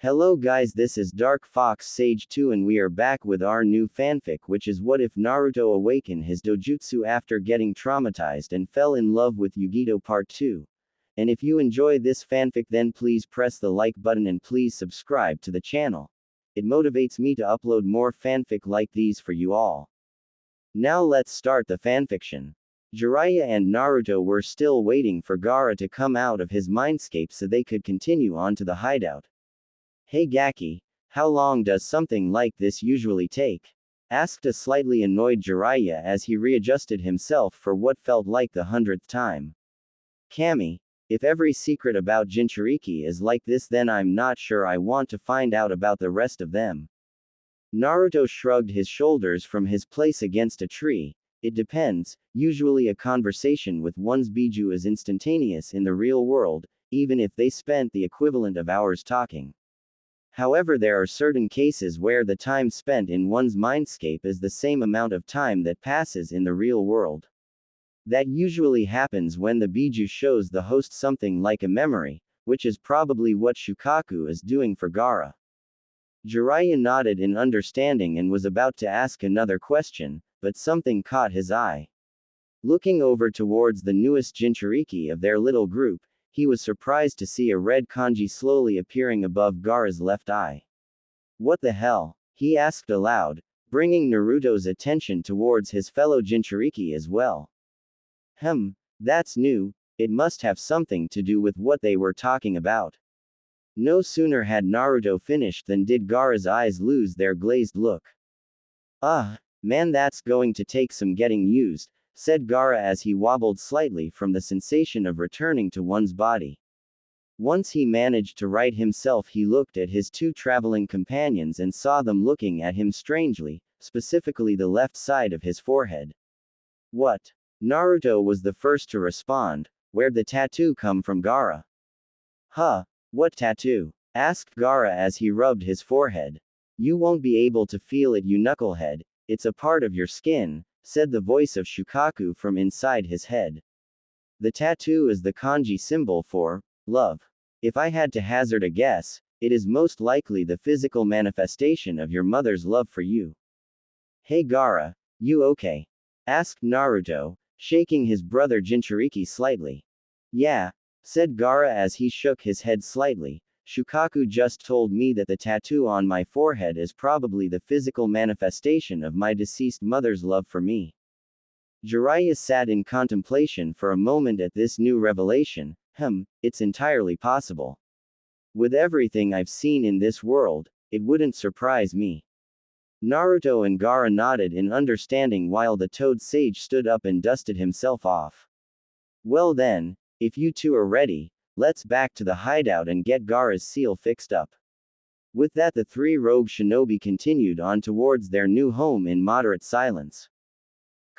Hello guys, this is Dark Fox Sage 2 and we are back with our new fanfic, which is what if Naruto awakened his Dojutsu after getting traumatized and fell in love with Yugito Part 2. And if you enjoy this fanfic, then please press the like button and please subscribe to the channel. It motivates me to upload more fanfic like these for you all. Now let's start the fanfiction. Jiraiya and Naruto were still waiting for Gaara to come out of his mindscape so they could continue on to the hideout. Hey Gaki, how long does something like this usually take? Asked a slightly annoyed Jiraiya as he readjusted himself for what felt like the 100th time. Kami, if every secret about Jinchuriki is like this, then I'm not sure I want to find out about the rest of them. Naruto shrugged his shoulders from his place against a tree. It depends. Usually a conversation with one's biju is instantaneous in the real world, even if they spent the equivalent of hours talking. However, there are certain cases where the time spent in one's mindscape is the same amount of time that passes in the real world. That usually happens when the biju shows the host something like a memory, which is probably what Shukaku is doing for Gaara. Jiraiya nodded in understanding and was about to ask another question, but something caught his eye. Looking over towards the newest Jinchuriki of their little group, he was surprised to see a red kanji slowly appearing above Gaara's left eye. What the hell? He asked aloud, bringing Naruto's attention towards his fellow Jinchuriki as well. That's new. It must have something to do with what they were talking about. No sooner had Naruto finished than did Gaara's eyes lose their glazed look. Man, that's going to take some getting used, said Gaara as he wobbled slightly from the sensation of returning to one's body. Once he managed to right himself, he looked at his two traveling companions and saw them looking at him strangely, specifically the left side of his forehead. What? Naruto was the first to respond. Where'd the tattoo come from, Gaara? What tattoo? Asked Gaara as he rubbed his forehead. You won't be able to feel it, you knucklehead. It's a part of your skin, said the voice of Shukaku from inside his head. The tattoo is the kanji symbol for love. If I had to hazard a guess, it is most likely the physical manifestation of your mother's love for you. Hey Gaara, you okay? Asked Naruto, shaking his brother Jinchuriki slightly. Yeah, said Gaara as he shook his head slightly. Shukaku just told me that the tattoo on my forehead is probably the physical manifestation of my deceased mother's love for me. Jiraiya sat in contemplation for a moment at this new revelation. It's entirely possible. With everything I've seen in this world, it wouldn't surprise me. Naruto and Gaara nodded in understanding while the Toad Sage stood up and dusted himself off. Well then, if you two are ready, let's back to the hideout and get Gaara's seal fixed up. With that, the three rogue shinobi continued on towards their new home in moderate silence.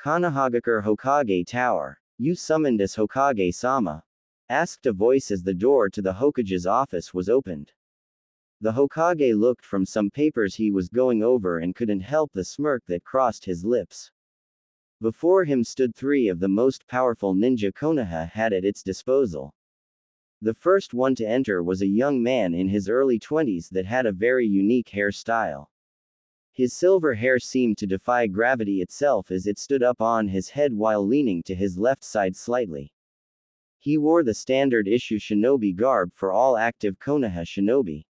Kanahagakure Hokage Tower. You summoned us, Hokage-sama? Asked a voice as the door to the Hokage's office was opened. The Hokage looked from some papers he was going over and couldn't help the smirk that crossed his lips. Before him stood three of the most powerful ninja Konoha had at its disposal. The first one to enter was a young man in his early 20s that had a very unique hairstyle. His silver hair seemed to defy gravity itself as it stood up on his head while leaning to his left side slightly. He wore the standard issue shinobi garb for all active Konoha shinobi.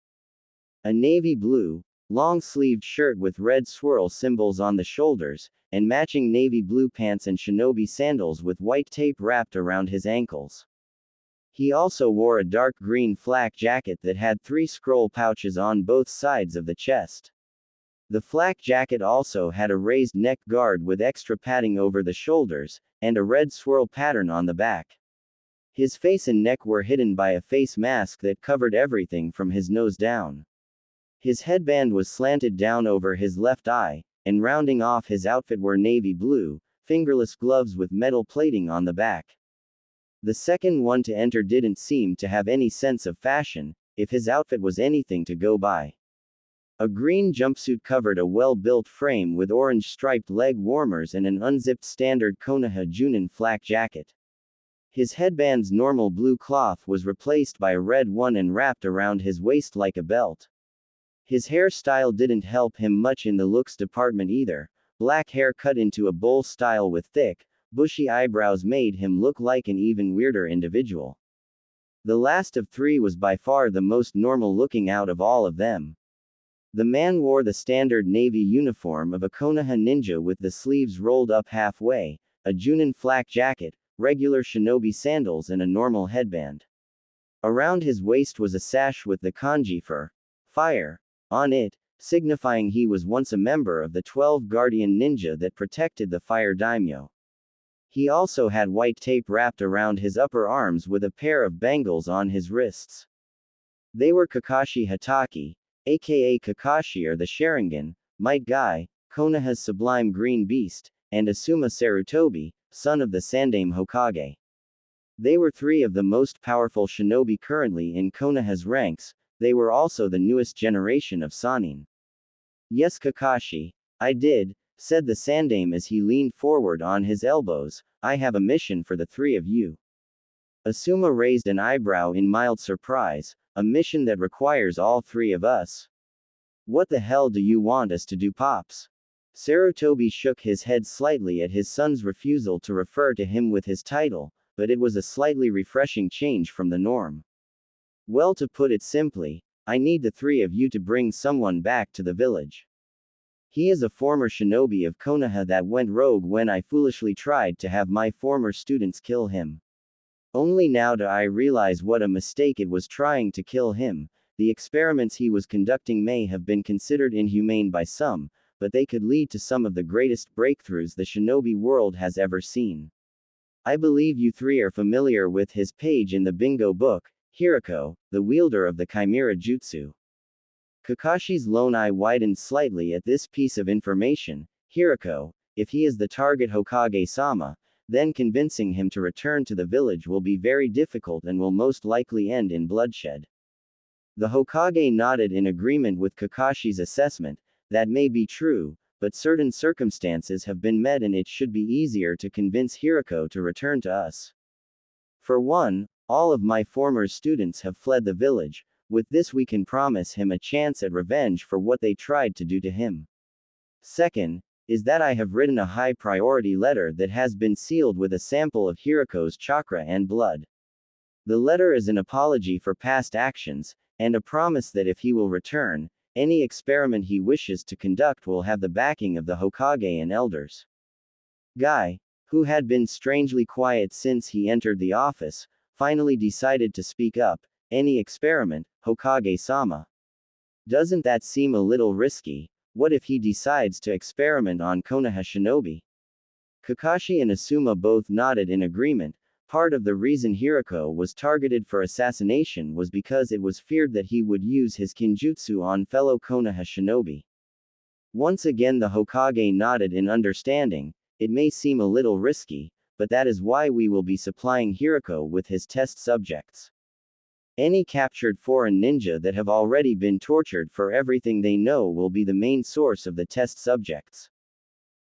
A navy blue, long-sleeved shirt with red swirl symbols on the shoulders, and matching navy blue pants and shinobi sandals with white tape wrapped around his ankles. He also wore a dark green flak jacket that had 3 scroll pouches on both sides of the chest. The flak jacket also had a raised neck guard with extra padding over the shoulders, and a red swirl pattern on the back. His face and neck were hidden by a face mask that covered everything from his nose down. His headband was slanted down over his left eye, and rounding off his outfit were navy blue, fingerless gloves with metal plating on the back. The second one to enter didn't seem to have any sense of fashion, if his outfit was anything to go by. A green jumpsuit covered a well-built frame with orange striped leg warmers and an unzipped standard Konoha Junin flak jacket. His headband's normal blue cloth was replaced by a red one and wrapped around his waist like a belt. His hairstyle didn't help him much in the looks department either. Black hair cut into a bowl style with thick, bushy eyebrows made him look like an even weirder individual. The last of three was by far the most normal looking out of all of them. The man wore the standard navy uniform of a Konoha ninja with the sleeves rolled up halfway, a Junin flak jacket, regular shinobi sandals and a normal headband. Around his waist was a sash with the kanji for fire on it, signifying he was once a member of the 12 guardian ninja that protected the fire daimyo. He also had white tape wrapped around his upper arms with a pair of bangles on his wrists. They were Kakashi Hatake, aka Kakashi or the Sharingan, Might Guy, Konoha's sublime green beast, and Asuma Sarutobi, son of the Sandaime Hokage. They were three of the most powerful shinobi currently in Konoha's ranks. They were also the newest generation of Sannin. Yes, Kakashi, I did, said the Sandaime as he leaned forward on his elbows. I have a mission for the three of you. Asuma raised an eyebrow in mild surprise. A mission that requires all three of us? What the hell do you want us to do, Pops? Sarutobi shook his head slightly at his son's refusal to refer to him with his title, but it was a slightly refreshing change from the norm. Well, to put it simply, I need the three of you to bring someone back to the village. He is a former shinobi of Konoha that went rogue when I foolishly tried to have my former students kill him. Only now do I realize what a mistake it was trying to kill him. The experiments he was conducting may have been considered inhumane by some, but they could lead to some of the greatest breakthroughs the shinobi world has ever seen. I believe you three are familiar with his page in the bingo book, Hirako, the wielder of the Chimera Jutsu. Kakashi's lone eye widened slightly at this piece of information. Hirako, if he is the target Hokage-sama, then convincing him to return to the village will be very difficult and will most likely end in bloodshed. The Hokage nodded in agreement with Kakashi's assessment. That may be true, but certain circumstances have been met and it should be easier to convince Hirako to return to us. For one, all of my former students have fled the village. With this we can promise him a chance at revenge for what they tried to do to him. Second, is that I have written a high-priority letter that has been sealed with a sample of Hirako's chakra and blood. The letter is an apology for past actions, and a promise that if he will return, any experiment he wishes to conduct will have the backing of the Hokage and elders. Guy, who had been strangely quiet since he entered the office, finally decided to speak up. Any experiment, Hokage-sama. Doesn't that seem a little risky? What if he decides to experiment on Konoha shinobi? Kakashi and Asuma both nodded in agreement. Part of the reason Hirako was targeted for assassination was because it was feared that he would use his kinjutsu on fellow Konoha shinobi. Once again the Hokage nodded in understanding. It may seem a little risky, but that is why we will be supplying Hirako with his test subjects. Any captured foreign ninja that have already been tortured for everything they know will be the main source of the test subjects.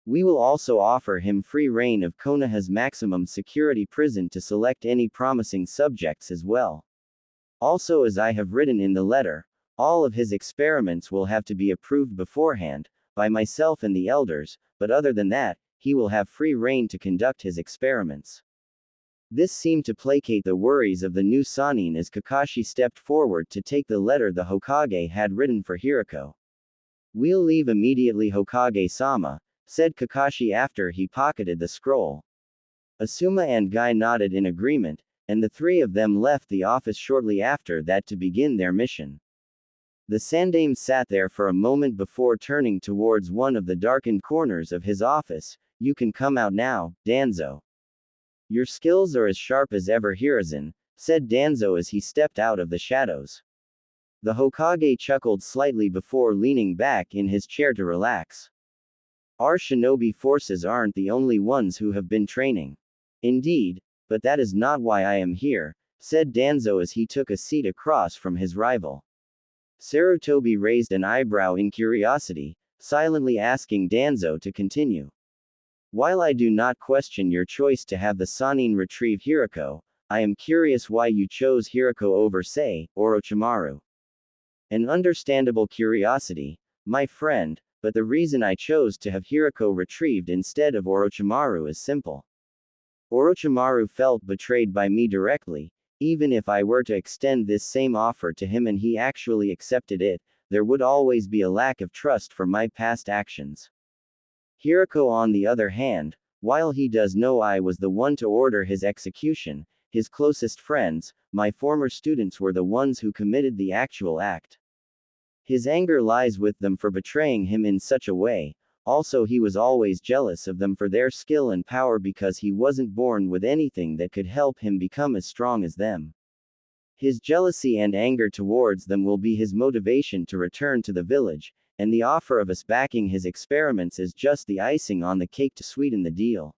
We will also offer him free reign of Konoha's maximum security prison to select any promising subjects as well. Also, as I have written in the letter, all of his experiments will have to be approved beforehand, by myself and the elders, but other than that, he will have free reign to conduct his experiments. This seemed to placate the worries of the new Sannin as Kakashi stepped forward to take the letter the Hokage had written for Hirako. We'll leave immediately, Hokage-sama, said Kakashi after he pocketed the scroll. Asuma and Guy nodded in agreement, and the three of them left the office shortly after that to begin their mission. The Sandaime sat there for a moment before turning towards one of the darkened corners of his office. You can come out now, Danzo. Your skills are as sharp as ever, Hiruzen, said Danzo as he stepped out of the shadows. The Hokage chuckled slightly before leaning back in his chair to relax. Our shinobi forces aren't the only ones who have been training. Indeed, but that is not why I am here, said Danzo as he took a seat across from his rival. Sarutobi raised an eyebrow in curiosity, silently asking Danzo to continue. While I do not question your choice to have the Sannin retrieve Hirako, I am curious why you chose Hirako over, say, Orochimaru. An understandable curiosity, my friend, but the reason I chose to have Hirako retrieved instead of Orochimaru is simple. Orochimaru felt betrayed by me directly. Even if I were to extend this same offer to him and he actually accepted it, there would always be a lack of trust for my past actions. Hirako, on the other hand, while he does know I was the one to order his execution, his closest friends, my former students, were the ones who committed the actual act. His anger lies with them for betraying him in such a way. Also, he was always jealous of them for their skill and power because he wasn't born with anything that could help him become as strong as them. His jealousy and anger towards them will be his motivation to return to the village, and the offer of us backing his experiments is just the icing on the cake to sweeten the deal.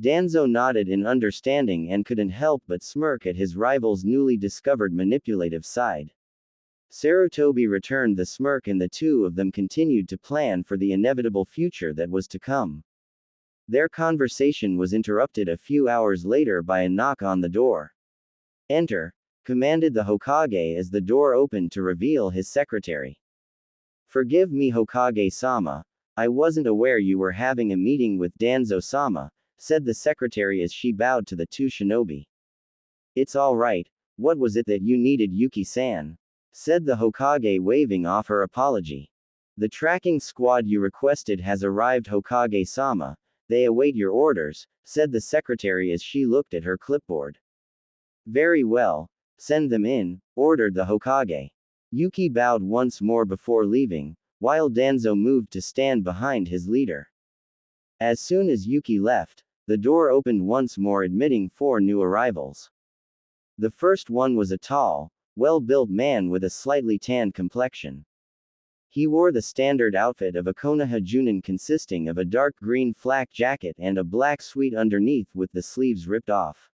Danzo nodded in understanding and couldn't help but smirk at his rival's newly discovered manipulative side. Sarutobi returned the smirk and the two of them continued to plan for the inevitable future that was to come. Their conversation was interrupted a few hours later by a knock on the door. "Enter," commanded the Hokage as the door opened to reveal his secretary. "Forgive me, Hokage-sama, I wasn't aware you were having a meeting with Danzo-sama," said the secretary as she bowed to the two shinobi. "It's all right, what was it that you needed, Yuki-san?" said the Hokage, waving off her apology. "The tracking squad you requested has arrived, Hokage-sama. They await your orders," said the secretary as she looked at her clipboard. "Very well. Send them in," ordered the Hokage. Yuki bowed once more before leaving, while Danzo moved to stand behind his leader. As soon as Yuki left, the door opened once more, admitting 4 new arrivals. The first one was a tall, well-built man with a slightly tanned complexion. He wore the standard outfit of a Konoha Junin, consisting of a dark green flak jacket and a black suite underneath with the sleeves ripped off.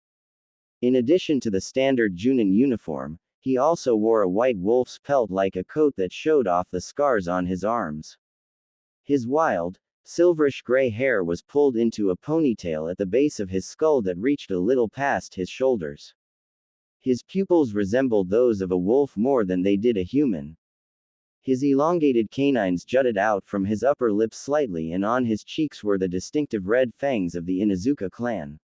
In addition to the standard Junin uniform, he also wore a white wolf's pelt like a coat that showed off the scars on his arms. His wild, silverish gray hair was pulled into a ponytail at the base of his skull that reached a little past his shoulders. His pupils resembled those of a wolf more than they did a human. His elongated canines jutted out from his upper lip slightly, and on his cheeks were the distinctive red fangs of the Inuzuka clan.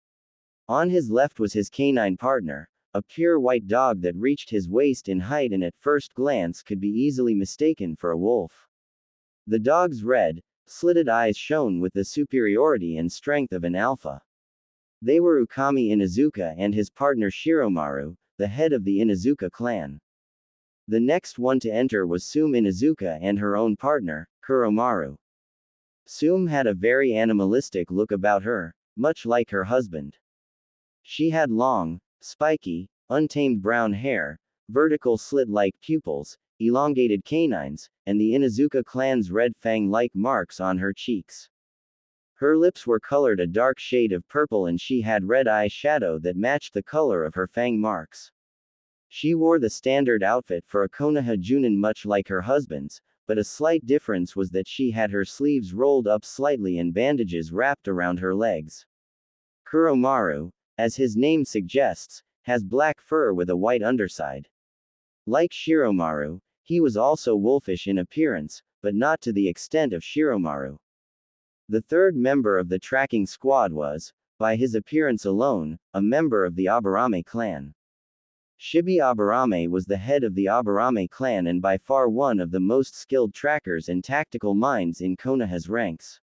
On his left was his canine partner, a pure white dog that reached his waist in height and at first glance could be easily mistaken for a wolf. The dog's red, slitted eyes shone with the superiority and strength of an alpha. They were Ukami Inuzuka and his partner Shiromaru, the head of the Inuzuka clan. The next one to enter was Sume Inuzuka and her own partner, Kuromaru. Sume had a very animalistic look about her, much like her husband. She had long, spiky, untamed brown hair, vertical slit-like pupils, elongated canines, and the Inuzuka clan's red fang-like marks on her cheeks. Her lips were colored a dark shade of purple and she had red eye shadow that matched the color of her fang marks. She wore the standard outfit for a Konoha Junin much like her husband's, but a slight difference was that she had her sleeves rolled up slightly and bandages wrapped around her legs. Kuromaru, as his name suggests, has black fur with a white underside. Like Shiromaru, he was also wolfish in appearance, but not to the extent of Shiromaru. The third member of the tracking squad was, by his appearance alone, a member of the Aburame clan. Shibi Aburame was the head of the Aburame clan and by far one of the most skilled trackers and tactical minds in Konoha's ranks.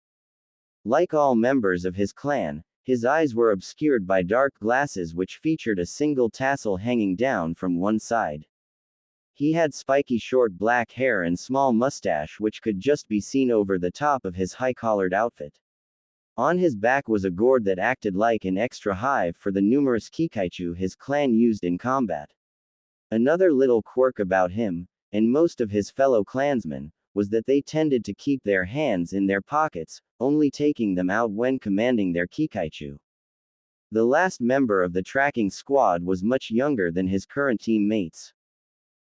Like all members of his clan, his eyes were obscured by dark glasses which featured a single tassel hanging down from one side. He had spiky short black hair and small mustache which could just be seen over the top of his high-collared outfit. On his back was a gourd that acted like an extra hive for the numerous kikaichu his clan used in combat. Another little quirk about him, and most of his fellow clansmen, was that they tended to keep their hands in their pockets, only taking them out when commanding their kikaichu. The last member of the tracking squad was much younger than his current teammates.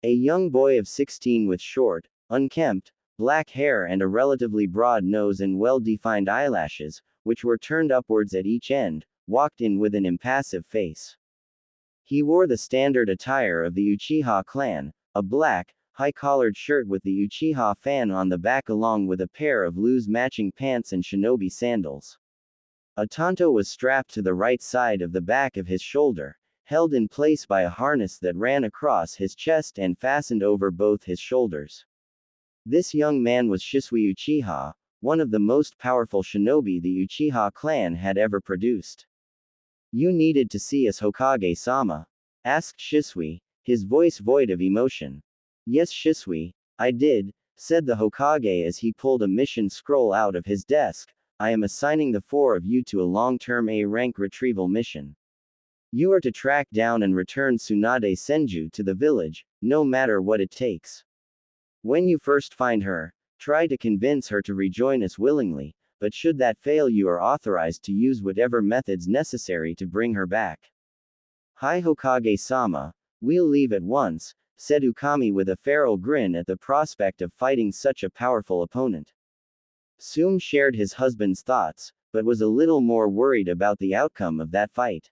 A young boy of 16 with short, unkempt, black hair and a relatively broad nose and well-defined eyelashes, which were turned upwards at each end, walked in with an impassive face. He wore the standard attire of the Uchiha clan, a black, high-collared shirt with the Uchiha fan on the back along with a pair of loose matching pants and shinobi sandals. A tanto was strapped to the right side of the back of his shoulder, held in place by a harness that ran across his chest and fastened over both his shoulders. This young man was Shisui Uchiha, one of the most powerful shinobi the Uchiha clan had ever produced. "You needed to see us, Hokage-sama?" asked Shisui, his voice void of emotion. "Yes, Shisui, I did," said the Hokage as he pulled a mission scroll out of his desk. "I am assigning the four of you to a long-term A-rank retrieval mission. You are to track down and return Tsunade Senju to the village, no matter what it takes. When you first find her, try to convince her to rejoin us willingly, but should that fail, you are authorized to use whatever methods necessary to bring her back." "Hi Hokage-sama, we'll leave at once," said Ukami with a feral grin at the prospect of fighting such a powerful opponent. Sum shared his husband's thoughts, but was a little more worried about the outcome of that fight.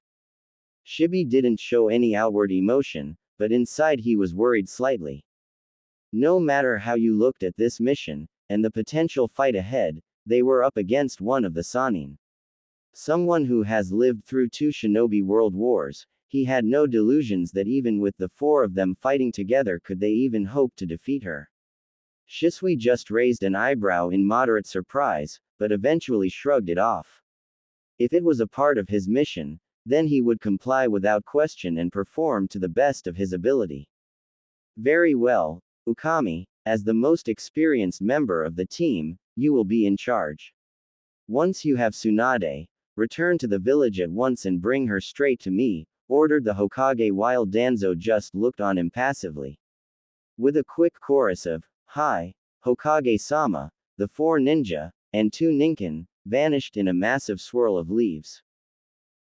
Shibi didn't show any outward emotion, but inside he was worried slightly. No matter how you looked at this mission, and the potential fight ahead, they were up against one of the Sannin. Someone who has lived through 2 shinobi world wars. He had no delusions that even with the 4 of them fighting together could they even hope to defeat her. Shisui just raised an eyebrow in moderate surprise, but eventually shrugged it off. If it was a part of his mission, then he would comply without question and perform to the best of his ability. "Very well, Ukami, as the most experienced member of the team, you will be in charge. Once you have Tsunade, return to the village at once and bring her straight to me," ordered the Hokage while Danzo just looked on impassively. With a quick chorus of, "Hi, Hokage-sama," the 4 ninja, and 2 ninkin, vanished in a massive swirl of leaves.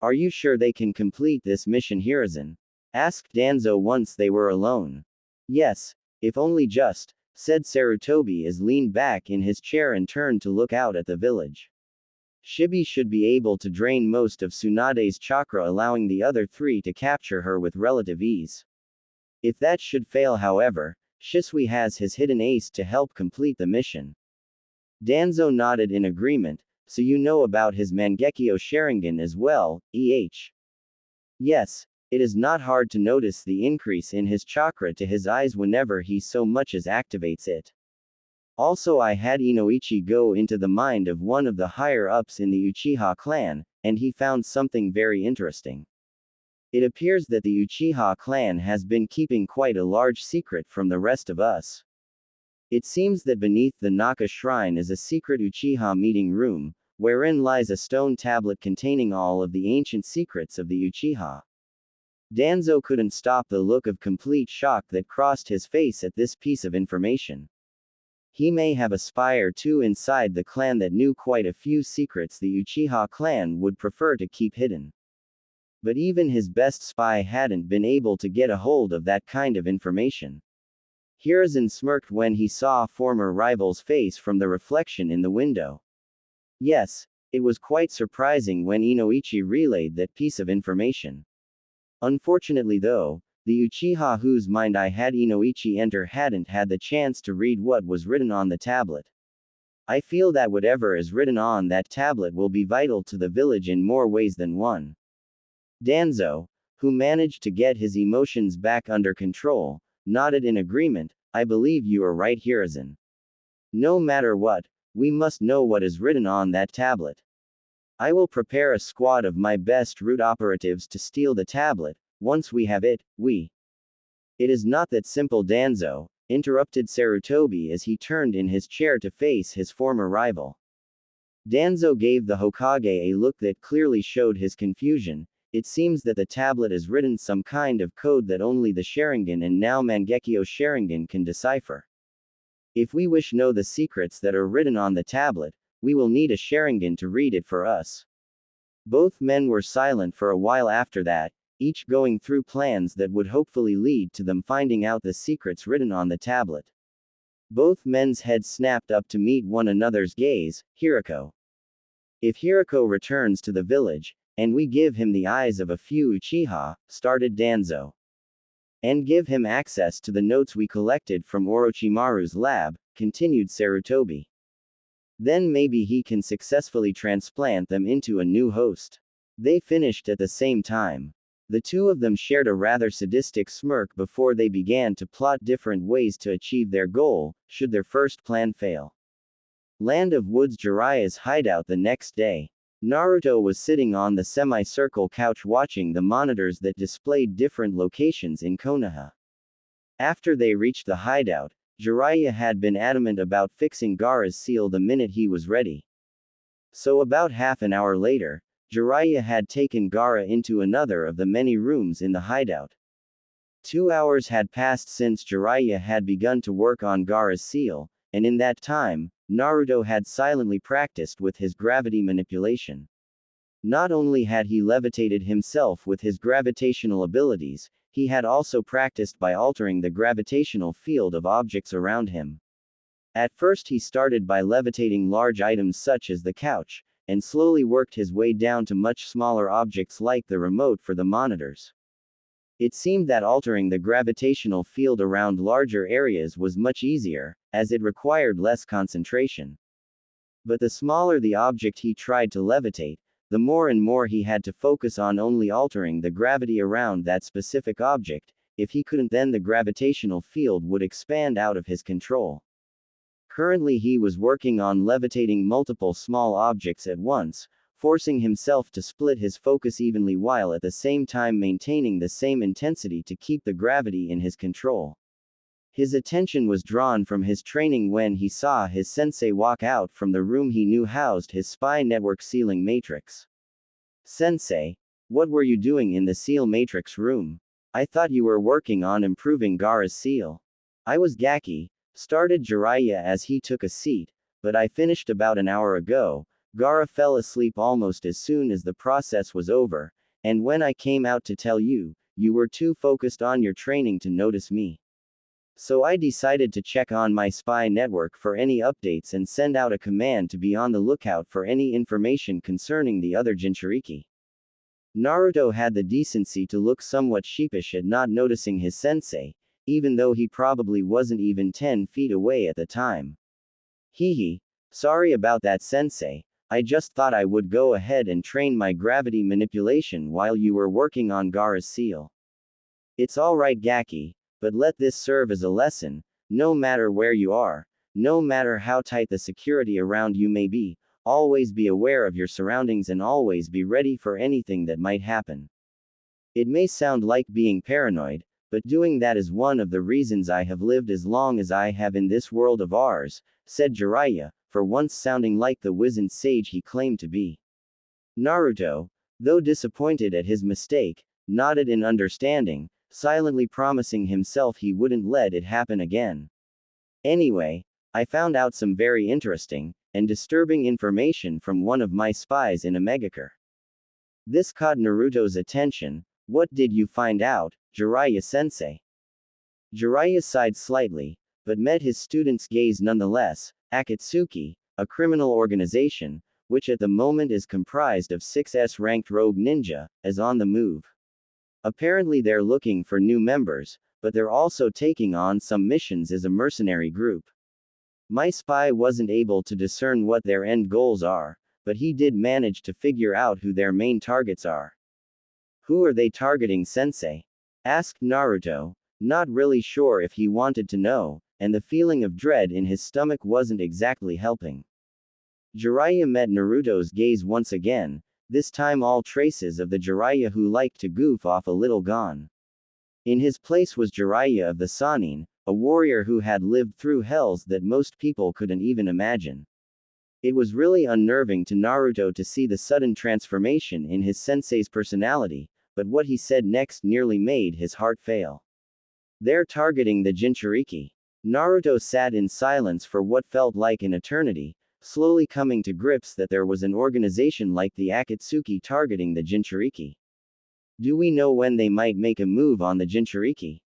"Are you sure they can complete this mission, Hiruzen?" asked Danzo once they were alone. "Yes, if only just," said Sarutobi as leaned back in his chair and turned to look out at the village. Shibi should be able to drain most of Tsunade's chakra, allowing the other 3 to capture her with relative ease. If that should fail, however, Shisui has his hidden ace to help complete the mission. Danzo nodded in agreement. "So you know about his Mangekyo Sharingan as well, Yes, it is not hard to notice the increase in his chakra to his eyes whenever he so much as activates it. Also, I had Inoichi go into the mind of one of the higher-ups in the Uchiha clan, and he found something very interesting. It appears that the Uchiha clan has been keeping quite a large secret from the rest of us. It seems that beneath the Naka shrine is a secret Uchiha meeting room, wherein lies a stone tablet containing all of the ancient secrets of the Uchiha." Danzo couldn't stop the look of complete shock that crossed his face at this piece of information. He may have a spy or 2 inside the clan that knew quite a few secrets the Uchiha clan would prefer to keep hidden. But even his best spy hadn't been able to get a hold of that kind of information. Hiruzen smirked when he saw a former rival's face from the reflection in the window. Yes, it was quite surprising when Inoichi relayed that piece of information. Unfortunately though, the Uchiha whose mind I had Inoichi enter hadn't had the chance to read what was written on the tablet. I feel that whatever is written on that tablet will be vital to the village in more ways than one. Danzo, who managed to get his emotions back under control, nodded in agreement. "I believe you are right, Hiruzen. No matter what, we must know what is written on that tablet. I will prepare a squad of my best root operatives to steal the tablet. Once we have it, we—" "It is not that simple, Danzo," interrupted Sarutobi as he turned in his chair to face his former rival. Danzo gave the Hokage a look that clearly showed his confusion. "It seems that the tablet is written some kind of code that only the Sharingan and now Mangekyo Sharingan can decipher. If we wish to know the secrets that are written on the tablet, we will need a Sharingan to read it for us." Both men were silent for a while after that, each going through plans that would hopefully lead to them finding out the secrets written on the tablet. Both men's heads snapped up to meet one another's gaze. "Hirako. If Hirako returns to the village, and we give him the eyes of a few Uchiha," started Danzo. And give him access to the notes we collected from Orochimaru's lab, continued Sarutobi. Then maybe he can successfully transplant them into a new host. They finished at the same time. The two of them shared a rather sadistic smirk before they began to plot different ways to achieve their goal, should their first plan fail. Land of Woods. Jiraiya's hideout. The next day, Naruto was sitting on the semicircle couch watching the monitors that displayed different locations in Konoha. After they reached the hideout, Jiraiya had been adamant about fixing Gaara's seal the minute he was ready. So about half an hour later, Jiraiya had taken Gaara into another of the many rooms in the hideout. 2 hours had passed since Jiraiya had begun to work on Gaara's seal, and in that time, Naruto had silently practiced with his gravity manipulation. Not only had he levitated himself with his gravitational abilities, he had also practiced by altering the gravitational field of objects around him. At first he started by levitating large items such as the couch, and slowly worked his way down to much smaller objects like the remote for the monitors. It seemed that altering the gravitational field around larger areas was much easier, as it required less concentration. But the smaller the object he tried to levitate, the more and more he had to focus on only altering the gravity around that specific object. If he couldn't, then the gravitational field would expand out of his control. Currently he was working on levitating multiple small objects at once, forcing himself to split his focus evenly while at the same time maintaining the same intensity to keep the gravity in his control. His attention was drawn from his training when he saw his sensei walk out from the room he knew housed his spy network sealing matrix. "Sensei, what were you doing in the seal matrix room? I thought you were working on improving Gaara's seal." "I was Gaki," started Jiraiya as he took a seat, "but I finished about an hour ago. Gaara fell asleep almost as soon as the process was over, and when I came out to tell you, you were too focused on your training to notice me. So I decided to check on my spy network for any updates and send out a command to be on the lookout for any information concerning the other Jinchuriki." Naruto had the decency to look somewhat sheepish at not noticing his sensei, even though he probably wasn't even 10 feet away at the time. "Hehe. Sorry about that, sensei. I just thought I would go ahead and train my gravity manipulation while you were working on Gaara's seal." "It's alright, Gaki, but let this serve as a lesson. No matter where you are, no matter how tight the security around you may be, always be aware of your surroundings and always be ready for anything that might happen. It may sound like being paranoid, but doing that is one of the reasons I have lived as long as I have in this world of ours," said Jiraiya, for once sounding like the wizened sage he claimed to be. Naruto, though disappointed at his mistake, nodded in understanding, silently promising himself he wouldn't let it happen again. "Anyway, I found out some very interesting and disturbing information from one of my spies in Omegakure." This caught Naruto's attention. "What did you find out, Jiraiya-sensei?" Jiraiya sighed slightly, but met his student's gaze nonetheless. "Akatsuki, a criminal organization, which at the moment is comprised of 6S-ranked rogue ninja, is on the move. Apparently they're looking for new members, but they're also taking on some missions as a mercenary group. My spy wasn't able to discern what their end goals are, but he did manage to figure out who their main targets are." "Who are they targeting, sensei?" asked Naruto, not really sure if he wanted to know, and the feeling of dread in his stomach wasn't exactly helping. Jiraiya met Naruto's gaze once again, this time all traces of the Jiraiya who liked to goof off a little gone. In his place was Jiraiya of the Sannin, a warrior who had lived through hells that most people couldn't even imagine. It was really unnerving to Naruto to see the sudden transformation in his sensei's personality, but what he said next nearly made his heart fail. "They're targeting the Jinchuriki." Naruto sat in silence for what felt like an eternity, slowly coming to grips that there was an organization like the Akatsuki targeting the Jinchuriki. "Do we know when they might make a move on the Jinchuriki?"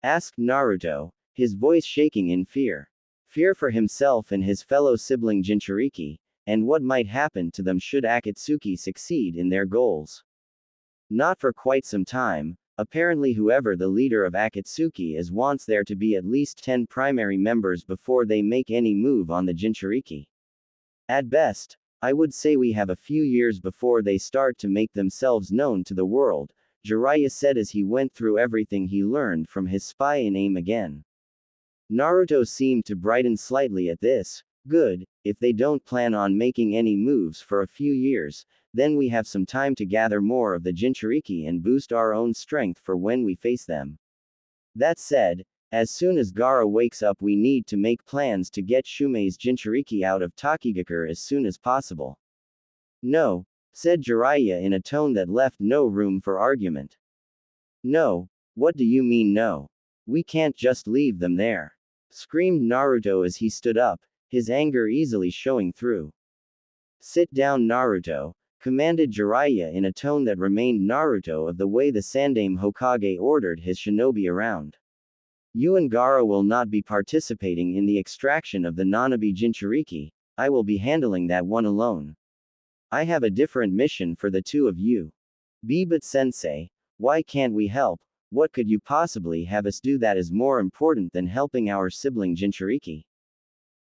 asked Naruto, his voice shaking in fear. Fear for himself and his fellow sibling Jinchuriki, and what might happen to them should Akatsuki succeed in their goals. "Not for quite some time, Apparently whoever the leader of Akatsuki is wants there to be at least 10 primary members before they make any move on the Jinchuriki. At best, I would say we have a few years before they start to make themselves known to the world, Jiraiya said as he went through everything he learned from his spy in aim again. Naruto seemed to brighten slightly at this. Good, if they don't plan on making any moves for a few years, then we have some time to gather more of the Jinchuriki and boost our own strength for when we face them. That said, as soon as Gaara wakes up we need to make plans to get Shumei's Jinchuriki out of Takigakure as soon as possible. No, said Jiraiya in a tone that left no room for argument. No, what do you mean no? We can't just leave them there, screamed Naruto as he stood up, his anger easily showing through. Sit down Naruto, commanded Jiraiya in a tone that remained Naruto of the way the Sandaime Hokage ordered his shinobi around. You and Gaara will not be participating in the extraction of the Nanabi Jinchuriki, I will be handling that one alone. I have a different mission for the two of you. But sensei, why can't we help? What could you possibly have us do that is more important than helping our sibling Jinchuriki?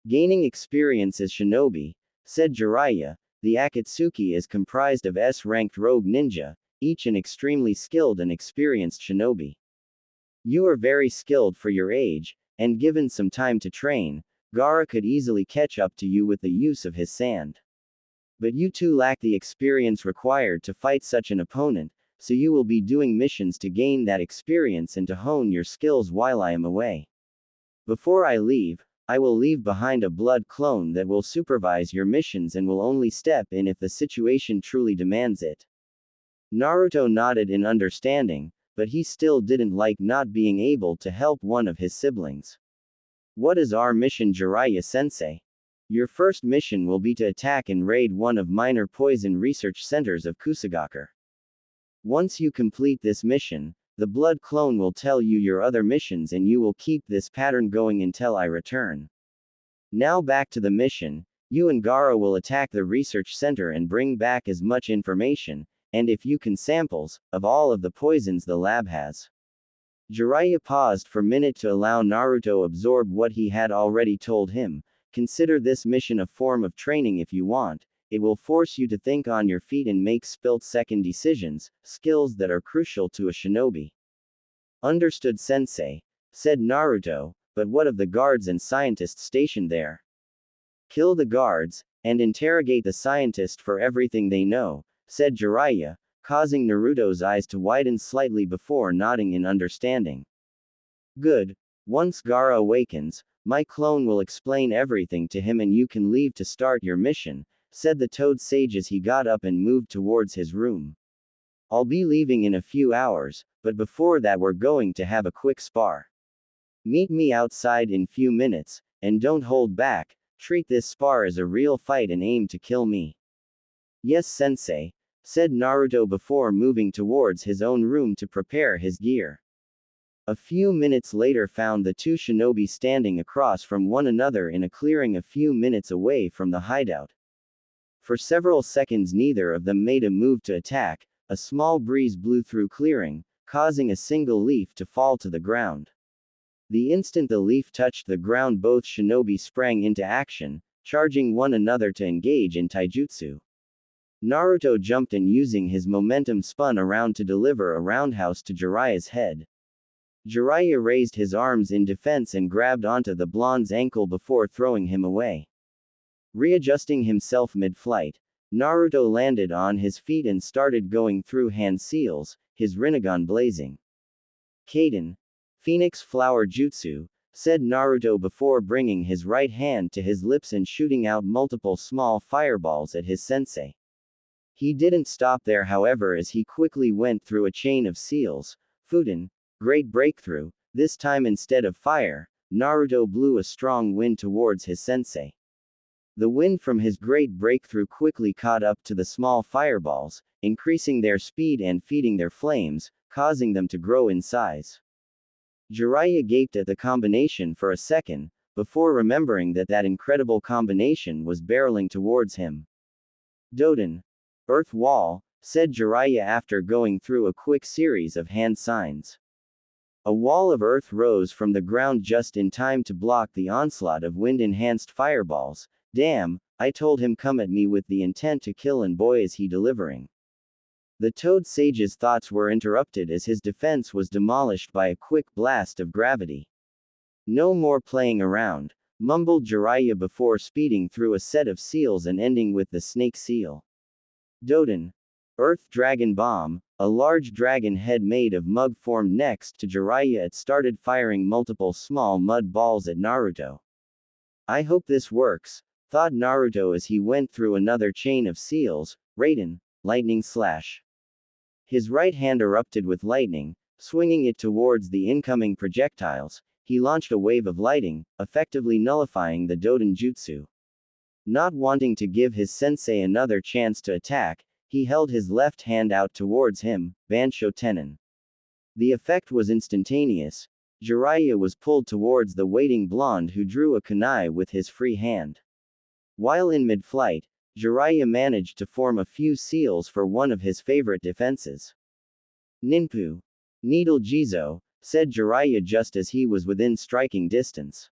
Gaining experience as shinobi, said Jiraiya, the Akatsuki is comprised of S-ranked rogue ninja, each an extremely skilled and experienced shinobi. You are very skilled for your age, and given some time to train, Gaara could easily catch up to you with the use of his sand. But you two lack the experience required to fight such an opponent, so you will be doing missions to gain that experience and to hone your skills while I am away. Before I leave, I will leave behind a blood clone that will supervise your missions and will only step in if the situation truly demands it. Naruto nodded in understanding, but he still didn't like not being able to help one of his siblings. What is our mission, Jiraiya-sensei? Your first mission will be to attack and raid one of minor poison research centers of Kusagakure. Once you complete this mission, the blood clone will tell you your other missions and you will keep this pattern going until I return. Now back to the mission, you and Gaara will attack the research center and bring back as much information, and if you can samples, of all of the poisons the lab has. Jiraiya paused for a minute to allow Naruto absorb what he had already told him. Consider this mission a form of training if you want. It will force you to think on your feet and make split-second decisions, skills that are crucial to a shinobi. Understood sensei, said Naruto, but what of the guards and scientists stationed there? Kill the guards, and interrogate the scientist for everything they know, said Jiraiya, causing Naruto's eyes to widen slightly before nodding in understanding. Good. Once Gaara awakens, my clone will explain everything to him and you can leave to start your mission, said the Toad Sage as he got up and moved towards his room. I'll be leaving in a few hours, but before that we're going to have a quick spar. Meet me outside in few minutes, and don't hold back, treat this spar as a real fight and aim to kill me. Yes sensei, said Naruto before moving towards his own room to prepare his gear. A few minutes later found the two shinobi standing across from one another in a clearing a few minutes away from the hideout. For several seconds neither of them made a move to attack. A small breeze blew through clearing, causing a single leaf to fall to the ground. The instant the leaf touched the ground both shinobi sprang into action, charging one another to engage in taijutsu. Naruto jumped and using his momentum spun around to deliver a roundhouse to Jiraiya's head. Jiraiya raised his arms in defense and grabbed onto the blonde's ankle before throwing him away. Readjusting himself mid-flight, Naruto landed on his feet and started going through hand seals, his Rinnegan blazing. Kaden. Phoenix Flower Jutsu, said Naruto before bringing his right hand to his lips and shooting out multiple small fireballs at his sensei. He didn't stop there however as he quickly went through a chain of seals. Fuden. Great breakthrough, this time instead of fire, Naruto blew a strong wind towards his sensei. The wind from his great breakthrough quickly caught up to the small fireballs, increasing their speed and feeding their flames, causing them to grow in size. Jiraiya gaped at the combination for a second, before remembering that incredible combination was barreling towards him. Doden. Earth Wall, said Jiraiya after going through a quick series of hand signs. A wall of earth rose from the ground just in time to block the onslaught of wind-enhanced fireballs. Damn, I told him come at me with the intent to kill, and boy is he delivering. The Toad Sage's thoughts were interrupted as his defense was demolished by a quick blast of gravity. No more playing around, mumbled Jiraiya before speeding through a set of seals and ending with the snake seal. Doden. Earth Dragon Bomb. A large dragon head made of mug formed next to Jiraiya. It started firing multiple small mud balls at Naruto. I hope this works, thought Naruto as he went through another chain of seals. Raiden. Lightning Slash. His right hand erupted with lightning, swinging it towards the incoming projectiles. He launched a wave of lighting, effectively nullifying the Doden Jutsu. Not wanting to give his sensei another chance to attack, he held his left hand out towards him, Bansho Tenon. The effect was instantaneous. Jiraiya was pulled towards the waiting blonde who drew a kunai with his free hand. While in mid-flight, Jiraiya managed to form a few seals for one of his favorite defenses. Ninpu. Needle Jizo, said Jiraiya just as he was within striking distance.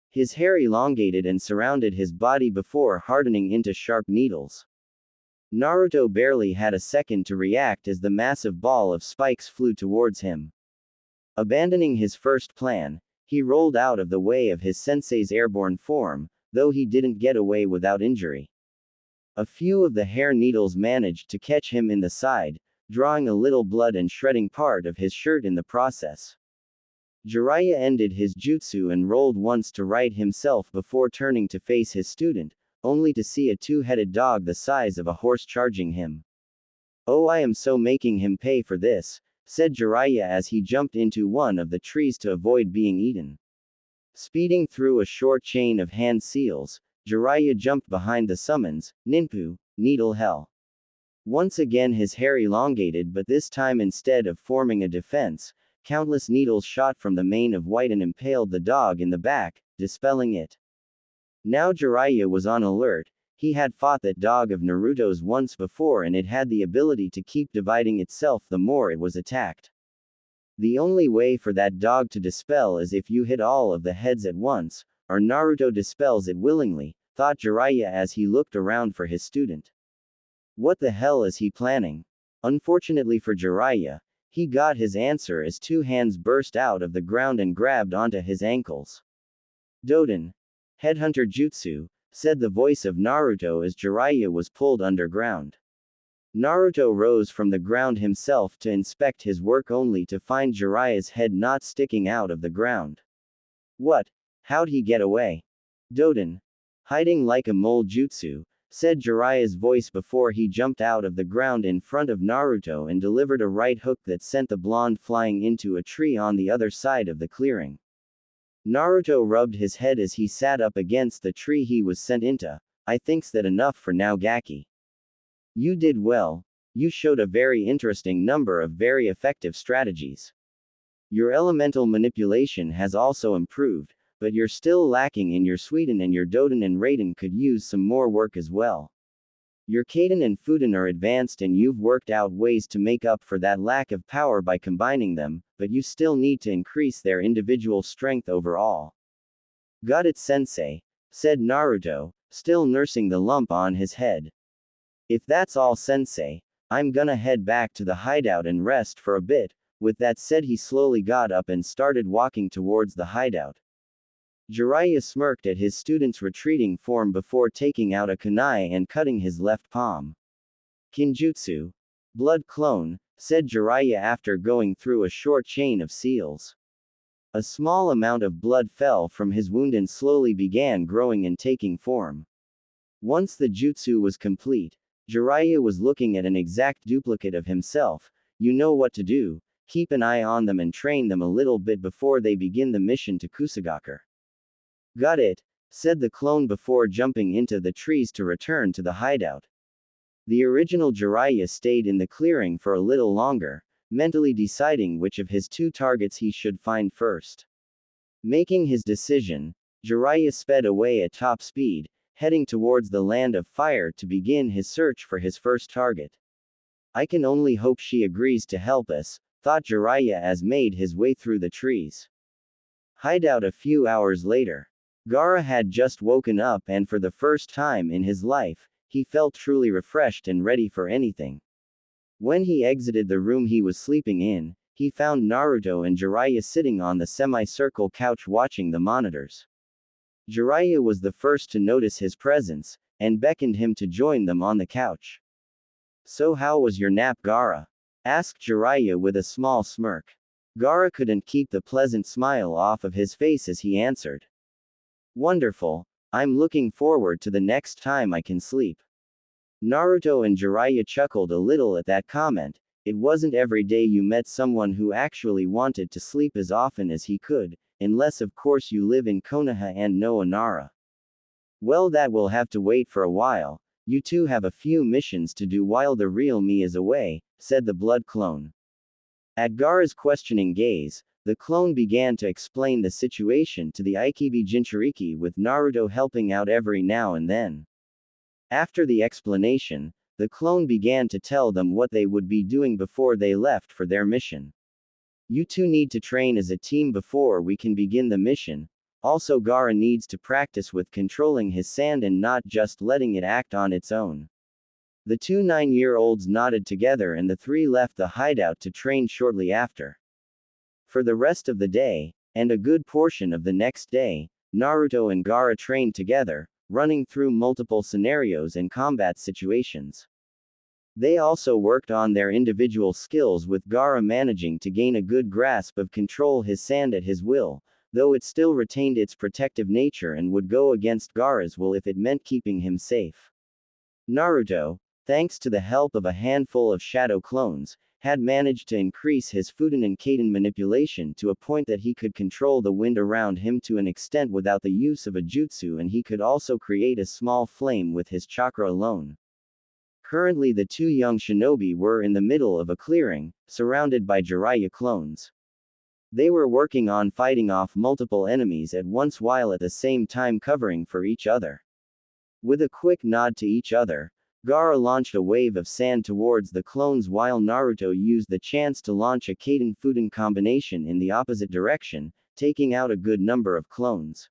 His hair elongated and surrounded his body before hardening into sharp needles. Naruto barely had a second to react as the massive ball of spikes flew towards him. Abandoning his first plan, he rolled out of the way of his sensei's airborne form, though he didn't get away without injury. A few of the hair needles managed to catch him in the side, drawing a little blood and shredding part of his shirt in the process. Jiraiya ended his jutsu and rolled once to right himself before turning to face his student, only to see a two-headed dog the size of a horse charging him. Oh, I am so making him pay for this, said Jiraiya as he jumped into one of the trees to avoid being eaten. Speeding through a short chain of hand seals, Jiraiya jumped behind the summons, Ninpu, Needle Hell. Once again his hair elongated, but this time instead of forming a defense, countless needles shot from the mane of white and impaled the dog in the back, dispelling it. Now Jiraiya was on alert. He had fought that dog of Naruto's once before and it had the ability to keep dividing itself the more it was attacked. The only way for that dog to dispel is if you hit all of the heads at once, or Naruto dispels it willingly, thought Jiraiya as he looked around for his student. What the hell is he planning? Unfortunately for Jiraiya, he got his answer as two hands burst out of the ground and grabbed onto his ankles. Doden. Headhunter Jutsu, said the voice of Naruto as Jiraiya was pulled underground. Naruto rose from the ground himself to inspect his work only to find Jiraiya's head not sticking out of the ground. What? How'd he get away? Doden. Hiding like a mole jutsu, said Jiraiya's voice before he jumped out of the ground in front of Naruto and delivered a right hook that sent the blonde flying into a tree on the other side of the clearing. Naruto rubbed his head as he sat up against the tree he was sent into. I think's that enough for now, Gaki. You did well. You showed a very interesting number of very effective strategies. Your elemental manipulation has also improved, but you're still lacking in your Suiden, and your Doden and Raiden could use some more work as well. Your Kaden and Fuden are advanced and you've worked out ways to make up for that lack of power by combining them, but you still need to increase their individual strength overall. Got it, sensei, said Naruto, still nursing the lump on his head. If that's all, sensei, I'm gonna head back to the hideout and rest for a bit. With that said, he slowly got up and started walking towards the hideout. Jiraiya smirked at his student's retreating form before taking out a kunai and cutting his left palm. Kinjutsu. Blood clone, said Jiraiya after going through a short chain of seals. A small amount of blood fell from his wound and slowly began growing and taking form. Once the jutsu was complete, Jiraiya was looking at an exact duplicate of himself. You know what to do, keep an eye on them and train them a little bit before they begin the mission to Kusagaker. Got it, said the clone before jumping into the trees to return to the hideout. The original Jiraiya stayed in the clearing for a little longer, mentally deciding which of his two targets he should find first. Making his decision, Jiraiya sped away at top speed, heading towards the land of fire to begin his search for his first target. I can only hope she agrees to help us, thought Jiraiya as made his way through the trees. Hideout a few hours later. Gaara had just woken up and for the first time in his life, he felt truly refreshed and ready for anything. When he exited the room he was sleeping in, he found Naruto and Jiraiya sitting on the semicircle couch watching the monitors. Jiraiya was the first to notice his presence, and beckoned him to join them on the couch. So how was your nap, Gaara? Asked Jiraiya with a small smirk. Gaara couldn't keep the pleasant smile off of his face as he answered. Wonderful, I'm looking forward to the next time I can sleep. Naruto and Jiraiya chuckled a little at that comment. It wasn't every day you met someone who actually wanted to sleep as often as he could, unless of course you live in Konoha and know Nara. Well, that will have to wait for a while. You two have a few missions to do while the real me is away, said the blood clone. At Gaara's questioning gaze, the clone began to explain the situation to the Ikibi Jinchuriki with Naruto helping out every now and then. After the explanation, the clone began to tell them what they would be doing before they left for their mission. You two need to train as a team before we can begin the mission. Also, Gaara needs to practice with controlling his sand and not just letting it act on its own. The two 9-year-olds nodded together and the three left the hideout to train shortly after. For the rest of the day, and a good portion of the next day, Naruto and Gaara trained together, running through multiple scenarios and combat situations. They also worked on their individual skills, with Gaara managing to gain a good grasp of control his sand at his will, though it still retained its protective nature and would go against Gaara's will if it meant keeping him safe. Naruto, thanks to the help of a handful of shadow clones, had managed to increase his Fudan and Kaden manipulation to a point that he could control the wind around him to an extent without the use of a jutsu, and he could also create a small flame with his chakra alone. Currently the two young shinobi were in the middle of a clearing, surrounded by Jiraiya clones. They were working on fighting off multiple enemies at once while at the same time covering for each other. With a quick nod to each other, Gaara launched a wave of sand towards the clones while Naruto used the chance to launch a Kaden Fudan combination in the opposite direction, taking out a good number of clones.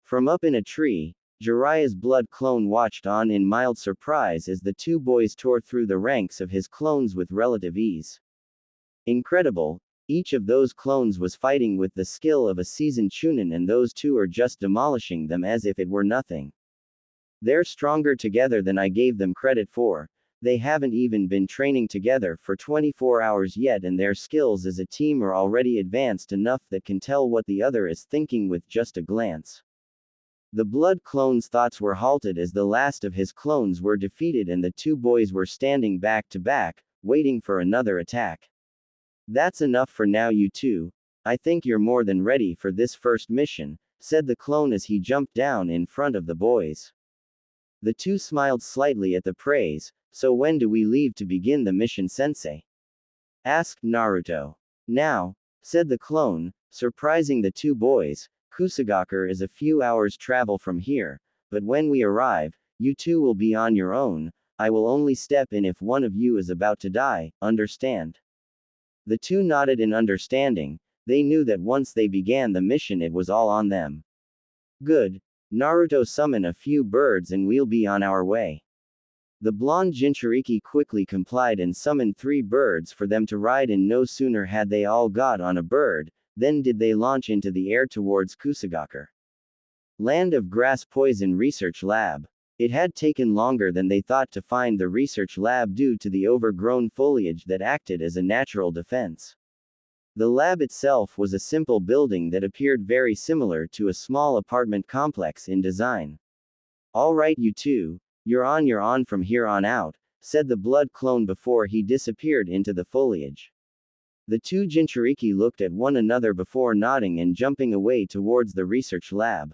From up in a tree, Jiraiya's blood clone watched on in mild surprise as the two boys tore through the ranks of his clones with relative ease. Incredible, each of those clones was fighting with the skill of a seasoned chunin, and those two are just demolishing them as if it were nothing. They're stronger together than I gave them credit for. They haven't even been training together for 24 hours yet, and their skills as a team are already advanced enough that can tell what the other is thinking with just a glance. The blood clone's thoughts were halted as the last of his clones were defeated and the two boys were standing back to back, waiting for another attack. That's enough for now, you two. I think you're more than ready for this first mission, said the clone as he jumped down in front of the boys. The two smiled slightly at the praise. So when do we leave to begin the mission, sensei? Asked Naruto. Now, said the clone, surprising the two boys. Kusagaku is a few hours travel from here, but when we arrive, you two will be on your own. I will only step in if one of you is about to die, understand? The two nodded in understanding. They knew that once they began the mission it was all on them. Good. Naruto, summon a few birds and we'll be on our way. The blonde Jinchuriki quickly complied and summoned 3 birds for them to ride, and no sooner had they all got on a bird, than did they launch into the air towards Kusagaku. Land of Grass Poison Research Lab. It had taken longer than they thought to find the research lab due to the overgrown foliage that acted as a natural defense. The lab itself was a simple building that appeared very similar to a small apartment complex in design. All right, you two, you're on from here on out, said the blood clone before he disappeared into the foliage. The two Jinchuriki looked at one another before nodding and jumping away towards the research lab.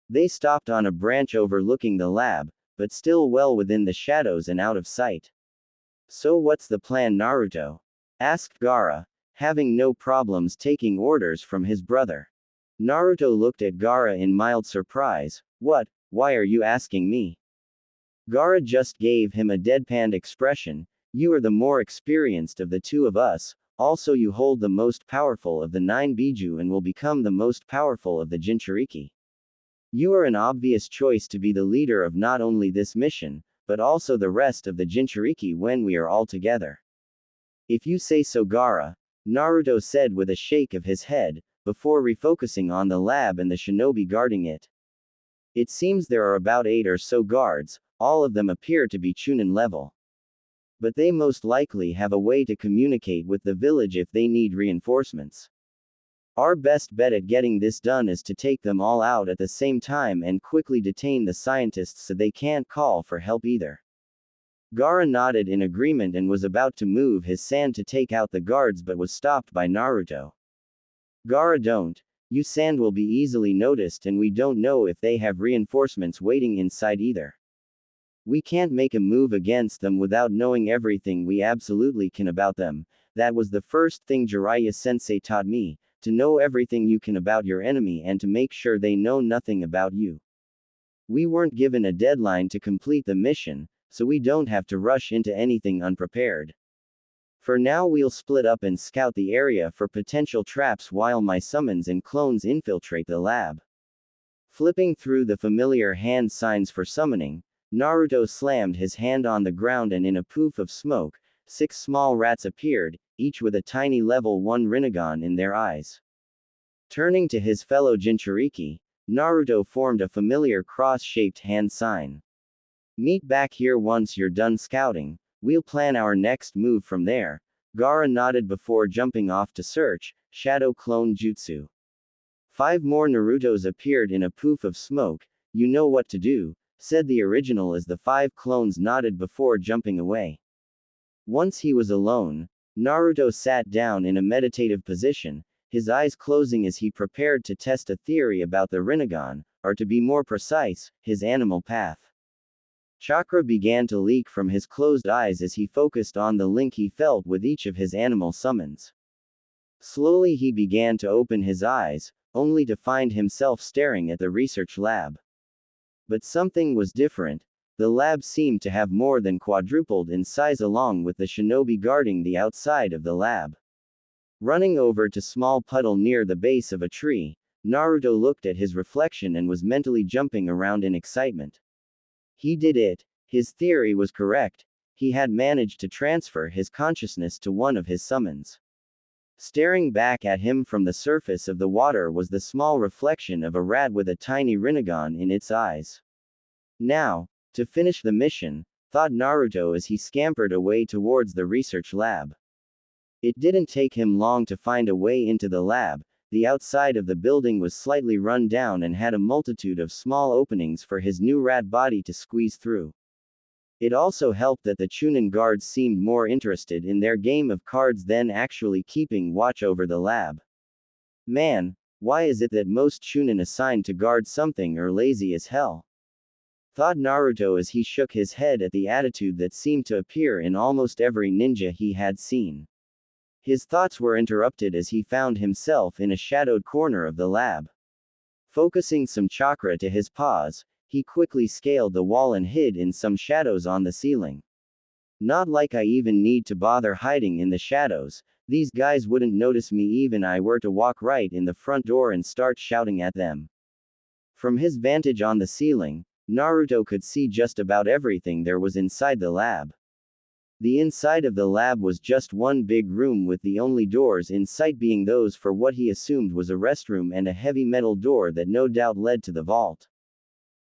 They stopped on a branch overlooking the lab, but still well within the shadows and out of sight. So what's the plan, Naruto? Asked Gaara, having no problems taking orders from his brother. Naruto looked at Gaara in mild surprise. What? Why are you asking me? Gaara just gave him a deadpanned expression. You are the more experienced of the two of us, also you hold the most powerful of the 9 Biju and will become the most powerful of the Jinchuriki. You are an obvious choice to be the leader of not only this mission, but also the rest of the Jinchuriki when we are all together. If you say so, Gaara, Naruto said with a shake of his head, before refocusing on the lab and the shinobi guarding it. It seems there are about 8 or so guards, all of them appear to be Chunin level. But they most likely have a way to communicate with the village if they need reinforcements. Our best bet at getting this done is to take them all out at the same time and quickly detain the scientists so they can't call for help either. Gaara nodded in agreement and was about to move his sand to take out the guards but was stopped by Naruto. Gaara, don't. Your sand will be easily noticed and we don't know if they have reinforcements waiting inside either. We can't make a move against them without knowing everything we absolutely can about them. That was the first thing Jiraiya-sensei taught me, to know everything you can about your enemy and to make sure they know nothing about you. We weren't given a deadline to complete the mission, so we don't have to rush into anything unprepared. For now we'll split up and scout the area for potential traps while my summons and clones infiltrate the lab. Flipping through the familiar hand signs for summoning, Naruto slammed his hand on the ground and in a poof of smoke, 6 small rats appeared, each with a tiny level 1 Rinnegan in their eyes. Turning to his fellow Jinchuriki, Naruto formed a familiar cross-shaped hand sign. Meet back here once you're done scouting, we'll plan our next move from there. Gaara nodded before jumping off to search Shadow Clone Jutsu. 5 more Narutos appeared in a poof of smoke. You know what to do, said the original as the 5 clones nodded before jumping away. Once he was alone, Naruto sat down in a meditative position, his eyes closing as he prepared to test a theory about the Rinnegan, or to be more precise, his animal path. Chakra began to leak from his closed eyes as he focused on the link he felt with each of his animal summons. Slowly he began to open his eyes, only to find himself staring at the research lab. But something was different. The lab seemed to have more than quadrupled in size along with the shinobi guarding the outside of the lab. Running over to small puddle near the base of a tree, Naruto looked at his reflection and was mentally jumping around in excitement. He did it. His theory was correct. He had managed to transfer his consciousness to one of his summons. Staring back at him from the surface of the water was the small reflection of a rat with a tiny Rinnegan in its eyes. Now, to finish the mission, thought Naruto as he scampered away towards the research lab. It didn't take him long to find a way into the lab. The outside of the building was slightly run down and had a multitude of small openings for his new rat body to squeeze through. It also helped that the Chunin guards seemed more interested in their game of cards than actually keeping watch over the lab. Man, why is it that most Chunin assigned to guard something are lazy as hell? Thought Naruto as he shook his head at the attitude that seemed to appear in almost every ninja he had seen. His thoughts were interrupted as he found himself in a shadowed corner of the lab. Focusing some chakra to his paws, he quickly scaled the wall and hid in some shadows on the ceiling. Not like I even need to bother hiding in the shadows, these guys wouldn't notice me even I were to walk right in the front door and start shouting at them. From his vantage on the ceiling, Naruto could see just about everything there was inside the lab. The inside of the lab was just one big room with the only doors in sight being those for what he assumed was a restroom and a heavy metal door that no doubt led to the vault.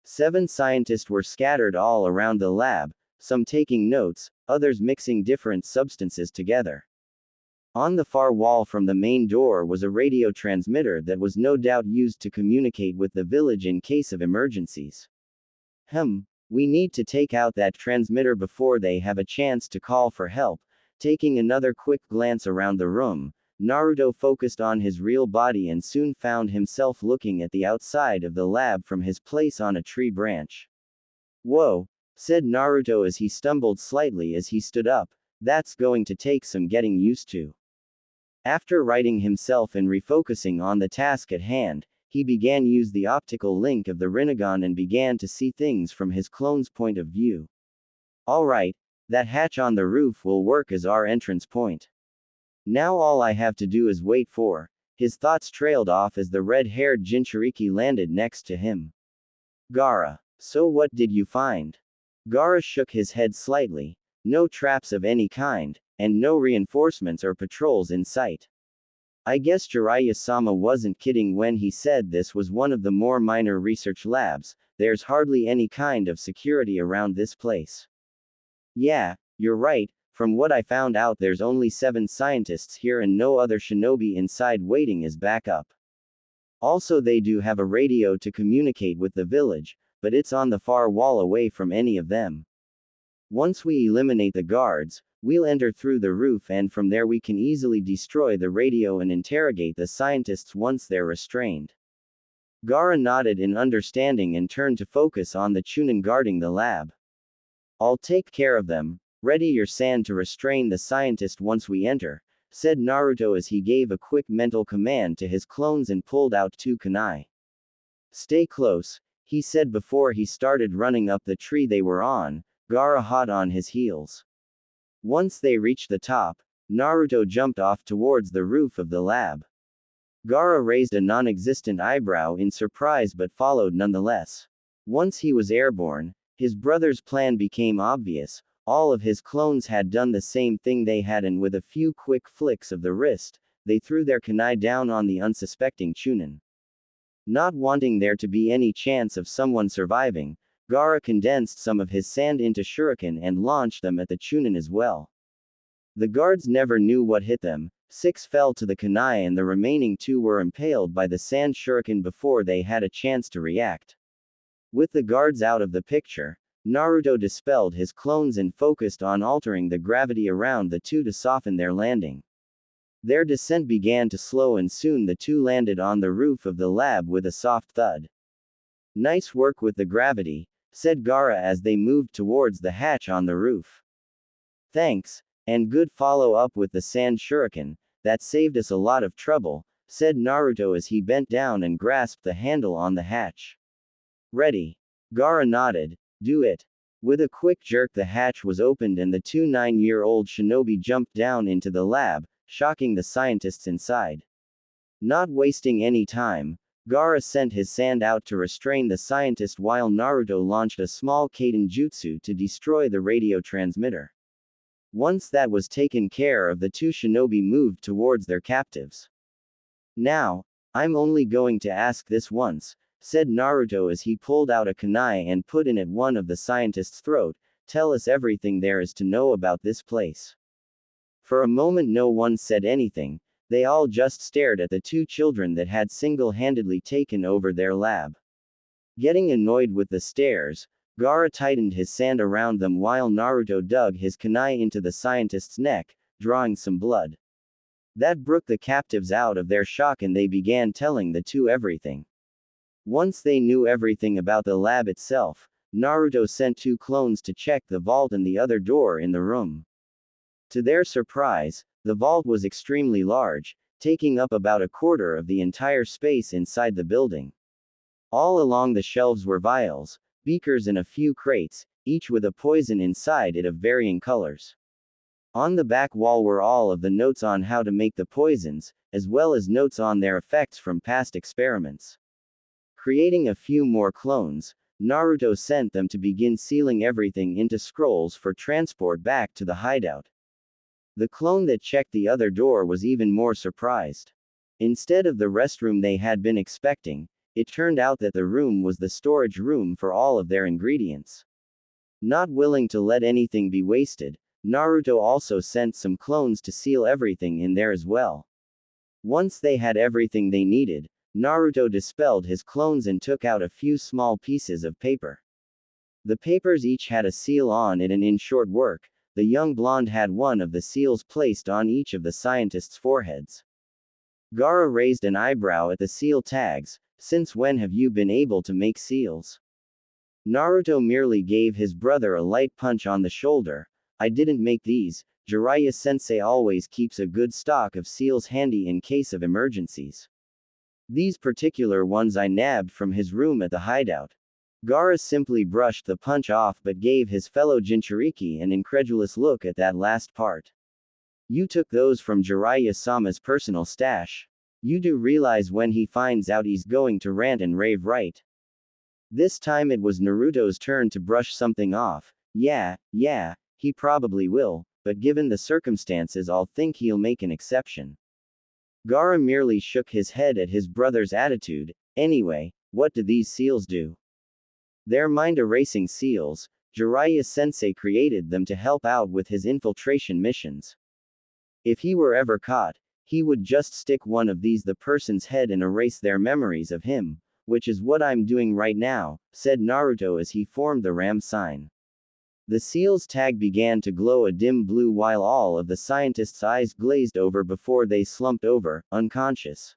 7 scientists were scattered all around the lab, some taking notes, others mixing different substances together. On the far wall from the main door was a radio transmitter that was no doubt used to communicate with the village in case of emergencies. We need to take out that transmitter before they have a chance to call for help. Taking another quick glance around the room, Naruto focused on his real body and soon found himself looking at the outside of the lab from his place on a tree branch. Whoa, said Naruto as he stumbled slightly as he stood up, that's going to take some getting used to. After righting himself and refocusing on the task at hand, he began use the optical link of the Rinnegan and began to see things from his clone's point of view. Alright, That hatch on the roof will work as our entrance point. Now all I have to do is wait for. His thoughts trailed off as the red-haired Jinchuriki landed next to him. Gaara. So what did you find? Gaara shook his head slightly. No traps of any kind, and no reinforcements or patrols in sight. I guess Jiraiya-sama wasn't kidding when he said this was one of the more minor research labs. There's hardly any kind of security around this place. Yeah, you're right. From what I found out, there's only 7 scientists here and no other shinobi inside waiting as backup. Also, they do have a radio to communicate with the village, but it's on the far wall away from any of them. Once we eliminate the guards, we'll enter through the roof, and from there we can easily destroy the radio and interrogate the scientists once they're restrained. Gaara nodded in understanding and turned to focus on the Chunin guarding the lab. I'll take care of them. Ready your sand to restrain the scientist once we enter, said Naruto as he gave a quick mental command to his clones and pulled out 2 kunai. Stay close, he said before he started running up the tree they were on, Gaara hot on his heels. Once they reached the top, Naruto jumped off towards the roof of the lab. Gaara raised a non-existent eyebrow in surprise but followed nonetheless. Once he was airborne, his brother's plan became obvious. All of his clones had done the same thing they had, and with a few quick flicks of the wrist, they threw their kunai down on the unsuspecting Chunin. Not wanting there to be any chance of someone surviving, Gaara condensed some of his sand into shuriken and launched them at the Chunin as well. The guards never knew what hit them. 6 fell to the kunai and the remaining 2 were impaled by the sand shuriken before they had a chance to react. With the guards out of the picture, Naruto dispelled his clones and focused on altering the gravity around the 2 to soften their landing. Their descent began to slow and soon the 2 landed on the roof of the lab with a soft thud. Nice work with the gravity, said Gaara as they moved towards the hatch on the roof. Thanks, and good follow-up with the sand shuriken, that saved us a lot of trouble, said Naruto as he bent down and grasped the handle on the hatch. Ready. Gaara nodded. Do it. With a quick jerk the hatch was opened and the 2 9-year-old shinobi jumped down into the lab, shocking the scientists inside. Not wasting any time, Gaara sent his sand out to restrain the scientist while Naruto launched a small Kaiden jutsu to destroy the radio transmitter. Once that was taken care of, the 2 shinobi moved towards their captives. Now, I'm only going to ask this once, said Naruto as he pulled out a kunai and put in at one of the scientist's throat. Tell us everything there is to know about this place. For a moment no one said anything, they all just stared at the 2 children that had single-handedly taken over their lab. Getting annoyed with the stares, Gaara tightened his sand around them while Naruto dug his kunai into the scientist's neck, drawing some blood. That broke the captives out of their shock and they began telling the 2 everything. Once they knew everything about the lab itself, Naruto sent 2 clones to check the vault and the other door in the room. To their surprise, the vault was extremely large, taking up about a quarter of the entire space inside the building. All along the shelves were vials, beakers and a few crates, each with a poison inside it of varying colors. On the back wall were all of the notes on how to make the poisons, as well as notes on their effects from past experiments. Creating a few more clones, Naruto sent them to begin sealing everything into scrolls for transport back to the hideout. The clone that checked the other door was even more surprised. Instead of the restroom they had been expecting, it turned out that the room was the storage room for all of their ingredients. Not willing to let anything be wasted, Naruto also sent some clones to seal everything in there as well. Once they had everything they needed, Naruto dispelled his clones and took out a few small pieces of paper. The papers each had a seal on it, and in short work, the young blonde had one of the seals placed on each of the scientists' foreheads. Gaara raised an eyebrow at the seal tags. Since when have you been able to make seals? Naruto merely gave his brother a light punch on the shoulder. I didn't make these. Jiraiya-sensei always keeps a good stock of seals handy in case of emergencies. These particular ones I nabbed from his room at the hideout. Gaara simply brushed the punch off but gave his fellow Jinchuriki an incredulous look at that last part. You took those from Jiraiya-sama's personal stash. You do realize when he finds out he's going to rant and rave, right? This time it was Naruto's turn to brush something off. Yeah, he probably will, but given the circumstances I'll think he'll make an exception. Gaara merely shook his head at his brother's attitude. Anyway, what do these seals do? They're mind-erasing seals. Jiraiya-sensei created them to help out with his infiltration missions. If he were ever caught, he would just stick one of these the person's head and erase their memories of him, which is what I'm doing right now, said Naruto as he formed the ram sign. The seal's tag began to glow a dim blue while all of the scientists' eyes glazed over before they slumped over, unconscious.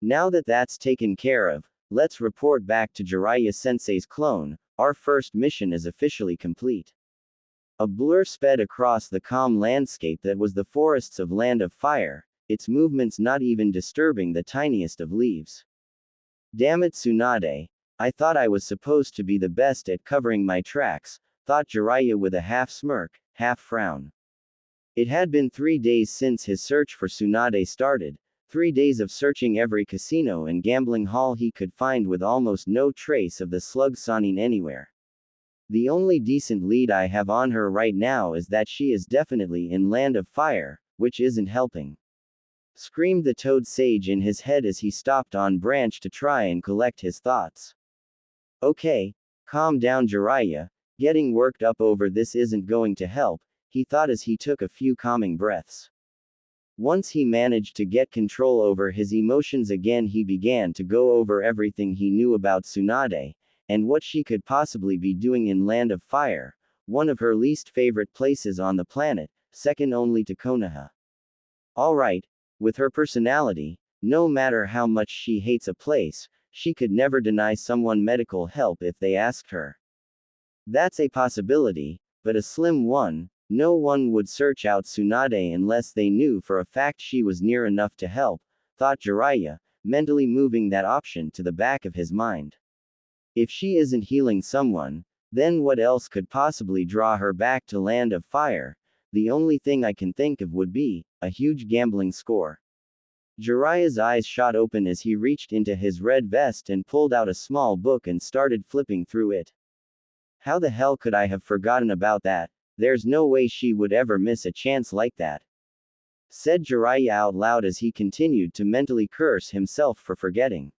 Now that that's taken care of, let's report back to Jiraiya-sensei's clone. Our first mission is officially complete. A blur sped across the calm landscape that was the forests of Land of Fire, its movements not even disturbing the tiniest of leaves. Damn it, Tsunade. I thought I was supposed to be the best at covering my tracks, thought Jiraiya with a half smirk, half frown. It had been 3 days since his search for Tsunade started, 3 days of searching every casino and gambling hall he could find with almost no trace of the slug Sanin anywhere. The only decent lead I have on her right now is that she is definitely in Land of Fire, which isn't helping. Screamed the toad sage in his head as he stopped on branch to try and collect his thoughts. Okay, calm down Jiraiya, getting worked up over this isn't going to help, he thought as he took a few calming breaths. Once he managed to get control over his emotions again, he began to go over everything he knew about Tsunade, and what she could possibly be doing in Land of Fire, one of her least favorite places on the planet, second only to Konoha. Alright, with her personality, no matter how much she hates a place, she could never deny someone medical help if they asked her. That's a possibility, but a slim one. No one would search out Tsunade unless they knew for a fact she was near enough to help, thought Jiraiya, mentally moving that option to the back of his mind. If she isn't healing someone, then what else could possibly draw her back to Land of Fire? The only thing I can think of would be a huge gambling score. Jiraiya's eyes shot open as he reached into his red vest and pulled out a small book and started flipping through it. How the hell could I have forgotten about that? There's no way she would ever miss a chance like that, said Jiraiya out loud as he continued to mentally curse himself for forgetting.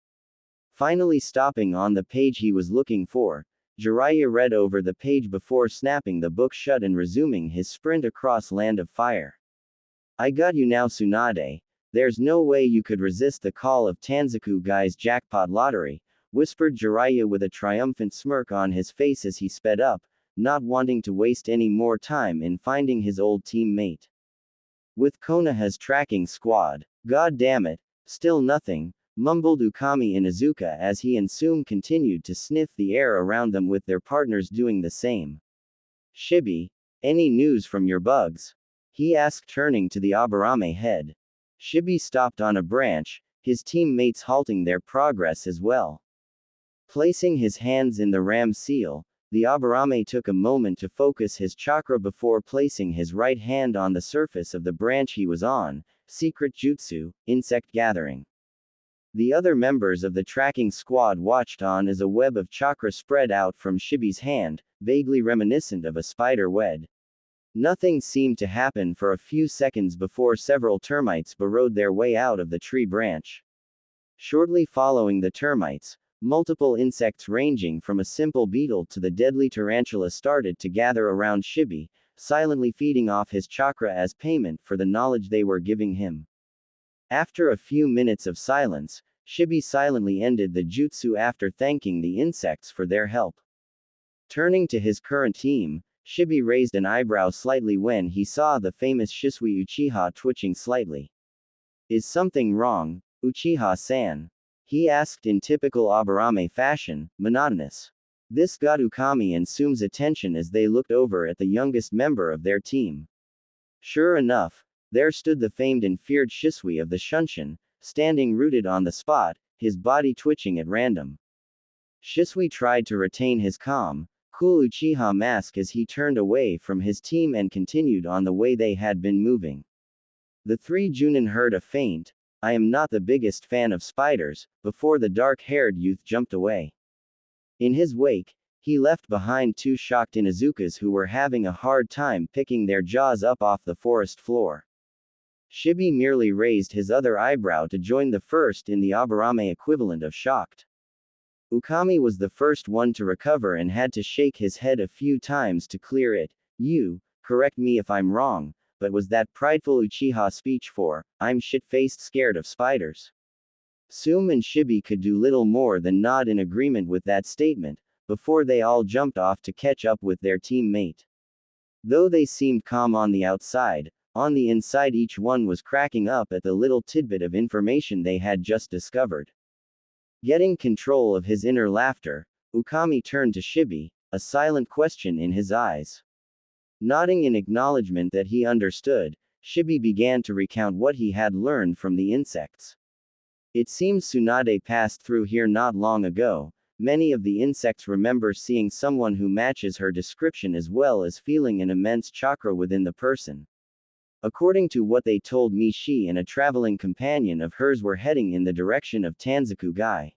Finally stopping on the page he was looking for, Jiraiya read over the page before snapping the book shut and resuming his sprint across Land of Fire. I got you now, Tsunade. There's no way you could resist the call of Tanzaku Guy's jackpot lottery, whispered Jiraiya with a triumphant smirk on his face as he sped up, not wanting to waste any more time in finding his old teammate. With Konoha's tracking squad, god damn it, still nothing, mumbled Ukami Inuzuka as he and Tsume continued to sniff the air around them with their partners doing the same. Shibi, any news from your bugs? He asked turning to the Aburame head. Shibi stopped on a branch, his teammates halting their progress as well. Placing his hands in the ram seal, the Aburame took a moment to focus his chakra before placing his right hand on the surface of the branch he was on, secret jutsu, insect gathering. The other members of the tracking squad watched on as a web of chakra spread out from Shibi's hand, vaguely reminiscent of a spider web. Nothing seemed to happen for a few seconds before several termites burrowed their way out of the tree branch. Shortly following the termites, multiple insects ranging from a simple beetle to the deadly tarantula started to gather around Shibi, silently feeding off his chakra as payment for the knowledge they were giving him. After a few minutes of silence, Shibi silently ended the jutsu after thanking the insects for their help. Turning to his current team, Shibi raised an eyebrow slightly when he saw the famous Shisui Uchiha twitching slightly. Is something wrong, Uchiha-san? He asked in typical Aburame fashion, monotonous. This got Ukami and Tsume's attention as they looked over at the youngest member of their team. Sure enough, there stood the famed and feared Shisui of the Shunshin, standing rooted on the spot, his body twitching at random. Shisui tried to retain his calm, cool Uchiha mask as he turned away from his team and continued on the way they had been moving. The three Junin heard a faint, "I am not the biggest fan of spiders," before the dark-haired youth jumped away. In his wake, he left behind two shocked Inuzukas who were having a hard time picking their jaws up off the forest floor. Shibi merely raised his other eyebrow to join the first in the Aburame equivalent of shocked. Ukami was the first one to recover and had to shake his head a few times to clear it. "You, correct me if I'm wrong, but was that prideful Uchiha speech for, 'I'm shit-faced scared of spiders'?" Sum and Shibi could do little more than nod in agreement with that statement, before they all jumped off to catch up with their teammate. Though they seemed calm on the outside, on the inside each one was cracking up at the little tidbit of information they had just discovered. Getting control of his inner laughter, Ukami turned to Shibi, a silent question in his eyes. Nodding in acknowledgement that he understood, Shibi began to recount what he had learned from the insects. It seems Tsunade passed through here not long ago. Many of the insects remember seeing someone who matches her description as well as feeling an immense chakra within the person. According to what they told me, she and a traveling companion of hers were heading in the direction of Tanzaku-gai.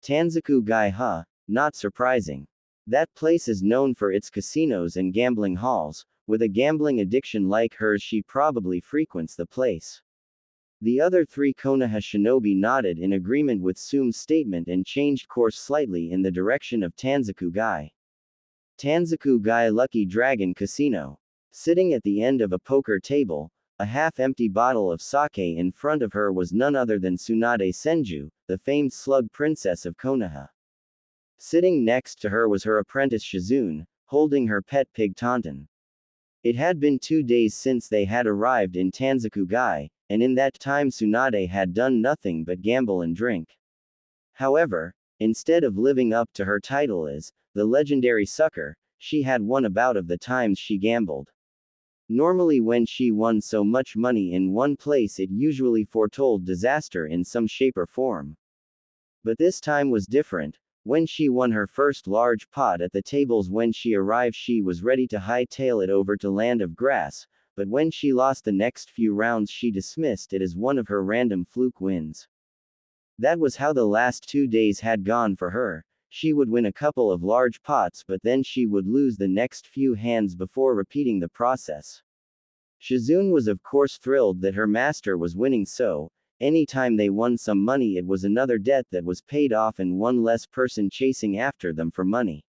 Tanzaku-gai, huh? Not surprising. That place is known for its casinos and gambling halls. With a gambling addiction like hers, she probably frequents the place. The other three Konoha shinobi nodded in agreement with Sum's statement and changed course slightly in the direction of Tanzaku-gai. Tanzaku-gai Lucky Dragon Casino. Sitting at the end of a poker table, a half-empty bottle of sake in front of her was none other than Tsunade Senju, the famed slug princess of Konoha. Sitting next to her was her apprentice Shizune, holding her pet pig Tauntaun. It had been 2 days since they had arrived in Tanzaku-gai, and in that time Tsunade had done nothing but gamble and drink. However, instead of living up to her title as the legendary sucker, she had won about of the times she gambled. Normally when she won so much money in one place, it usually foretold disaster in some shape or form. But this time was different. When she won her first large pot at the tables when she arrived, she was ready to hightail it over to Land of Grass, but when she lost the next few rounds, she dismissed it as one of her random fluke wins. That was how the last 2 days had gone for her. She would win a couple of large pots, but then she would lose the next few hands before repeating the process. Shizune was of course thrilled that her master was winning, so anytime they won some money, it was another debt that was paid off and one less person chasing after them for money.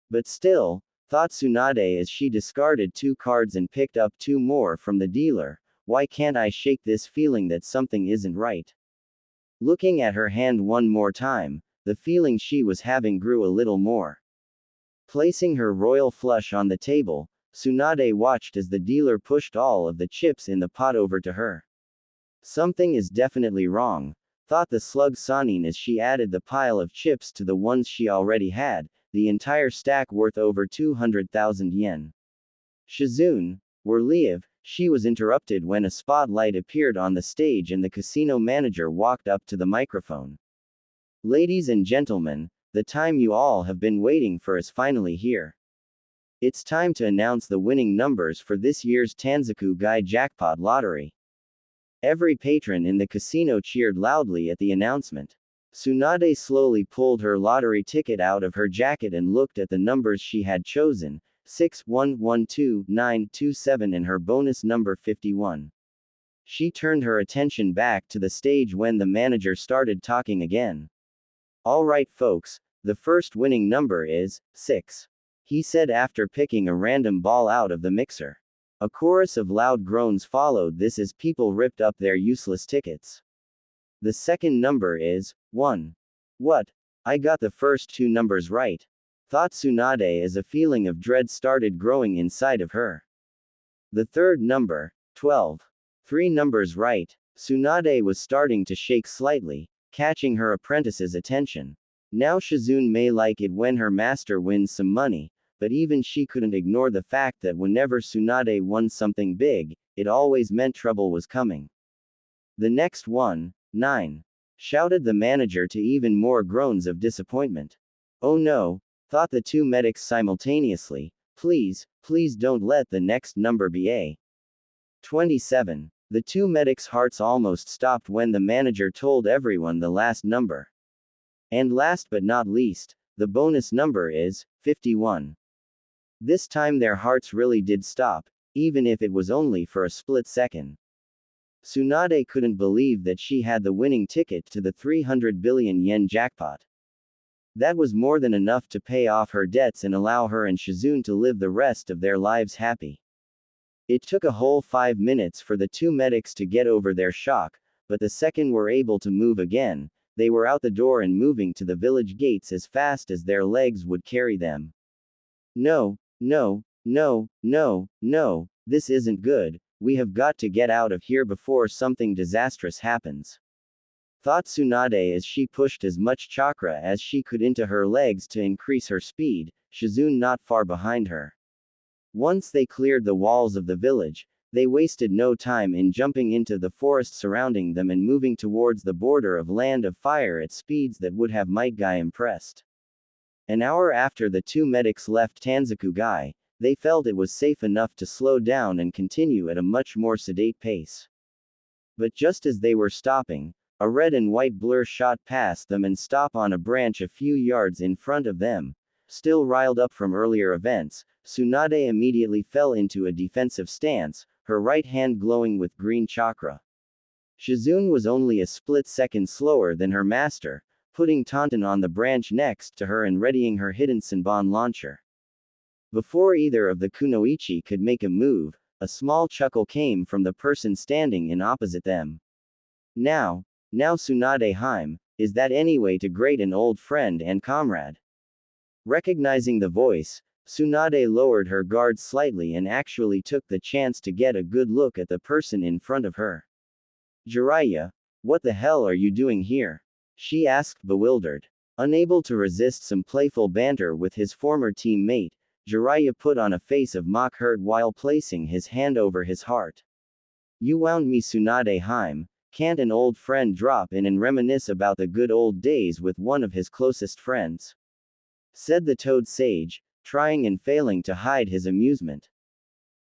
But still, thought Tsunade as she discarded 2 cards and picked up 2 more from the dealer, why can't I shake this feeling that something isn't right? Looking at her hand one more time, the feeling she was having grew a little more. Placing her royal flush on the table, Tsunade watched as the dealer pushed all of the chips in the pot over to her. Something is definitely wrong, thought the slug Sanin as she added the pile of chips to the ones she already had, the entire stack worth over 200,000 yen. Shizune, were Liev, she was interrupted when a spotlight appeared on the stage and the casino manager walked up to the microphone. "Ladies and gentlemen, the time you all have been waiting for is finally here. It's time to announce the winning numbers for this year's Tanzaku-gai jackpot lottery." Every patron in the casino cheered loudly at the announcement. Tsunade slowly pulled her lottery ticket out of her jacket and looked at the numbers she had chosen, 6, 1, 1, 2, 9, 2, 7 and her bonus number 51. She turned her attention back to the stage when the manager started talking again. "All right folks, the first winning number is 6. He said after picking a random ball out of the mixer. A chorus of loud groans followed this as people ripped up their useless tickets. "The second number is 1. What? I got the first 2 numbers right," thought Tsunade as a feeling of dread started growing inside of her. "The third number, 12. 3 numbers right." Tsunade was starting to shake slightly, catching her apprentice's attention. Now Shizune may like it when her master wins some money, but even she couldn't ignore the fact that whenever Tsunade won something big, it always meant trouble was coming. "The next one, 9. shouted the manager to even more groans of disappointment. Oh no, thought the two medics simultaneously. Please, please don't let the next number be A. 27. The two medics' hearts almost stopped when the manager told everyone the last number. And last but not least, the bonus number is 51. This time their hearts really did stop, even if it was only for a split second. Tsunade couldn't believe that she had the winning ticket to the 300 billion yen jackpot. That was more than enough to pay off her debts and allow her and Shizune to live the rest of their lives happy. It took a whole 5 minutes for the two medics to get over their shock, but the second were able to move again, they were out the door and moving to the village gates as fast as their legs would carry them. No, no, no, no, no, this isn't good, we have got to get out of here before something disastrous happens, thought Tsunade as she pushed as much chakra as she could into her legs to increase her speed, Shizune not far behind her. Once they cleared the walls of the village, they wasted no time in jumping into the forest surrounding them and moving towards the border of Land of Fire at speeds that would have Might Guy impressed. An hour after the two medics left Tanzaku Gai, they felt it was safe enough to slow down and continue at a much more sedate pace. But just as they were stopping, a red and white blur shot past them and stopped on a branch a few yards in front of them. Still riled up from earlier events, Tsunade immediately fell into a defensive stance, her right hand glowing with green chakra. Shizune was only a split second slower than her master, putting Tauntaun on the branch next to her and readying her hidden Senbon launcher. Before either of the kunoichi could make a move, a small chuckle came from the person standing in opposite them. Now Tsunade Heim, is that anyway to greet an old friend and comrade? Recognizing the voice, Tsunade lowered her guard slightly and actually took the chance to get a good look at the person in front of her. Jiraiya, what the hell are you doing here? She asked bewildered. Unable to resist some playful banter with his former teammate, Jiraiya put on a face of mock hurt while placing his hand over his heart. You wound me Tsunade Heim, can't an old friend drop in and reminisce about the good old days with one of his closest friends? Said the Toad Sage, trying and failing to hide his amusement.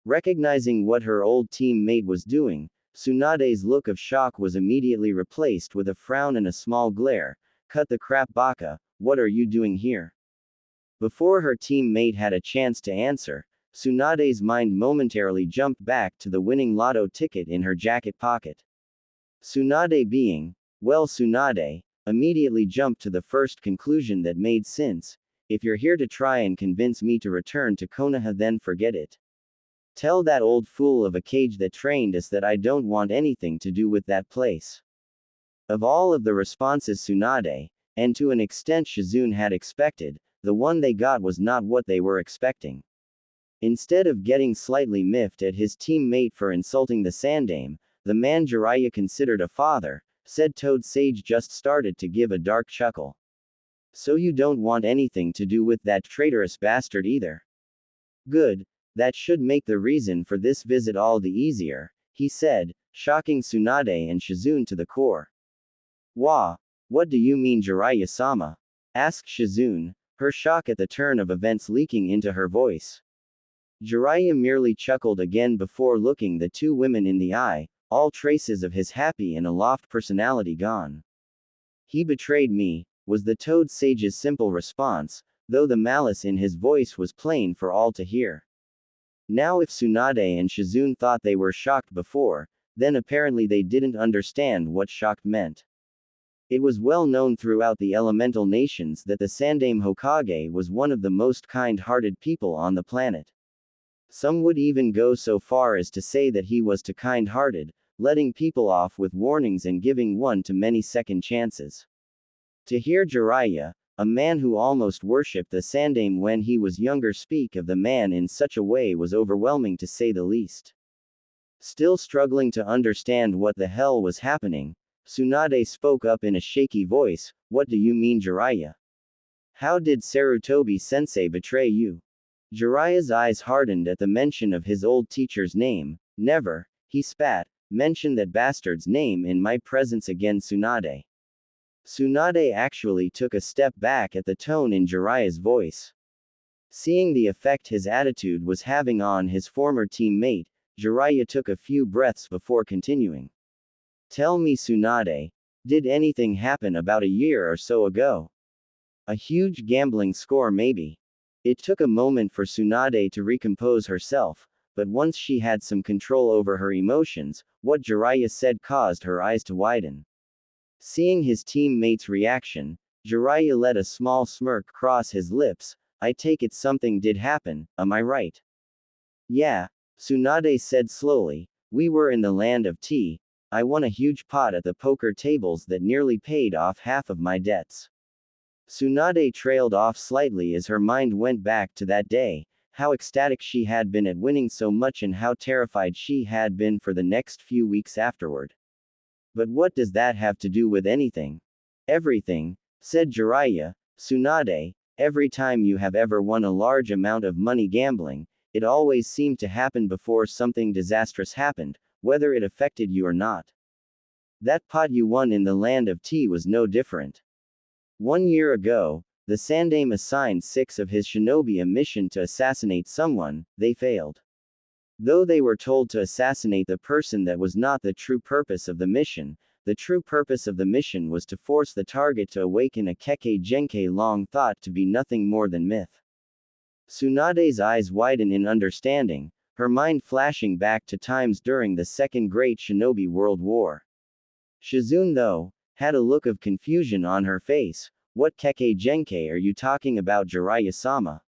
Recognizing what her old teammate was doing, Tsunade's look of shock was immediately replaced with a frown and a small glare. Cut the crap baka, what are you doing here? Before her teammate had a chance to answer, Tsunade's mind momentarily jumped back to the winning lotto ticket in her jacket pocket. Tsunade being, well Tsunade, immediately jumped to the first conclusion that made sense. If you're here to try and convince me to return to Konoha then forget it. Tell that old fool of a cage that trained us that I don't want anything to do with that place. Of all of the responses Tsunade, and to an extent Shizune had expected, the one they got was not what they were expecting. Instead of getting slightly miffed at his teammate for insulting the Sandaime, the man Jiraiya considered a father, said Toad Sage just started to give a dark chuckle. So you don't want anything to do with that traitorous bastard either? Good, that should make the reason for this visit all the easier, he said, shocking Tsunade and Shizune to the core. Wah, what do you mean Jiraiya-sama? Asked Shizune, her shock at the turn of events leaking into her voice. Jiraiya merely chuckled again before looking the two women in the eye, all traces of his happy and aloft personality gone. He betrayed me, was the Toad Sage's simple response, though the malice in his voice was plain for all to hear. Now if Tsunade and Shizune thought they were shocked before, then apparently they didn't understand what shocked meant. It was well known throughout the elemental nations that the Sandaime Hokage was one of the most kind-hearted people on the planet. Some would even go so far as to say that he was too kind-hearted, letting people off with warnings and giving one to many second chances. To hear Jiraiya, a man who almost worshipped the Sandaime when he was younger, speak of the man in such a way was overwhelming to say the least. Still struggling to understand what the hell was happening, Tsunade spoke up in a shaky voice, what do you mean Jiraiya? How did Sarutobi-sensei betray you? Jiraiya's eyes hardened at the mention of his old teacher's name. Never, he spat, mention that bastard's name in my presence again Tsunade. Tsunade actually took a step back at the tone in Jiraiya's voice. Seeing the effect his attitude was having on his former teammate, Jiraiya took a few breaths before continuing. Tell me, Tsunade, did anything happen about a year or so ago? A huge gambling score maybe. It took a moment for Tsunade to recompose herself, but once she had some control over her emotions, what Jiraiya said caused her eyes to widen. Seeing his teammate's reaction, Jiraiya let a small smirk cross his lips. I take it something did happen, am I right? Yeah, Tsunade said slowly, we were in the land of tea. I won a huge pot at the poker tables that nearly paid off half of my debts. Tsunade trailed off slightly as her mind went back to that day, how ecstatic she had been at winning so much and how terrified she had been for the next few weeks afterward. But what does that have to do with anything? Everything, said Jiraiya. Tsunade, every time you have ever won a large amount of money gambling, it always seemed to happen before something disastrous happened, whether it affected you or not. That pot you won in the land of tea was no different. 1 year ago, the Sandaime assigned 6 of his shinobi a mission to assassinate someone. They failed. Though they were told to assassinate the person, that was not the true purpose of the mission. The true purpose of the mission was to force the target to awaken a Kekkei Genkai long thought to be nothing more than myth. Tsunade's eyes widen in understanding, her mind flashing back to times during the Second Great Shinobi World War. Shizune, though, had a look of confusion on her face. What Kekkei Genkai are you talking about, Jiraiya-sama?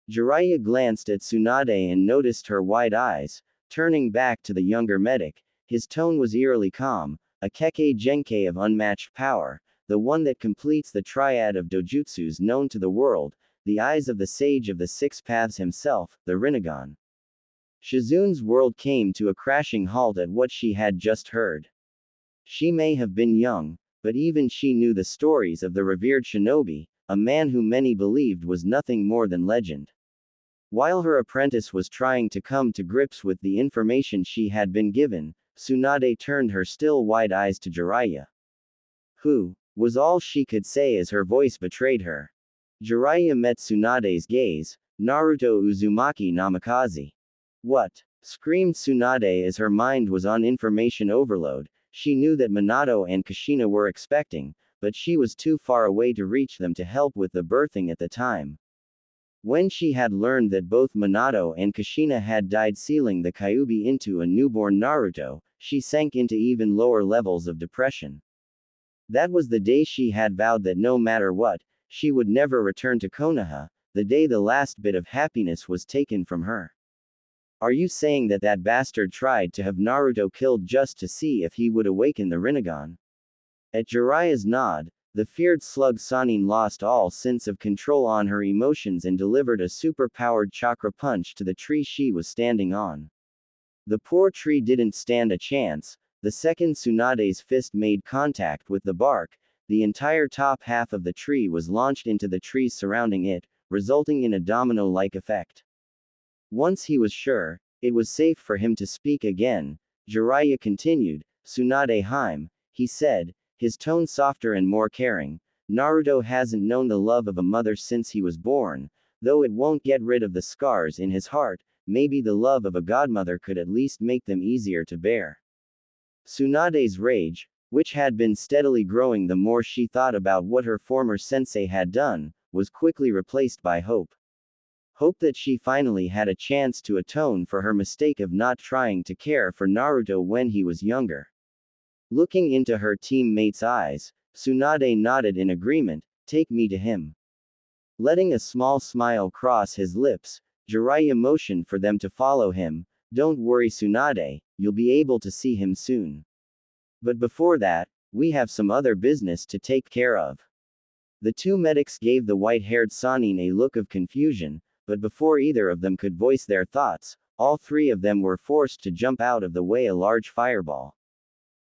Jiraiya glanced at Tsunade and noticed her wide eyes. Turning back to the younger medic, his tone was eerily calm. A Kekkei Genkai of unmatched power, the one that completes the triad of dojutsus known to the world, the eyes of the sage of the 6 paths himself, the Rinnegan. Shizune's world came to a crashing halt at what she had just heard. She may have been young, but even she knew the stories of the revered shinobi, a man who many believed was nothing more than legend. While her apprentice was trying to come to grips with the information she had been given, Tsunade turned her still wide eyes to Jiraiya. Who? Was all she could say as her voice betrayed her. Jiraiya met Tsunade's gaze. Naruto Uzumaki Namikaze. What? Screamed Tsunade as her mind was on information overload. She knew that Minato and Kushina were expecting, but she was too far away to reach them to help with the birthing at the time. When she had learned that both Minato and Kushina had died sealing the Kyuubi into a newborn Naruto, she sank into even lower levels of depression. That was the day she had vowed that no matter what, she would never return to Konoha, the day the last bit of happiness was taken from her. Are you saying that that bastard tried to have Naruto killed just to see if he would awaken the Rinnegan? At Jiraiya's nod, the feared slug Sannin lost all sense of control on her emotions and delivered a super-powered chakra punch to the tree she was standing on. The poor tree didn't stand a chance. The second Tsunade's fist made contact with the bark, the entire top half of the tree was launched into the trees surrounding it, resulting in a domino-like effect. Once he was sure it was safe for him to speak again, Jiraiya continued, Tsunade Hime, he said, his tone softer and more caring. Naruto hasn't known the love of a mother since he was born, though it won't get rid of the scars in his heart. Maybe the love of a godmother could at least make them easier to bear. Tsunade's rage, which had been steadily growing the more she thought about what her former sensei had done, was quickly replaced by hope. Hope that she finally had a chance to atone for her mistake of not trying to care for Naruto when he was younger. Looking into her teammate's eyes, Tsunade nodded in agreement, take me to him. Letting a small smile cross his lips, Jiraiya motioned for them to follow him. Don't worry, Tsunade, you'll be able to see him soon. But before that, we have some other business to take care of. The 2 medics gave the white-haired Sannin a look of confusion, but before either of them could voice their thoughts, all 3 of them were forced to jump out of the way a large fireball.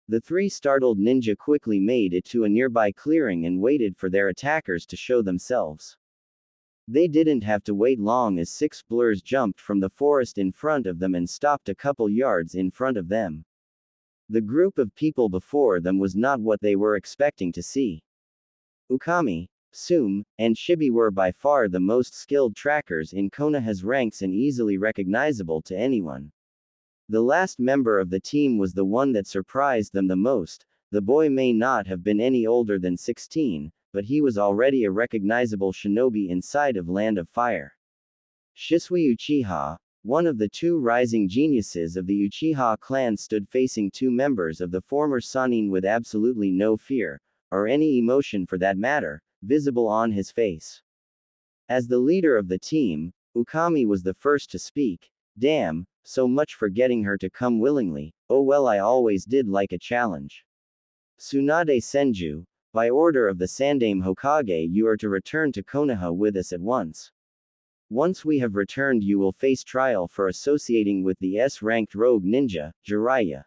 The 3 startled ninja quickly made it to a nearby clearing and waited for their attackers to show themselves. They didn't have to wait long as 6 blurs jumped from the forest in front of them and stopped a couple yards in front of them. The group of people before them was not what they were expecting to see. Ukami, Sume, and Shibi were by far the most skilled trackers in Konoha's ranks and easily recognizable to anyone. The last member of the team was the one that surprised them the most. The boy may not have been any older than 16, but he was already a recognizable shinobi inside of Land of Fire. Shisui Uchiha, one of the two rising geniuses of the Uchiha clan, stood facing two members of the former Sannin with absolutely no fear, or any emotion for that matter, visible on his face. As the leader of the team, Ukami was the first to speak. Damn, so much for getting her to come willingly. Oh well, I always did like a challenge. Tsunade Senju, by order of the Sandaime Hokage, you are to return to Konoha with us at once. Once we have returned, you will face trial for associating with the S-ranked rogue ninja, Jiraiya.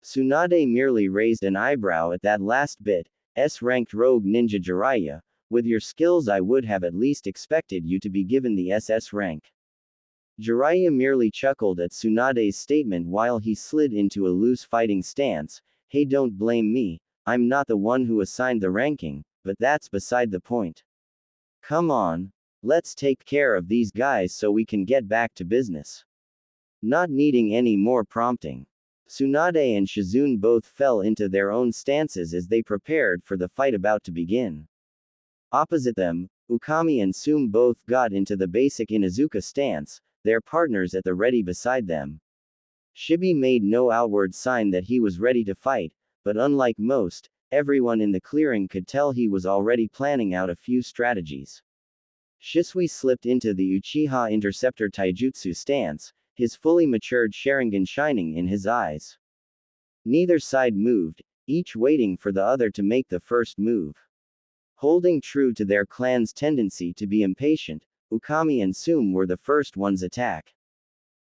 Tsunade merely raised an eyebrow at that last bit. S-ranked rogue ninja Jiraiya, with your skills I would have at least expected you to be given the SS rank. Jiraiya merely chuckled at Tsunade's statement while he slid into a loose fighting stance. Hey, don't blame me, I'm not the one who assigned the ranking, but that's beside the point. Come on, let's take care of these guys so we can get back to business. Not needing any more prompting, Tsunade and Shizune both fell into their own stances as they prepared for the fight about to begin. Opposite them, Ukami and Sume both got into the basic Inuzuka stance, their partners at the ready beside them. Shibi made no outward sign that he was ready to fight, but unlike most, everyone in the clearing could tell he was already planning out a few strategies. Shisui slipped into the Uchiha Interceptor Taijutsu stance, his fully matured Sharingan shining in his eyes. Neither side moved, each waiting for the other to make the first move. Holding true to their clan's tendency to be impatient, Ukami and Sume were the first ones attack.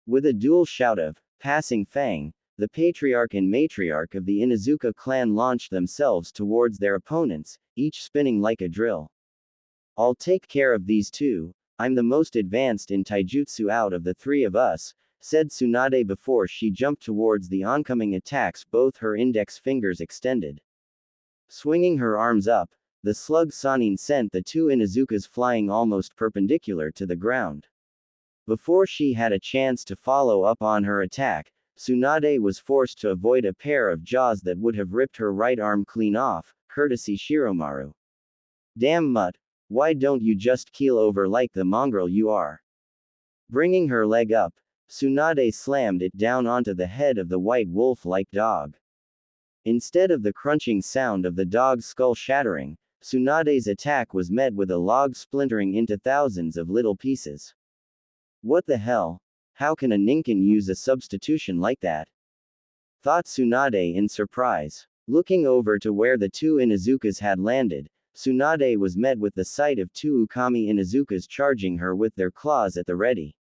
With a dual shout of passing fang, the patriarch and matriarch of the Inuzuka clan launched themselves towards their opponents, each spinning like a drill. I'll take care of these two, I'm the most advanced in taijutsu out of the three of us, said Tsunade before she jumped towards the oncoming attacks, both her index fingers extended. Swinging her arms up, the slug Sannin sent the two Inuzukas flying almost perpendicular to the ground. Before she had a chance to follow up on her attack, Tsunade was forced to avoid a pair of jaws that would have ripped her right arm clean off, courtesy Shiromaru. Damn mutt, why don't you just keel over like the mongrel you are? Bringing her leg up, Tsunade slammed it down onto the head of the white wolf-like dog. Instead of the crunching sound of the dog's skull shattering, Tsunade's attack was met with a log splintering into thousands of little pieces. What the hell? How can a ninkin use a substitution like that? Thought Tsunade in surprise. Looking over to where the two Inuzukas had landed, Tsunade was met with the sight of two Ukami Inuzukas charging her with their claws at the ready.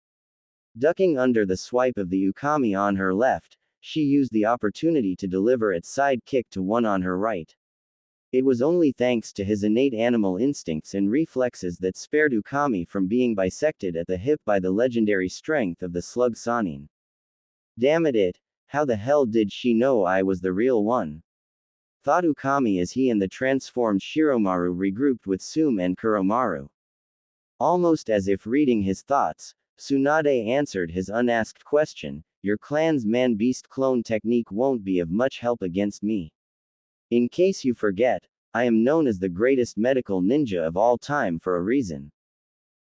Ducking under the swipe of the Ukami on her left, she used the opportunity to deliver its side kick to one on her right. It was only thanks to his innate animal instincts and reflexes that spared Ukami from being bisected at the hip by the legendary strength of the slug Sannin. Damn it, how the hell did she know I was the real one? Thought Ukami as he and the transformed Shiromaru regrouped with Sume and Kuromaru. Almost as if reading his thoughts, Tsunade answered his unasked question, your clan's man-beast clone technique won't be of much help against me. In case you forget, I am known as the greatest medical ninja of all time for a reason.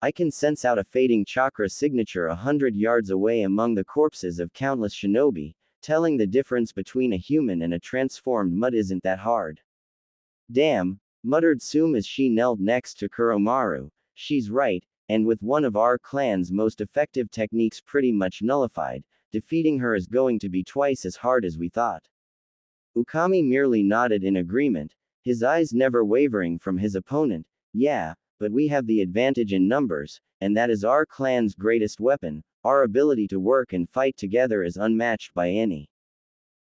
I can sense out a fading chakra signature 100 yards away among the corpses of countless shinobi, telling the difference between a human and a transformed mud isn't that hard. Damn, muttered Sume as she knelt next to Kuromaru, she's right, and with one of our clan's most effective techniques pretty much nullified, defeating her is going to be twice as hard as we thought. Ukami merely nodded in agreement, his eyes never wavering from his opponent. Yeah, but we have the advantage in numbers, and that is our clan's greatest weapon. Our ability to work and fight together is unmatched by any.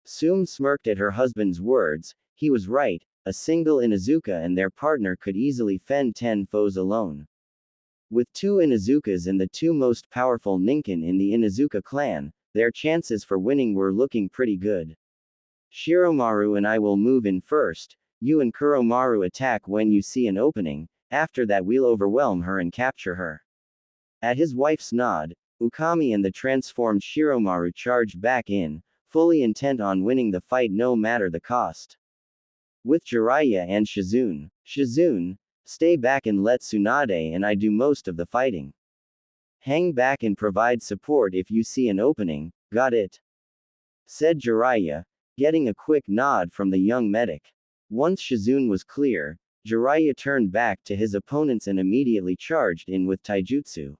Sume smirked at her husband's words. He was right, a single Inuzuka and their partner could easily fend 10 foes alone. With two Inuzukas and the two most powerful ninkin in the Inuzuka clan, their chances for winning were looking pretty good. Shiromaru and I will move in first, you and Kuromaru attack when you see an opening, after that we'll overwhelm her and capture her. At his wife's nod, Ukami and the transformed Shiromaru charged back in, fully intent on winning the fight no matter the cost. With Jiraiya and Shizune, stay back and let Tsunade and I do most of the fighting. Hang back and provide support if you see an opening, got it? Said Jiraiya, getting a quick nod from the young medic. Once Shizune was clear, Jiraiya turned back to his opponents and immediately charged in with taijutsu.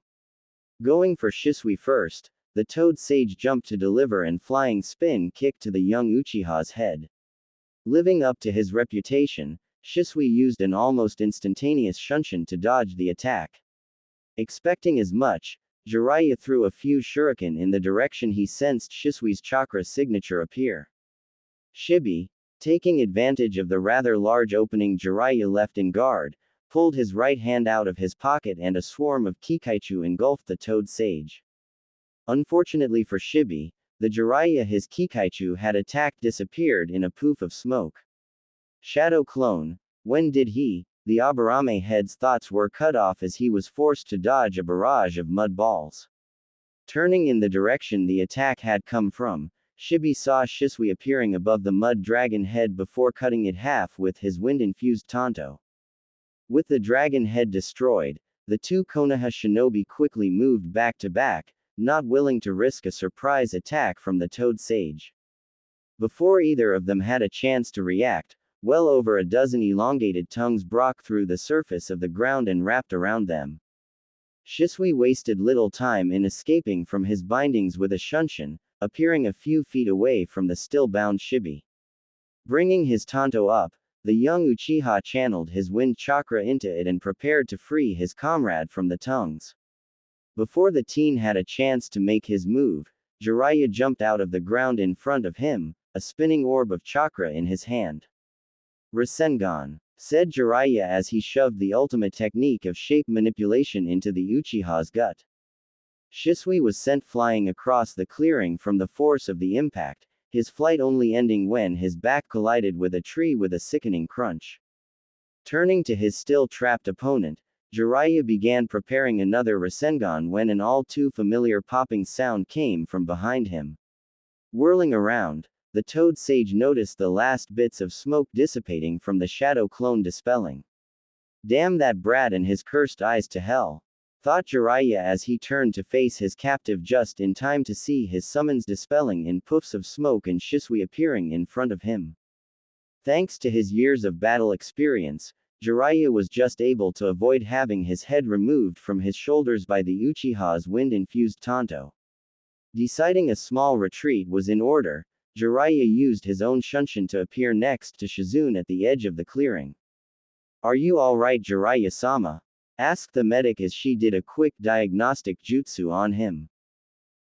Going for Shisui first, the Toad Sage jumped to deliver an flying spin kick to the young Uchiha's head. Living up to his reputation, Shisui used an almost instantaneous shunshin to dodge the attack. Expecting as much, Jiraiya threw a few shuriken in the direction he sensed Shisui's chakra signature appear. Shibi, taking advantage of the rather large opening Jiraiya left in guard, pulled his right hand out of his pocket and a swarm of Kikaichu engulfed the Toad Sage. Unfortunately for Shibi, the Jiraiya his Kikaichu had attacked disappeared in a poof of smoke. Shadow Clone, when did he? The Aburame head's thoughts were cut off as he was forced to dodge a barrage of mud balls. Turning in the direction the attack had come from, Shibi saw Shisui appearing above the mud dragon head before cutting it half with his wind-infused Tanto. With the dragon head destroyed, the two Konoha shinobi quickly moved back to back, not willing to risk a surprise attack from the Toad Sage. Before either of them had a chance to react, well over a dozen elongated tongues broke through the surface of the ground and wrapped around them. Shisui wasted little time in escaping from his bindings with a shunshin, appearing a few feet away from the still-bound Shibi. Bringing his Tanto up, the young Uchiha channeled his wind chakra into it and prepared to free his comrade from the tongues. Before the teen had a chance to make his move, Jiraiya jumped out of the ground in front of him, a spinning orb of chakra in his hand. Rasengan, said Jiraiya as he shoved the ultimate technique of shape manipulation into the Uchiha's gut. Shisui was sent flying across the clearing from the force of the impact, his flight only ending when his back collided with a tree with a sickening crunch. Turning to his still-trapped opponent, Jiraiya began preparing another Rasengan when an all-too-familiar popping sound came from behind him. Whirling around, the Toad Sage noticed the last bits of smoke dissipating from the Shadow Clone dispelling. Damn that brat and his cursed eyes to hell, thought Jiraiya as he turned to face his captive just in time to see his summons dispelling in puffs of smoke and Shisui appearing in front of him. Thanks to his years of battle experience, Jiraiya was just able to avoid having his head removed from his shoulders by the Uchiha's wind-infused Tanto. Deciding a small retreat was in order, Jiraiya used his own shunshin to appear next to Shizune at the edge of the clearing. Are you alright, Jiraiya-sama? Asked the medic as she did a quick diagnostic jutsu on him.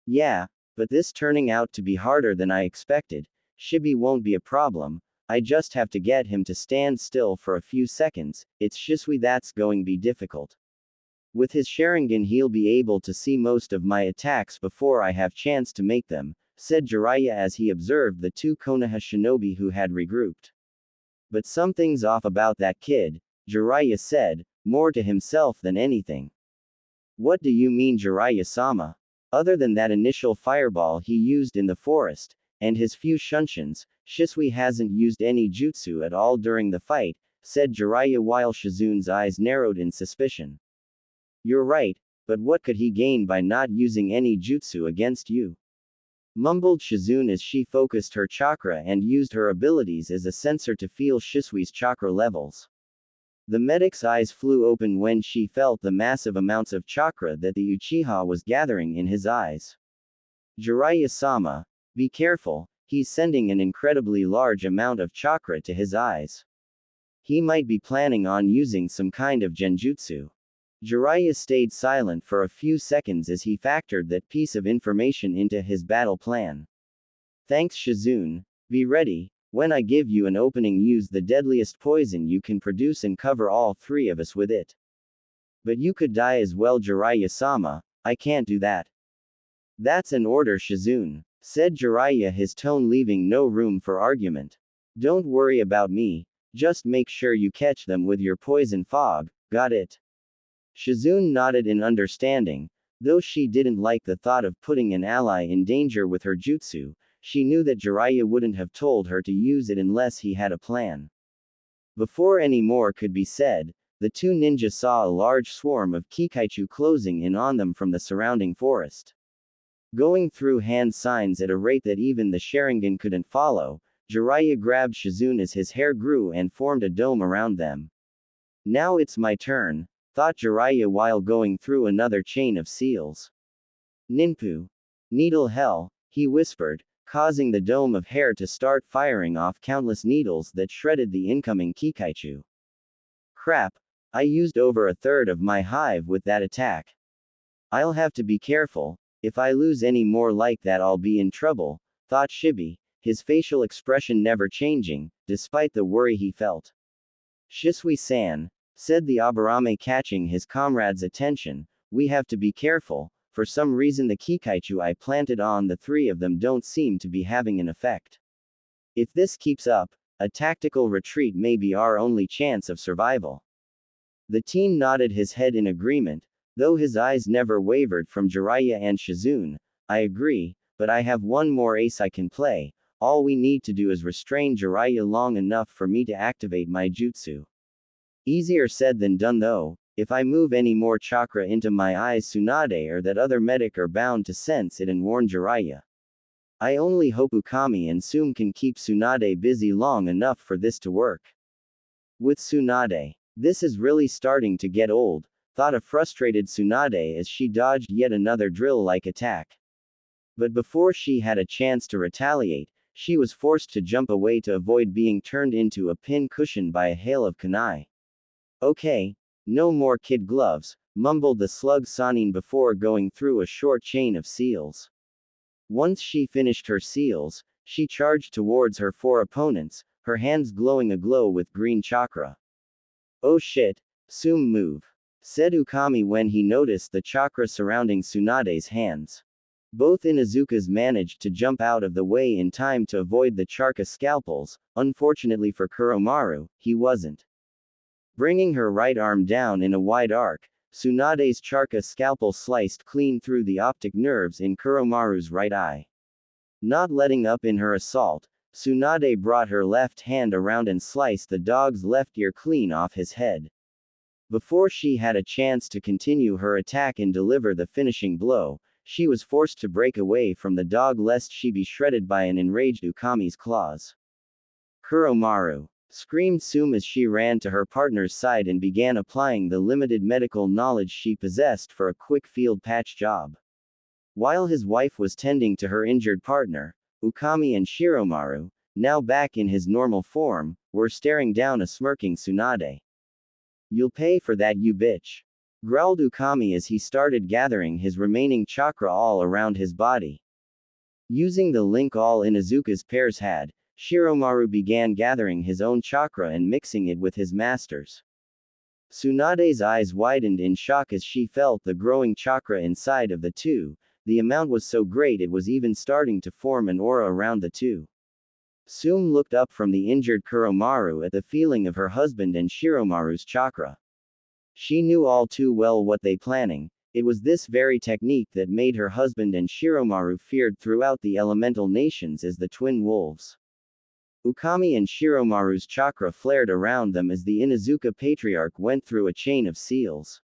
Yeah, but this turning out to be harder than I expected. Shibi won't be a problem, I just have to get him to stand still for a few seconds, it's Shisui that's going to be difficult. With his Sharingan he'll be able to see most of my attacks before I have chance to make them, said Jiraiya as he observed the two Konoha shinobi who had regrouped. But something's off about that kid, Jiraiya said, more to himself than anything. What do you mean, Jiraiya-sama? Other than that initial fireball he used in the forest, and his few shunshins, Shisui hasn't used any jutsu at all during the fight, said Jiraiya while Shizune's eyes narrowed in suspicion. You're right, but what could he gain by not using any jutsu against you? Mumbled Shizune as she focused her chakra and used her abilities as a sensor to feel Shisui's chakra levels. The medic's eyes flew open when she felt the massive amounts of chakra that the Uchiha was gathering in his eyes. Jiraiya-sama, be careful, he's sending an incredibly large amount of chakra to his eyes. He might be planning on using some kind of genjutsu. Jiraiya stayed silent for a few seconds as he factored that piece of information into his battle plan. Thanks, Shizune. Be ready. When I give you an opening, use the deadliest poison you can produce and cover all three of us with it. But you could die as well, Jiraiya-sama. I can't do that. That's an order, Shizune, said Jiraiya, his tone leaving no room for argument. Don't worry about me, just make sure you catch them with your poison fog, got it? Shizune nodded in understanding. Though she didn't like the thought of putting an ally in danger with her jutsu, she knew that Jiraiya wouldn't have told her to use it unless he had a plan. Before any more could be said, the two ninjas saw a large swarm of Kikaichu closing in on them from the surrounding forest. Going through hand signs at a rate that even the Sharingan couldn't follow, Jiraiya grabbed Shizune as his hair grew and formed a dome around them. Now it's my turn, thought Jiraiya while going through another chain of seals. Ninpu. Needle hell, he whispered, causing the dome of hair to start firing off countless needles that shredded the incoming Kikaichu. Crap, I used over a third of my hive with that attack. I'll have to be careful, if I lose any more like that I'll be in trouble, thought Shibi, his facial expression never changing, despite the worry he felt. Shisui-san, said the Aburame, catching his comrade's attention, we have to be careful, for some reason the Kikaichu I planted on the three of them don't seem to be having an effect. If this keeps up, a tactical retreat may be our only chance of survival. The teen nodded his head in agreement, though his eyes never wavered from Jiraiya and Shizune. I agree, but I have one more ace I can play. All we need to do is restrain Jiraiya long enough for me to activate my jutsu. Easier said than done though. If I move any more chakra into my eyes, Tsunade or that other medic are bound to sense it and warn Jiraiya. I only hope Ukami and Sum can keep Tsunade busy long enough for this to work. With Tsunade, this is really starting to get old, thought a frustrated Tsunade as she dodged yet another drill-like attack. But before she had a chance to retaliate, she was forced to jump away to avoid being turned into a pin cushion by a hail of kunai. Okay, no more kid gloves, mumbled the slug Sanin before going through a short chain of seals. Once she finished her seals, she charged towards her four opponents, her hands glowing aglow with green chakra. Oh shit, Sum move, said Ukami when he noticed the chakra surrounding Tsunade's hands. Both Inuzukas managed to jump out of the way in time to avoid the chakra scalpels. Unfortunately for Kuromaru, he wasn't. Bringing her right arm down in a wide arc, Tsunade's chakra scalpel sliced clean through the optic nerves in Kuromaru's right eye. Not letting up in her assault, Tsunade brought her left hand around and sliced the dog's left ear clean off his head. Before she had a chance to continue her attack and deliver the finishing blow, she was forced to break away from the dog lest she be shredded by an enraged Ukami's claws. Kuromaru, screamed Sum as she ran to her partner's side and began applying the limited medical knowledge she possessed for a quick field patch job. While his wife was tending to her injured partner, Ukami and Shiromaru, now back in his normal form, were staring down a smirking Tsunade. You'll pay for that, you bitch, growled Ukami as he started gathering his remaining chakra all around his body. Using the link all Inuzuka's pairs had, Shiromaru began gathering his own chakra and mixing it with his master's. Tsunade's eyes widened in shock as she felt the growing chakra inside of the two. The amount was so great it was even starting to form an aura around the two. Sum looked up from the injured Kuromaru at the feeling of her husband and Shiromaru's chakra. She knew all too well what they planning. It was this very technique that made her husband and Shiromaru feared throughout the elemental nations as the twin wolves. Ukami and Shiromaru's chakra flared around them as the Inuzuka patriarch went through a chain of seals.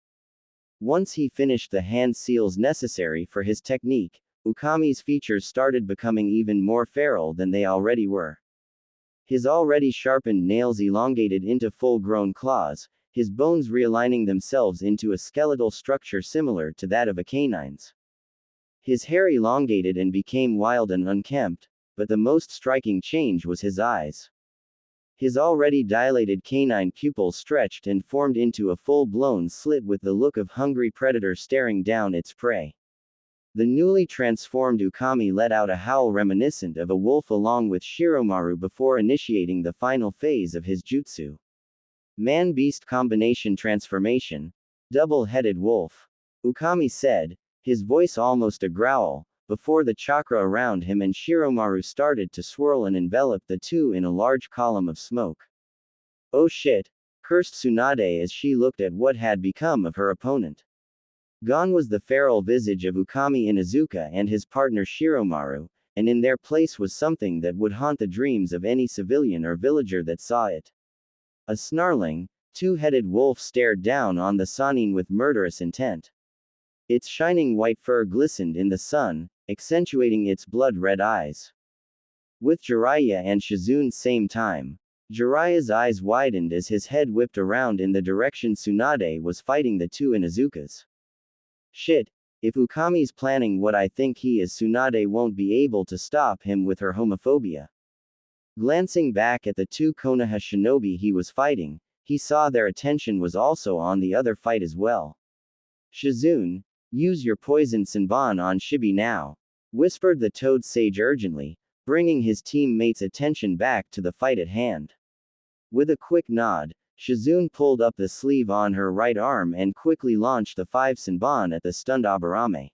Once he finished the hand seals necessary for his technique, Ukami's features started becoming even more feral than they already were. His already sharpened nails elongated into full-grown claws, his bones realigning themselves into a skeletal structure similar to that of a canine's. His hair elongated and became wild and unkempt, but the most striking change was his eyes. His already dilated canine pupils stretched and formed into a full-blown slit with the look of hungry predator staring down its prey. The newly transformed Ukami let out a howl reminiscent of a wolf along with Shiromaru before initiating the final phase of his jutsu. Man-beast combination transformation. Double-headed wolf. Ukami said, his voice almost a growl, before the chakra around him and Shiromaru started to swirl and envelop the two in a large column of smoke. Oh shit, cursed Tsunade as she looked at what had become of her opponent. Gone was the feral visage of Ukami Inuzuka and his partner Shiromaru, and in their place was something that would haunt the dreams of any civilian or villager that saw it. A snarling, two-headed wolf stared down on the Sannin with murderous intent. Its shining white fur glistened in the sun, accentuating its blood-red eyes. With Jiraiya and Shizune same time, Jiraiya's eyes widened as his head whipped around in the direction Tsunade was fighting the two Inuzukas. Shit, if Ukami's planning what I think he is, Tsunade won't be able to stop him with her homophobia. Glancing back at the two Konoha shinobi he was fighting, he saw their attention was also on the other fight as well. Shizune, use your poison Senbon on Shibi now, whispered the Toad Sage urgently, bringing his teammates' attention back to the fight at hand. With a quick nod, Shizune pulled up the sleeve on her right arm and quickly launched the 5 Senbon at the stunned Aburame.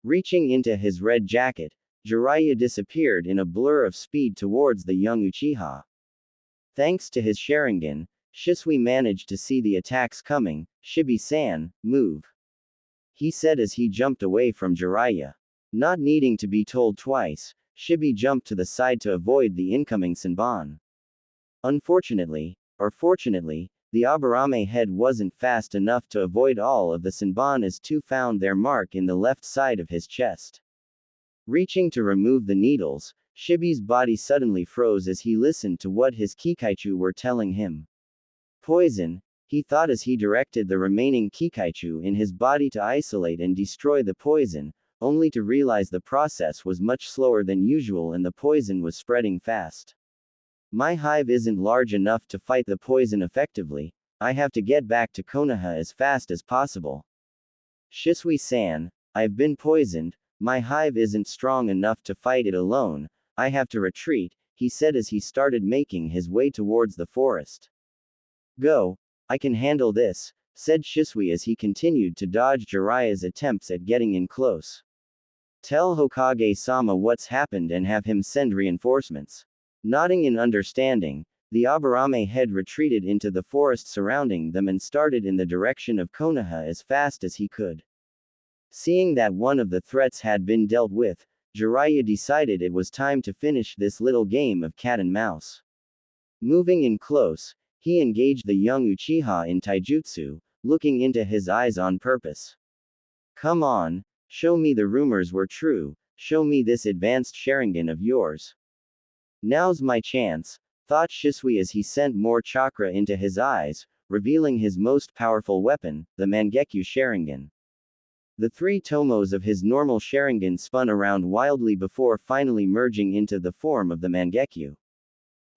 Reaching into his red jacket, Jiraiya disappeared in a blur of speed towards the young Uchiha. Thanks to his Sharingan, Shisui managed to see the attacks coming. Shibi-san, move, he said as he jumped away from Jiraiya. Not needing to be told twice, Shibi jumped to the side to avoid the incoming Senbon. Unfortunately, or fortunately, the Aburame head wasn't fast enough to avoid all of the Senbon as two found their mark in the left side of his chest. Reaching to remove the needles, Shibi's body suddenly froze as he listened to what his Kikaichu were telling him. Poison, he thought as he directed the remaining Kikaichu in his body to isolate and destroy the poison, only to realize the process was much slower than usual and the poison was spreading fast. My hive isn't large enough to fight the poison effectively, I have to get back to Konoha as fast as possible. Shisui-san, I've been poisoned, my hive isn't strong enough to fight it alone, I have to retreat, he said as he started making his way towards the forest. Go, I can handle this, said Shisui as he continued to dodge Jiraiya's attempts at getting in close. Tell Hokage-sama what's happened and have him send reinforcements. Nodding in understanding, the Aburame head retreated into the forest surrounding them and started in the direction of Konoha as fast as he could. Seeing that one of the threats had been dealt with, Jiraiya decided it was time to finish this little game of cat and mouse. Moving in close, he engaged the young Uchiha in taijutsu, looking into his eyes on purpose. Come on, show me the rumors were true, show me this advanced Sharingan of yours. Now's my chance, thought Shisui as he sent more chakra into his eyes, revealing his most powerful weapon, the Mangekyo Sharingan. The 3 tomos of his normal Sharingan spun around wildly before finally merging into the form of the Mangekyo.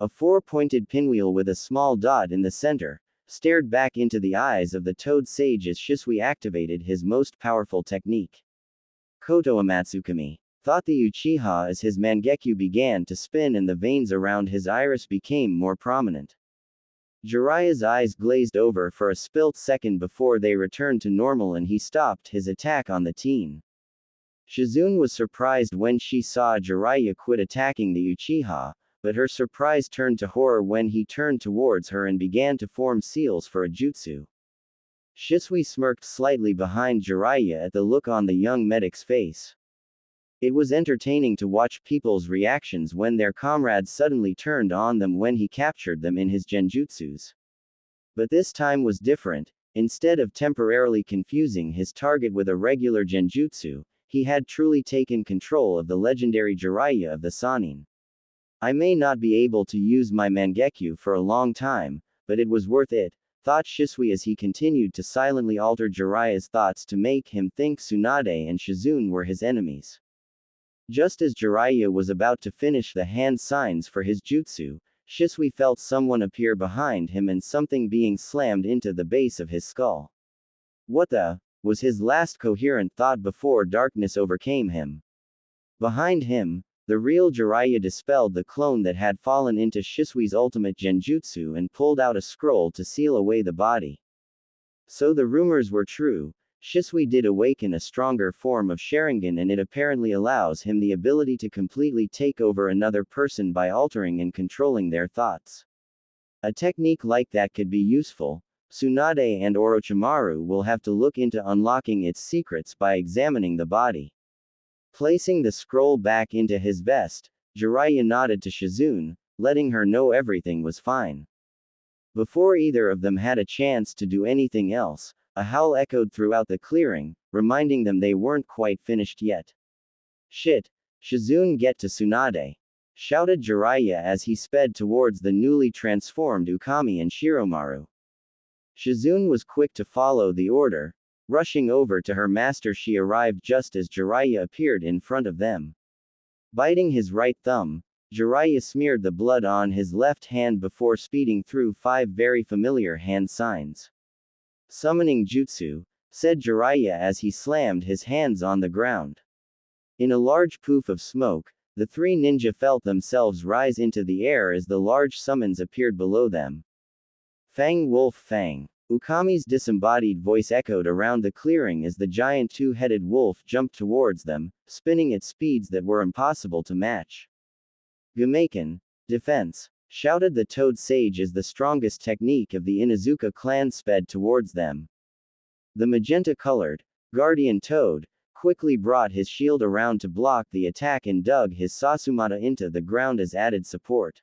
A 4-pointed pinwheel with a small dot in the center, stared back into the eyes of the Toad Sage as Shisui activated his most powerful technique. Koto Amatsukami, thought the Uchiha as his Mangekyo began to spin and the veins around his iris became more prominent. Jiraiya's eyes glazed over for a split second before they returned to normal and he stopped his attack on the teen. Shizune was surprised when she saw Jiraiya quit attacking the Uchiha, but her surprise turned to horror when he turned towards her and began to form seals for a jutsu. Shisui smirked slightly behind Jiraiya at the look on the young medic's face. It was entertaining to watch people's reactions when their comrades suddenly turned on them when he captured them in his genjutsus. But this time was different. Instead of temporarily confusing his target with a regular genjutsu, he had truly taken control of the legendary Jiraiya of the Sannin. I may not be able to use my Mangekyo for a long time, but it was worth it, thought Shisui as he continued to silently alter Jiraiya's thoughts to make him think Tsunade and Shizune were his enemies. Just as Jiraiya was about to finish the hand signs for his jutsu, Shisui felt someone appear behind him and something being slammed into the base of his skull. What the? Was his last coherent thought before darkness overcame him. Behind him, the real Jiraiya dispelled the clone that had fallen into Shisui's ultimate genjutsu and pulled out a scroll to seal away the body. So the rumors were true. Shisui did awaken a stronger form of Sharingan, and it apparently allows him the ability to completely take over another person by altering and controlling their thoughts. A technique like that could be useful. Tsunade and Orochimaru will have to look into unlocking its secrets by examining the body. Placing the scroll back into his vest, Jiraiya nodded to Shizune, letting her know everything was fine. Before either of them had a chance to do anything else, a howl echoed throughout the clearing, reminding them they weren't quite finished yet. Shit! Shizune, get to Tsunade! Shouted Jiraiya as he sped towards the newly transformed Ukami and Shiromaru. Shizune was quick to follow the order. Rushing over to her master, she arrived just as Jiraiya appeared in front of them. Biting his right thumb, Jiraiya smeared the blood on his left hand before speeding through 5 very familiar hand signs. Summoning Jutsu, said Jiraiya as he slammed his hands on the ground. In a large poof of smoke, the 3 ninja felt themselves rise into the air as the large summons appeared below them. Fang Wolf Fang. Ukami's disembodied voice echoed around the clearing as the giant 2-headed wolf jumped towards them, spinning at speeds that were impossible to match. Gameiken, defense, shouted the Toad Sage as the strongest technique of the Inuzuka clan sped towards them. The magenta-colored, guardian toad, quickly brought his shield around to block the attack and dug his Sasumata into the ground as added support.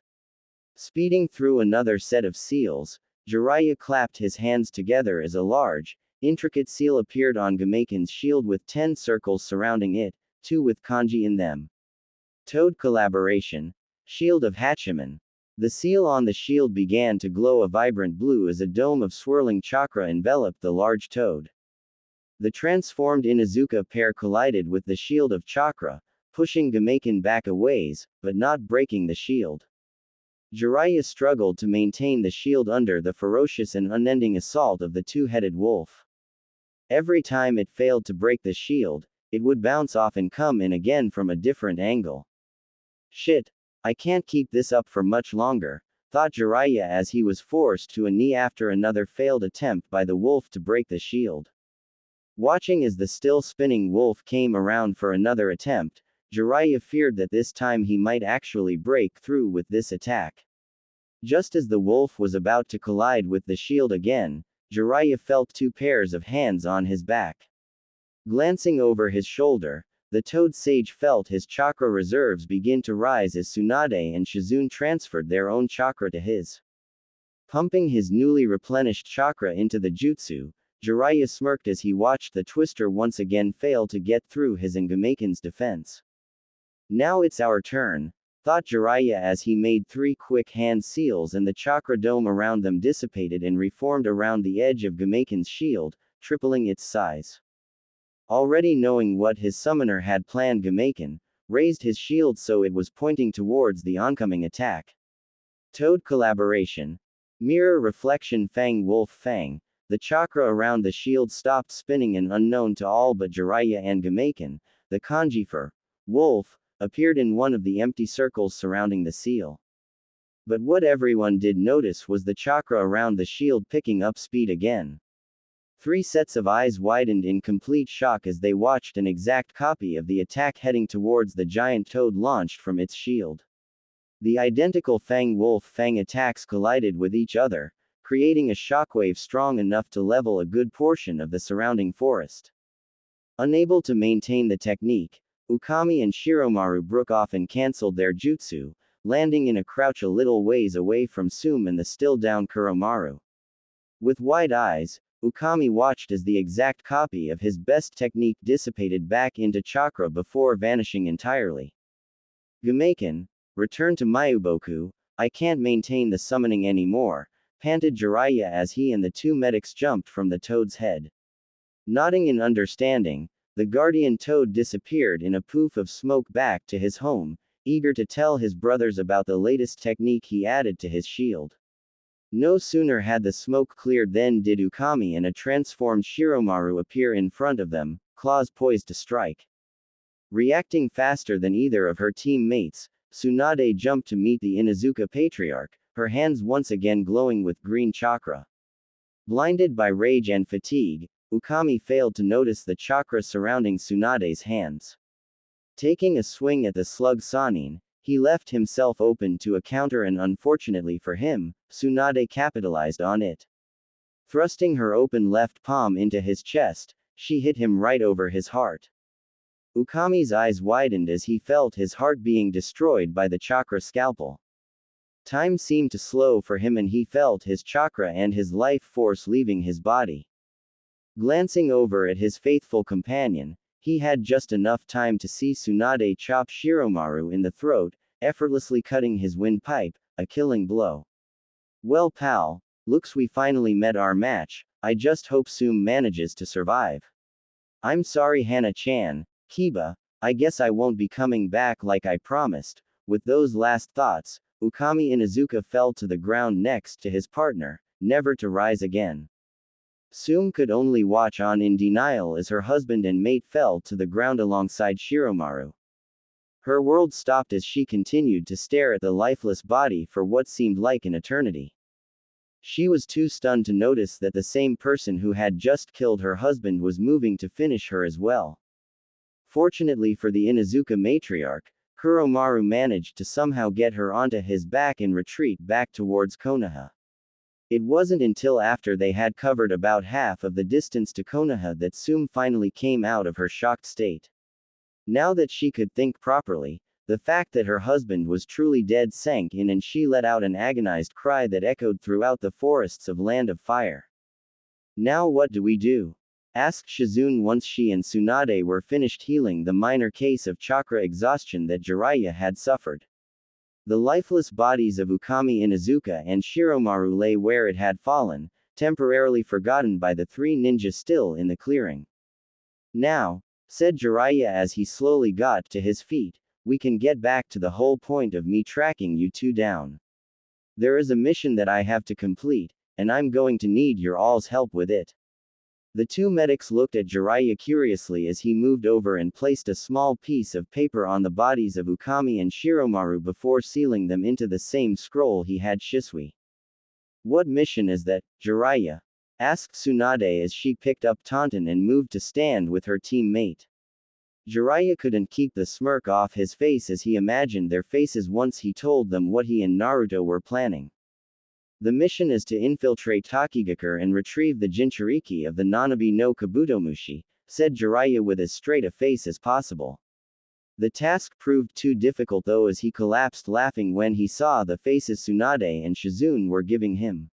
Speeding through another set of seals, Jiraiya clapped his hands together as a large, intricate seal appeared on Gameiken's shield with 10 circles surrounding it, 2 with kanji in them. Toad collaboration. Shield of Hachiman. The seal on the shield began to glow a vibrant blue as a dome of swirling chakra enveloped the large toad. The transformed Inuzuka pair collided with the shield of chakra, pushing Gameiken back a ways, but not breaking the shield. Jiraiya struggled to maintain the shield under the ferocious and unending assault of the 2-headed wolf. Every time it failed to break the shield, it would bounce off and come in again from a different angle. Shit! I can't keep this up for much longer, thought Jiraiya as he was forced to a knee after another failed attempt by the wolf to break the shield. Watching as the still spinning wolf came around for another attempt, Jiraiya feared that this time he might actually break through with this attack. Just as the wolf was about to collide with the shield again, Jiraiya felt 2 pairs of hands on his back. Glancing over his shoulder, the Toad Sage felt his chakra reserves begin to rise as Tsunade and Shizune transferred their own chakra to his. Pumping his newly replenished chakra into the jutsu, Jiraiya smirked as he watched the twister once again fail to get through his and Gameiken's defense. Now it's our turn, thought Jiraiya as he made 3 quick hand seals and the chakra dome around them dissipated and reformed around the edge of Gameiken's shield, tripling its size. Already knowing what his summoner had planned, Gameiken raised his shield so it was pointing towards the oncoming attack. Toad collaboration. Mirror reflection. Fang Wolf Fang. The chakra around the shield stopped spinning and unknown to all but Jiraiya and Gameiken, the kanji for wolf appeared in one of the empty circles surrounding the seal. But what everyone did notice was the chakra around the shield picking up speed again. 3 sets of eyes widened in complete shock as they watched an exact copy of the attack heading towards the giant toad launched from its shield. The identical Fang Wolf Fang attacks collided with each other, creating a shockwave strong enough to level a good portion of the surrounding forest. Unable to maintain the technique, Ukami and Shiromaru broke off and cancelled their jutsu, landing in a crouch a little ways away from Sum and the still-down Kuromaru. With wide eyes, Ukami watched as the exact copy of his best technique dissipated back into chakra before vanishing entirely. Gameiken, return to Mayuboku, I can't maintain the summoning anymore, panted Jiraiya as he and the 2 medics jumped from the toad's head. Nodding in understanding, the guardian toad disappeared in a poof of smoke back to his home, eager to tell his brothers about the latest technique he added to his shield. No sooner had the smoke cleared than did Ukami and a transformed Shiromaru appear in front of them, claws poised to strike. Reacting faster than either of her teammates, Tsunade jumped to meet the Inuzuka patriarch, her hands once again glowing with green chakra. Blinded by rage and fatigue, Ukami failed to notice the chakra surrounding Tsunade's hands. Taking a swing at the slug Sanin, he left himself open to a counter and unfortunately for him, Tsunade capitalized on it. Thrusting her open left palm into his chest, she hit him right over his heart. Ukami's eyes widened as he felt his heart being destroyed by the chakra scalpel. Time seemed to slow for him and he felt his chakra and his life force leaving his body. Glancing over at his faithful companion, he had just enough time to see Tsunade chop Shiromaru in the throat, effortlessly cutting his windpipe, a killing blow. Well pal, looks we finally met our match, I just hope Sum manages to survive. I'm sorry Hana-chan, Kiba, I guess I won't be coming back like I promised. With those last thoughts, Ukami Inuzuka fell to the ground next to his partner, never to rise again. Sum could only watch on in denial as her husband and mate fell to the ground alongside Shiromaru. Her world stopped as she continued to stare at the lifeless body for what seemed like an eternity. She was too stunned to notice that the same person who had just killed her husband was moving to finish her as well. Fortunately for the Inuzuka matriarch, Kuromaru managed to somehow get her onto his back and retreat back towards Konoha. It wasn't until after they had covered about half of the distance to Konoha that Sum finally came out of her shocked state. Now that she could think properly, the fact that her husband was truly dead sank in and she let out an agonized cry that echoed throughout the forests of Land of Fire. Now what do we do? Asked Shizune once she and Tsunade were finished healing the minor case of chakra exhaustion that Jiraiya had suffered. The lifeless bodies of Ukami Inuzuka and Shiromaru lay where it had fallen, temporarily forgotten by the three ninjas still in the clearing. Now, said Jiraiya as he slowly got to his feet, we can get back to the whole point of me tracking you two down. There is a mission that I have to complete, and I'm going to need your all's help with it. The two medics looked at Jiraiya curiously as he moved over and placed a small piece of paper on the bodies of Ukami and Shiromaru before sealing them into the same scroll he had Shisui. What mission is that, Jiraiya? Asked Tsunade as she picked up Taunton and moved to stand with her teammate. Jiraiya couldn't keep the smirk off his face as he imagined their faces once he told them what he and Naruto were planning. The mission is to infiltrate Takigakure and retrieve the Jinchuriki of the Nanabi no Kabutomushi, said Jiraiya with as straight a face as possible. The task proved too difficult though as he collapsed laughing when he saw the faces Tsunade and Shizune were giving him.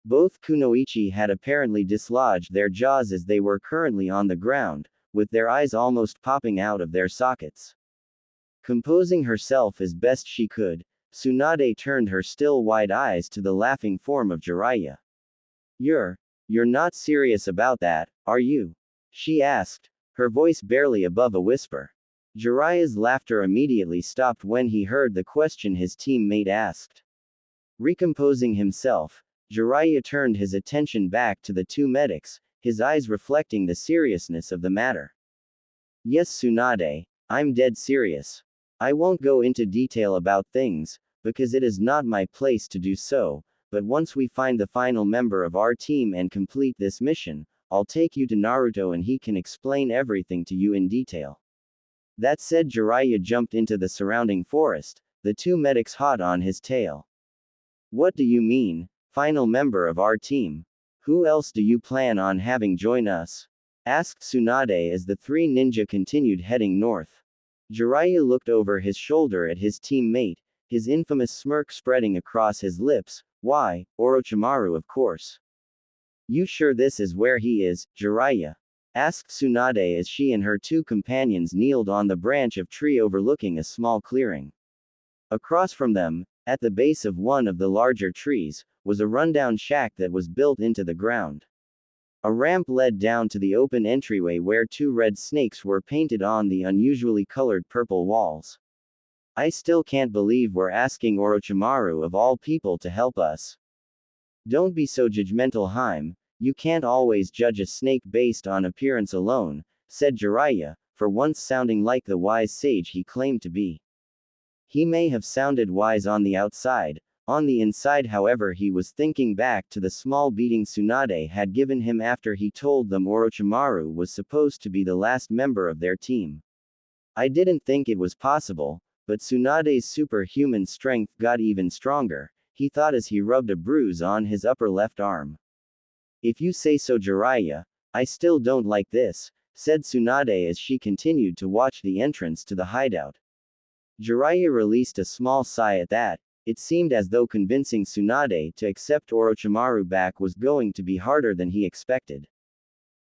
Both kunoichi had apparently dislodged their jaws as they were currently on the ground, with their eyes almost popping out of their sockets. Composing herself as best she could, Tsunade turned her still wide eyes to the laughing form of Jiraiya. You're not serious about that, are you? She asked, her voice barely above a whisper. Jiraiya's laughter immediately stopped when he heard the question his teammate asked. Recomposing himself, Jiraiya turned his attention back to the two medics, his eyes reflecting the seriousness of the matter. Yes Tsunade, I'm dead serious. I won't go into detail about things, because it is not my place to do so, but once we find the final member of our team and complete this mission, I'll take you to Naruto and he can explain everything to you in detail. That said, Jiraiya jumped into the surrounding forest, the two medics hot on his tail. What do you mean, final member of our team? Who else do you plan on having join us? Asked Tsunade as the three ninja continued heading north. Jiraiya looked over his shoulder at his teammate, his infamous smirk spreading across his lips. Why, Orochimaru of course. You sure this is where he is, Jiraiya? Asked Tsunade as she and her two companions kneeled on the branch of tree overlooking a small clearing. Across from them, at the base of one of the larger trees, was a rundown shack that was built into the ground. A ramp led down to the open entryway where two red snakes were painted on the unusually colored purple walls. I still can't believe we're asking Orochimaru of all people to help us. Don't be so judgmental, Haim. You can't always judge a snake based on appearance alone, said Jiraiya, for once sounding like the wise sage he claimed to be. He may have sounded wise on the outside, On the inside, however, he was thinking back to the small beating Tsunade had given him after he told them Orochimaru was supposed to be the last member of their team. I didn't think it was possible, but Tsunade's superhuman strength got even stronger, he thought as he rubbed a bruise on his upper left arm. If you say so, Jiraiya, I still don't like this, said Tsunade as she continued to watch the entrance to the hideout. Jiraiya released a small sigh at that. It seemed as though convincing Tsunade to accept Orochimaru back was going to be harder than he expected.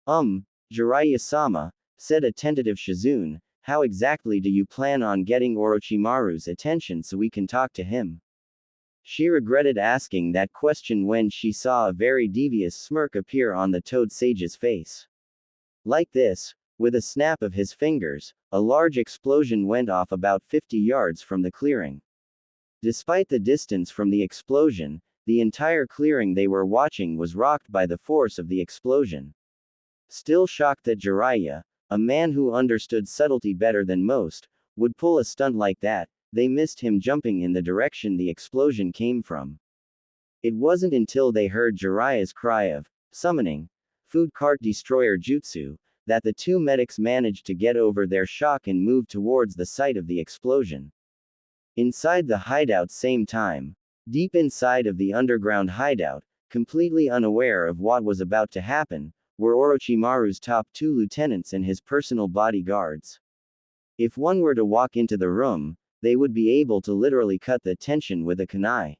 Jiraiya-sama, said a tentative Shizune, how exactly do you plan on getting Orochimaru's attention so we can talk to him? She regretted asking that question when she saw a very devious smirk appear on the Toad Sage's face. Like this, with a snap of his fingers, a large explosion went off about 50 yards from the clearing. Despite the distance from the explosion, the entire clearing they were watching was rocked by the force of the explosion. Still shocked that Jiraiya, a man who understood subtlety better than most, would pull a stunt like that, they missed him jumping in the direction the explosion came from. It wasn't until they heard Jiraiya's cry of summoning food cart destroyer jutsu that the two medics managed to get over their shock and move towards the site of the explosion. Inside the hideout same time, deep inside of the underground hideout, completely unaware of what was about to happen, were Orochimaru's top two lieutenants and his personal bodyguards. If one were to walk into the room, they would be able to literally cut the tension with a kunai.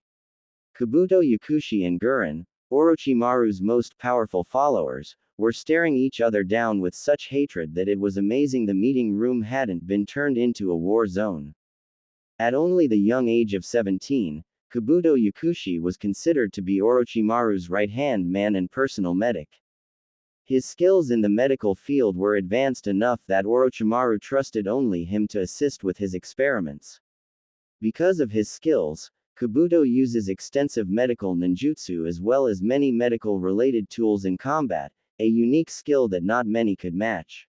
Kabuto Yakushi and Gurren, Orochimaru's most powerful followers, were staring each other down with such hatred that it was amazing the meeting room hadn't been turned into a war zone. At only the young age of 17, Kabuto Yakushi was considered to be Orochimaru's right-hand man and personal medic. His skills in the medical field were advanced enough that Orochimaru trusted only him to assist with his experiments. Because of his skills, Kabuto uses extensive medical ninjutsu as well as many medical-related tools in combat, a unique skill that not many could match.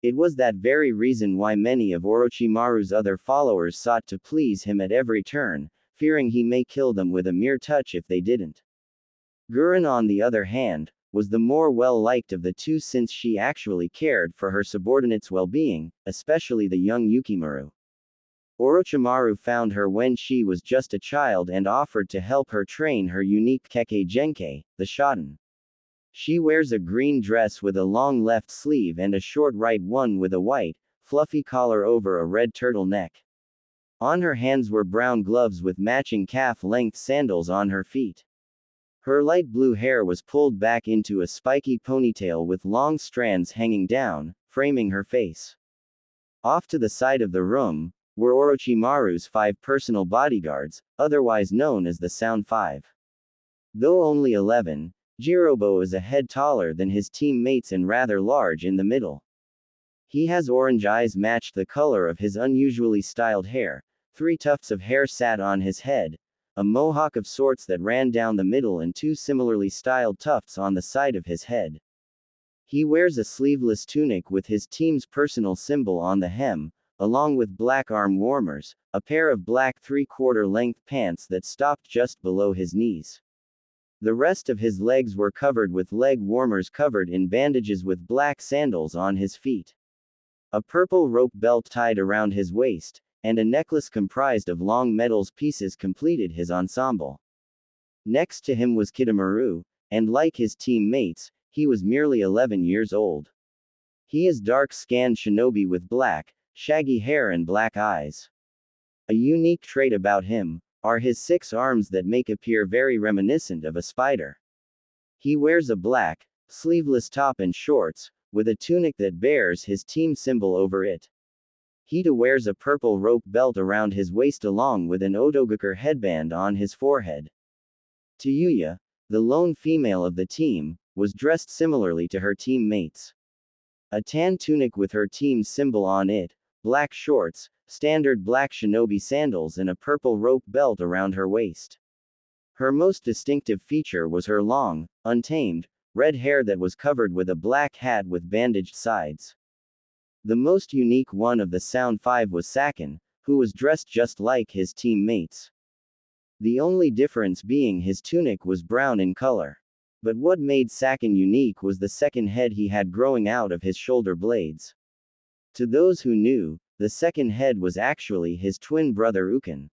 It was that very reason why many of Orochimaru's other followers sought to please him at every turn, fearing he may kill them with a mere touch if they didn't. Gurren, on the other hand, was the more well-liked of the two since she actually cared for her subordinates' well-being, especially the young Yukimaru. Orochimaru found her when she was just a child and offered to help her train her unique Kekkei Genkai, the Shoten. She wears a green dress with a long left sleeve and a short right one with a white, fluffy collar over a red turtleneck. On her hands were brown gloves with matching calf-length sandals on her feet. Her light blue hair was pulled back into a spiky ponytail with long strands hanging down, framing her face. Off to the side of the room were Orochimaru's 5 personal bodyguards, otherwise known as the Sound Five. Though only 11, Jirobo is a head taller than his teammates and rather large in the middle. He has orange eyes matched the color of his unusually styled hair, 3 tufts of hair sat on his head, a mohawk of sorts that ran down the middle and 2 similarly styled tufts on the side of his head. He wears a sleeveless tunic with his team's personal symbol on the hem, along with black arm warmers, a pair of black 3/4 length pants that stopped just below his knees. The rest of his legs were covered with leg warmers covered in bandages with black sandals on his feet. A purple rope belt tied around his waist, and a necklace comprised of long metals pieces completed his ensemble. Next to him was Kidomaru, and like his teammates, he was merely 11 years old. He is dark-skinned shinobi with black, shaggy hair and black eyes. A unique trait about him are his 6 arms that make appear very reminiscent of a spider. He wears a black, sleeveless top and shorts, with a tunic that bears his team symbol over it. Hida wears a purple rope belt around his waist along with an Otogakur headband on his forehead. Tayuya, the lone female of the team, was dressed similarly to her teammates. A tan tunic with her team's symbol on it, black shorts, standard black shinobi sandals and a purple rope belt around her waist. Her most distinctive feature was her long, untamed, red hair that was covered with a black hat with bandaged sides. The most unique one of the Sound Five was Sakin, who was dressed just like his teammates. the only difference being his tunic was brown in color. But what made Sakin unique was the second head he had growing out of his shoulder blades. To those who knew, the second head was actually his twin brother Ukin.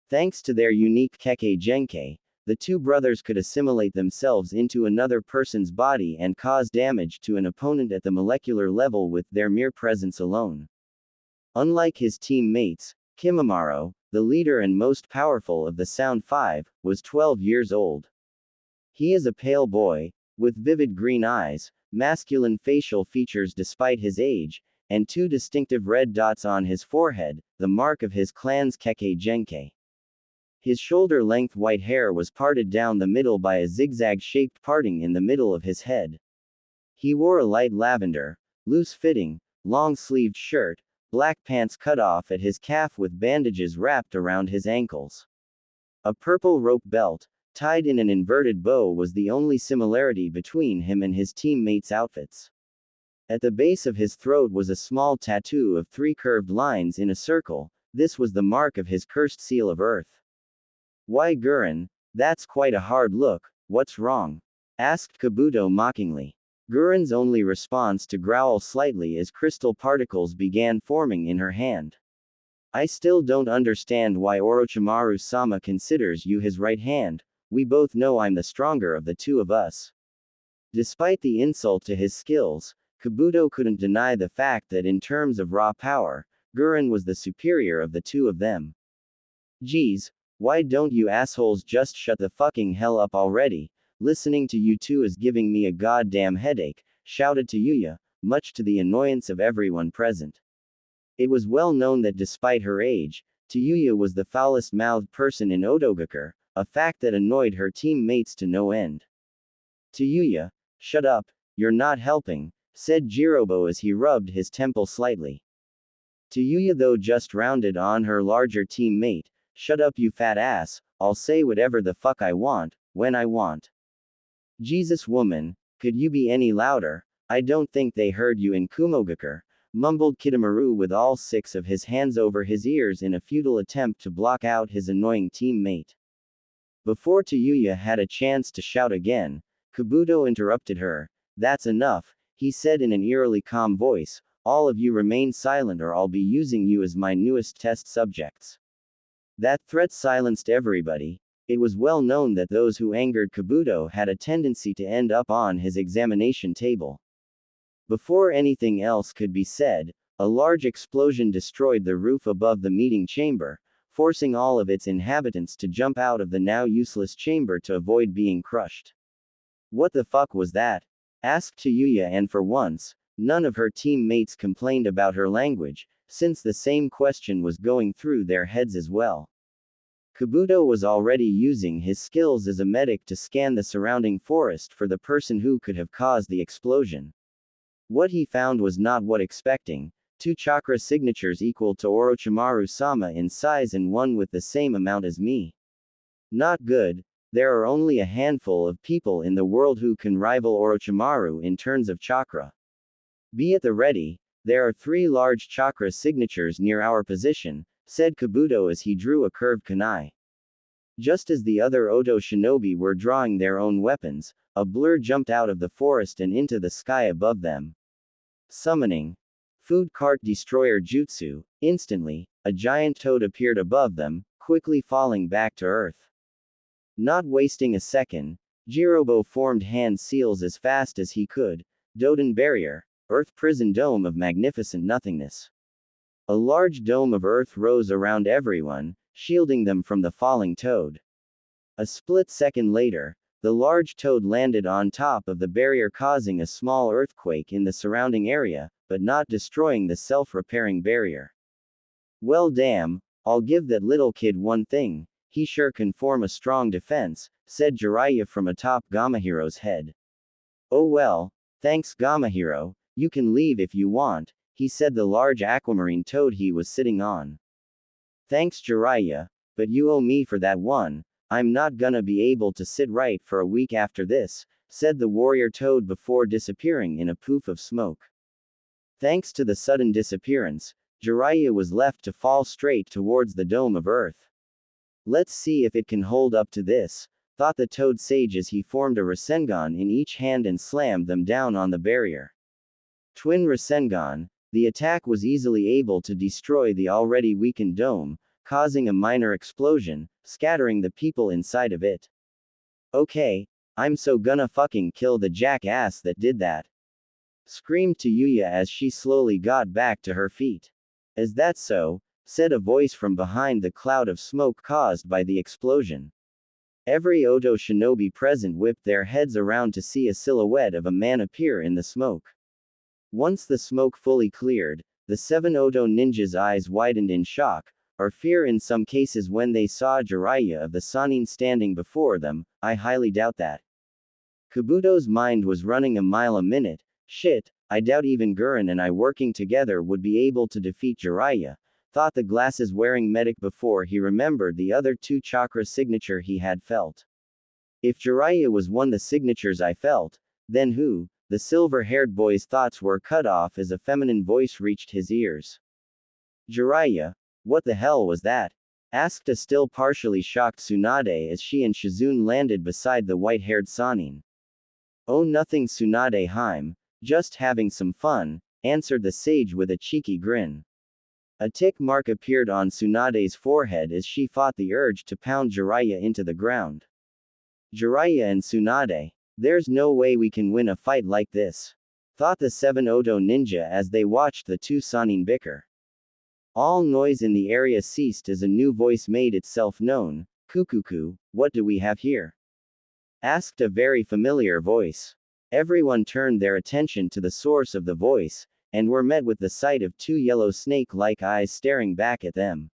Thanks to their unique Kekkei Genkei, the two brothers could assimilate themselves into another person's body and cause damage to an opponent at the molecular level with their mere presence alone. Unlike his teammates, Kimimaro, the leader and most powerful of the Sound Five, was 12 years old. He is a pale boy, with vivid green eyes, masculine facial features despite his age, and two distinctive red dots on his forehead, the mark of his clan's Kekkei Genkei. His shoulder-length white hair was parted down the middle by a zigzag-shaped parting in the middle of his head. He wore a light lavender, loose-fitting, long-sleeved shirt, black pants cut off at his calf with bandages wrapped around his ankles. A purple rope belt, tied in an inverted bow, was the only similarity between him and his teammates' outfits. At the base of his throat was a small tattoo of 3 curved lines in a circle. This was the mark of his cursed seal of earth. "Why, Gurren, that's quite a hard look, what's wrong?" asked Kabuto mockingly. Gurren's only response to growl slightly as crystal particles began forming in her hand. "I still don't understand why Orochimaru-sama considers you his right hand. We both know I'm the stronger of the two of us." Despite the insult to his skills, Kabuto couldn't deny the fact that in terms of raw power, Gurren was the superior of the two of them. "Geez, why don't you assholes just shut the fucking hell up already? Listening to you two is giving me a goddamn headache," shouted Yuya, much to the annoyance of everyone present. It was well known that despite her age, Yuya was the foulest-mouthed person in Odogakure, a fact that annoyed her teammates to no end. "Yuya, shut up, you're not helping," said Jirobo as he rubbed his temple slightly. Yuya though just rounded on her larger teammate, "Shut up you fat ass, I'll say whatever the fuck I want, when I want." "Jesus woman, could you be any louder? I don't think they heard you in Kumogakure," mumbled Kitamaru with all 6 of his hands over his ears in a futile attempt to block out his annoying teammate. Before Yuya had a chance to shout again, Kabuto interrupted her. "That's enough," he said in an eerily calm voice. "All of you remain silent or I'll be using you as my newest test subjects." That threat silenced everybody. It was well known that those who angered Kabuto had a tendency to end up on his examination table. Before anything else could be said, a large explosion destroyed the roof above the meeting chamber, forcing all of its inhabitants to jump out of the now useless chamber to avoid being crushed. "What the fuck was that?" asked Yuya, and for once, none of her teammates complained about her language, since the same question was going through their heads as well. Kabuto was already using his skills as a medic to scan the surrounding forest for the person who could have caused the explosion. What he found was not what expecting: 2 chakra signatures equal to Orochimaru-sama in size and one with the same amount as me. Not good. There are only a handful of people in the world who can rival Orochimaru in terms of chakra. Be at the ready, there are 3 large chakra signatures near our position, said Kabuto as he drew a curved kunai. Just as the other Oto shinobi were drawing their own weapons, a blur jumped out of the forest and into the sky above them. Summoning Food Cart Destroyer Jutsu. Instantly, a giant toad appeared above them, quickly falling back to earth. Not wasting a second, Jirobo formed hand seals as fast as he could. Doden Barrier, Earth Prison Dome of Magnificent Nothingness. A large dome of earth rose around everyone, shielding them from the falling toad. A split second later, the large toad landed on top of the barrier, causing a small earthquake in the surrounding area, but not destroying the self-repairing barrier. "Well damn, I'll give that little kid one thing, he sure can form a strong defense," said Jiraiya from atop Gamahiro's head. "Oh well, thanks Gamahiro, you can leave if you want," he said the large aquamarine toad he was sitting on. "Thanks Jiraiya, but you owe me for that one. I'm not gonna be able to sit right for a week after this," said the warrior toad before disappearing in a poof of smoke. Thanks to the sudden disappearance, Jiraiya was left to fall straight towards the dome of earth. Let's see if it can hold up to this, thought the Toad Sage as he formed a Rasengan in each hand and slammed them down on the barrier. Twin Rasengan, the attack was easily able to destroy the already weakened dome, causing a minor explosion, scattering the people inside of it. Okay, I'm so gonna fucking kill the jackass that did that, screamed Yuya as she slowly got back to her feet. Is that so? Said a voice from behind the cloud of smoke caused by the explosion. Every Oto shinobi present whipped their heads around to see a silhouette of a man appear in the smoke. Once the smoke fully cleared, the 7 Oto ninjas' eyes widened in shock, or fear in some cases when they saw Jiraiya of the Sannin standing before them. I highly doubt that. Kabuto's mind was running a mile a minute. Shit, I doubt even Gurren and I working together would be able to defeat Jiraiya, thought the glasses-wearing medic before he remembered the other 2 chakra signature he had felt. If Jiraiya was one the signatures I felt, then who? The silver-haired boy's thoughts were cut off as a feminine voice reached his ears. Jiraiya, what the hell was that? Asked a still partially shocked Tsunade as she and Shizune landed beside the white-haired Sannin. Oh, nothing, Tsunade Haim, just having some fun, answered the sage with a cheeky grin. A tick mark appeared on Tsunade's forehead as she fought the urge to pound Jiraiya into the ground. Jiraiya and Tsunade, there's no way we can win a fight like this, thought the 7 Oto ninja as they watched the 2 Sannin bicker. All noise in the area ceased as a new voice made itself known. Kukuku, what do we have here? Asked a very familiar voice. Everyone turned their attention to the source of the voice, and were met with the sight of 2 yellow snake-like eyes staring back at them.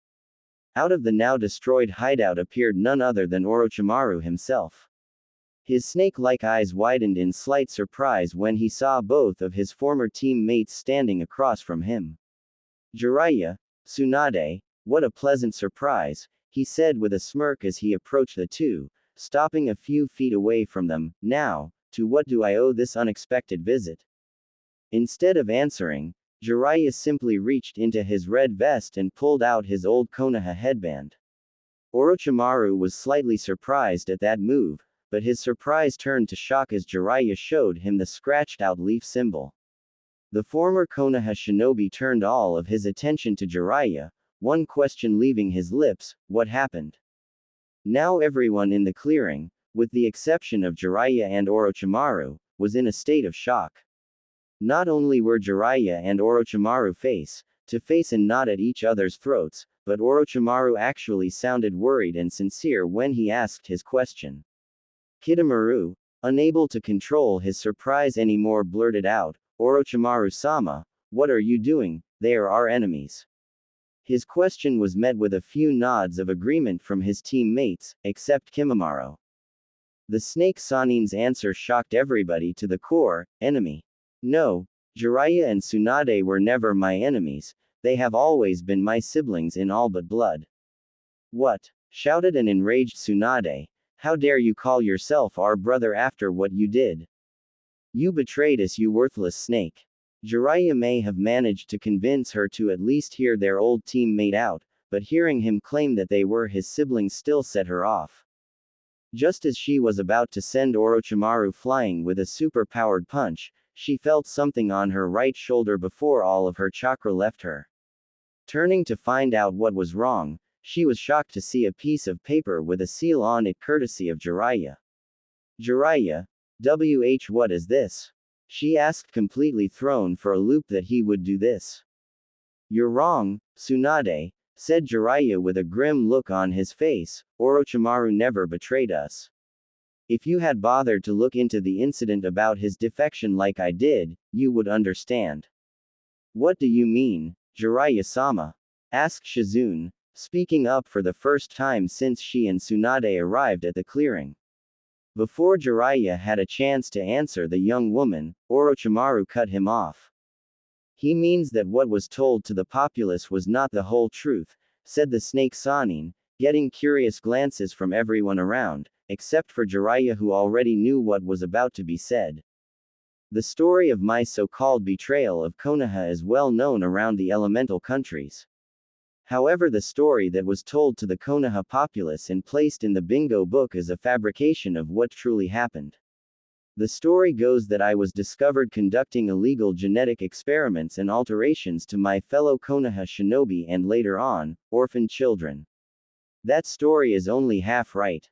Out of the now destroyed hideout appeared none other than Orochimaru himself. His snake-like eyes widened in slight surprise when he saw both of his former teammates standing across from him. Jiraiya, Tsunade, what a pleasant surprise, he said with a smirk as he approached the 2, stopping a few feet away from them. Now, to what do I owe this unexpected visit? Instead of answering, Jiraiya simply reached into his red vest and pulled out his old Konoha headband. Orochimaru was slightly surprised at that move, but his surprise turned to shock as Jiraiya showed him the scratched-out leaf symbol. The former Konoha shinobi turned all of his attention to Jiraiya, one question leaving his lips: what happened? Now everyone in the clearing, with the exception of Jiraiya and Orochimaru, was in a state of shock. Not only were Jiraiya and Orochimaru face to face and not at each other's throats, but Orochimaru actually sounded worried and sincere when he asked his question. Kidomaru, unable to control his surprise anymore, blurted out, Orochimaru-sama, what are you doing? They are our enemies. His question was met with a few nods of agreement from his teammates, except Kimimaro. The Snake Sannin's answer shocked everybody to the core. Enemy? No, Jiraiya and Tsunade were never my enemies, they have always been my siblings in all but blood. What? Shouted an enraged Tsunade. How dare you call yourself our brother after what you did? You betrayed us, you worthless snake. Jiraiya may have managed to convince her to at least hear their old teammate out, but hearing him claim that they were his siblings still set her off. Just as she was about to send Orochimaru flying with a super-powered punch, she felt something on her right shoulder before all of her chakra left her. Turning to find out what was wrong, she was shocked to see a piece of paper with a seal on it courtesy of Jiraiya. Jiraiya, what is this? She asked, completely thrown for a loop that he would do this. You're wrong, Tsunade, said Jiraiya with a grim look on his face. Orochimaru never betrayed us. If you had bothered to look into the incident about his defection like I did, you would understand. What do you mean, Jiraiya-sama? Asked Shizune, speaking up for the first time since she and Tsunade arrived at the clearing. Before Jiraiya had a chance to answer the young woman, Orochimaru cut him off. He means that what was told to the populace was not the whole truth, said the Snake Sannin, getting curious glances from everyone around, except for Jiraiya, who already knew what was about to be said. The story of my so-called betrayal of Konoha is well known around the elemental countries. However, the story that was told to the Konoha populace and placed in the bingo book is a fabrication of what truly happened. The story goes that I was discovered conducting illegal genetic experiments and alterations to my fellow Konoha shinobi and later on, orphan children. That story is only half right.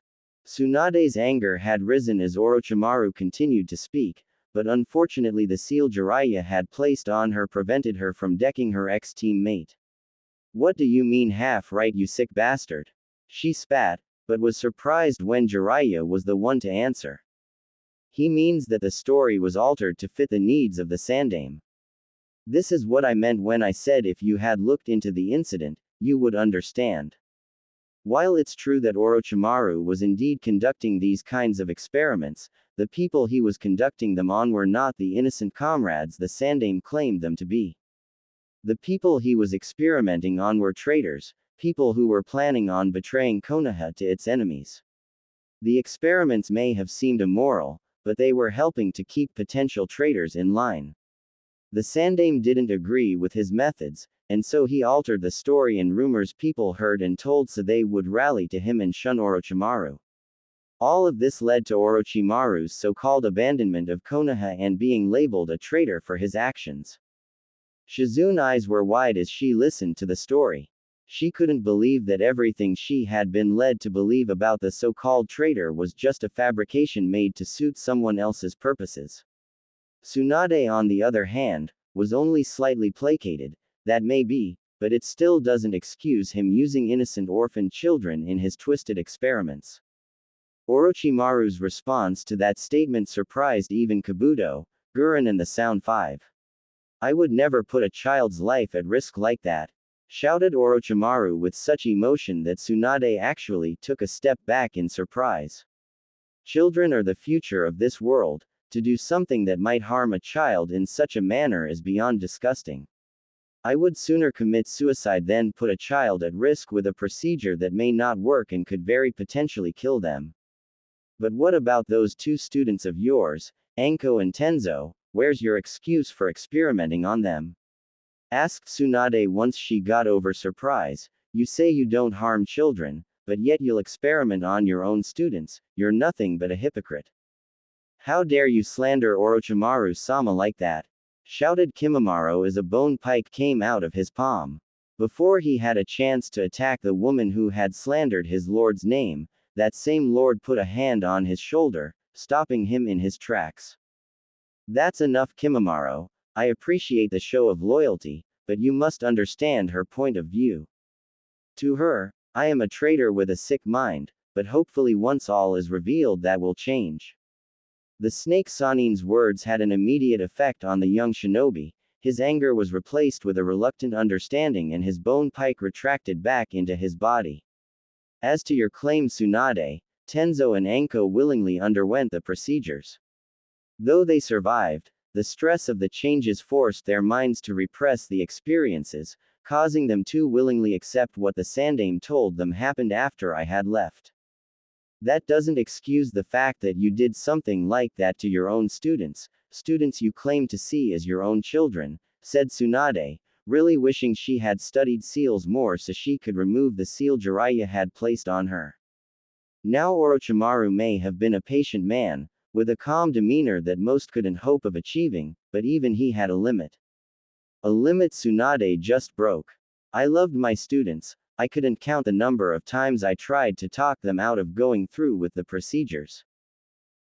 Tsunade's anger had risen as Orochimaru continued to speak, but unfortunately the seal Jiraiya had placed on her prevented her from decking her ex-teammate. What do you mean half right, you sick bastard? She spat, but was surprised when Jiraiya was the one to answer. He means that the story was altered to fit the needs of the Sandaime. This is what I meant when I said if you had looked into the incident, you would understand. While it's true that Orochimaru was indeed conducting these kinds of experiments, the people he was conducting them on were not the innocent comrades the Sandaime claimed them to be. The people he was experimenting on were traitors, people who were planning on betraying Konoha to its enemies. The experiments may have seemed immoral, but they were helping to keep potential traitors in line. The Sandaime didn't agree with his methods, and so he altered the story, and rumors people heard and told so they would rally to him and shun Orochimaru. All of this led to Orochimaru's so-called abandonment of Konoha and being labeled a traitor for his actions. Shizune's eyes were wide as she listened to the story. She couldn't believe that everything she had been led to believe about the so-called traitor was just a fabrication made to suit someone else's purposes. Tsunade, on the other hand, was only slightly placated. That may be, but it still doesn't excuse him using innocent orphan children in his twisted experiments. Orochimaru's response to that statement surprised even Kabuto, Gurren and the Sound Five. I would never put a child's life at risk like that, shouted Orochimaru with such emotion that Tsunade actually took a step back in surprise. Children are the future of this world. To do something that might harm a child in such a manner is beyond disgusting. I would sooner commit suicide than put a child at risk with a procedure that may not work and could very potentially kill them. But what about those two students of yours, Anko and Tenzo? Where's your excuse for experimenting on them? Asked Tsunade once she got over surprise. You say you don't harm children, but yet you'll experiment on your own students. You're nothing but a hypocrite. How dare you slander Orochimaru-sama like that? Shouted Kimimaro as a bone pike came out of his palm. Before he had a chance to attack the woman who had slandered his lord's name, that same lord put a hand on his shoulder, stopping him in his tracks. That's enough, Kimimaro. I appreciate the show of loyalty, but you must understand her point of view. To her, I am a traitor with a sick mind, but hopefully once all is revealed that will change. The snake Sanin's words had an immediate effect on the young shinobi. His anger was replaced with a reluctant understanding and his bone pike retracted back into his body. As to your claim, Tsunade, Tenzo and Anko willingly underwent the procedures. Though they survived, the stress of the changes forced their minds to repress the experiences, causing them to willingly accept what the Sandaime told them happened after I had left. That doesn't excuse the fact that you did something like that to your own students you claim to see as your own children, said Tsunade, really wishing she had studied seals more so she could remove the seal Jiraiya had placed on her. Now Orochimaru may have been a patient man, with a calm demeanor that most couldn't hope of achieving, but even he had a limit. A limit Tsunade just broke. I loved my students. I couldn't count the number of times I tried to talk them out of going through with the procedures.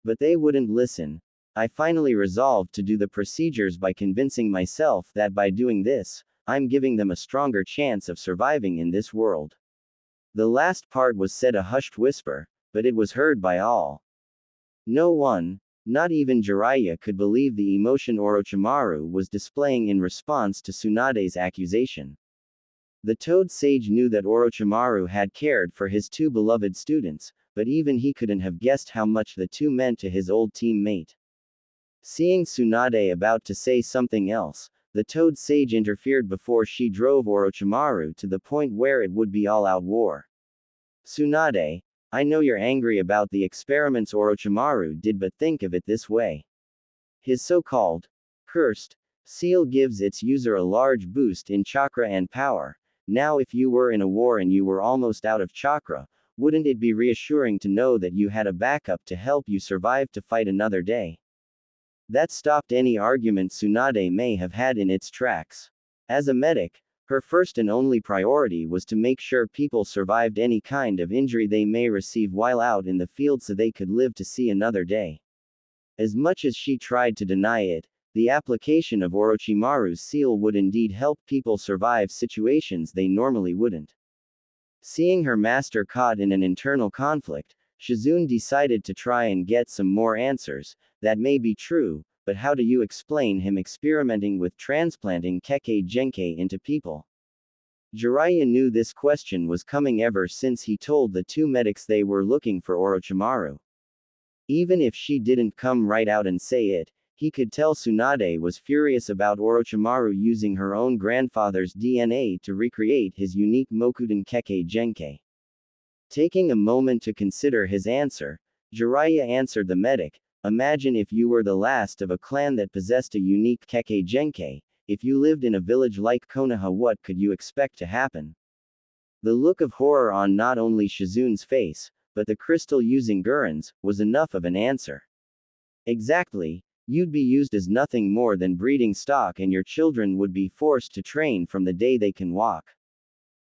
But they wouldn't listen. I finally resolved to do the procedures by convincing myself that by doing this, I'm giving them a stronger chance of surviving in this world. The last part was said a hushed whisper, but it was heard by all. No one, not even Jiraiya, could believe the emotion Orochimaru was displaying in response to Tsunade's accusation. The Toad Sage knew that Orochimaru had cared for his two beloved students, but even he couldn't have guessed how much the two meant to his old teammate. Seeing Tsunade about to say something else, the Toad Sage interfered before she drove Orochimaru to the point where it would be all-out war. Tsunade, I know you're angry about the experiments Orochimaru did, but think of it this way. His so-called cursed seal gives its user a large boost in chakra and power, Now if you were in a war and you were almost out of chakra, wouldn't it be reassuring to know that you had a backup to help you survive to fight another day? That stopped any argument Tsunade may have had in its tracks. As a medic, her first and only priority was to make sure people survived any kind of injury they may receive while out in the field so they could live to see another day. As much as she tried to deny it, the application of Orochimaru's seal would indeed help people survive situations they normally wouldn't. Seeing her master caught in an internal conflict, Shizune decided to try and get some more answers. That may be true, but how do you explain him experimenting with transplanting Kekkei Genkai into people? Jiraiya knew this question was coming ever since he told the two medics they were looking for Orochimaru. Even if she didn't come right out and say it, he could tell Tsunade was furious about Orochimaru using her own grandfather's DNA to recreate his unique Mokuden Kekkei Genkai. Taking a moment to consider his answer, Jiraiya answered the medic, "Imagine if you were the last of a clan that possessed a unique Kekkei Genkai. If you lived in a village like Konoha, what could you expect to happen?" The look of horror on not only Shizune's face, but the crystal using Guren's, was enough of an answer. Exactly. You'd be used as nothing more than breeding stock and your children would be forced to train from the day they can walk.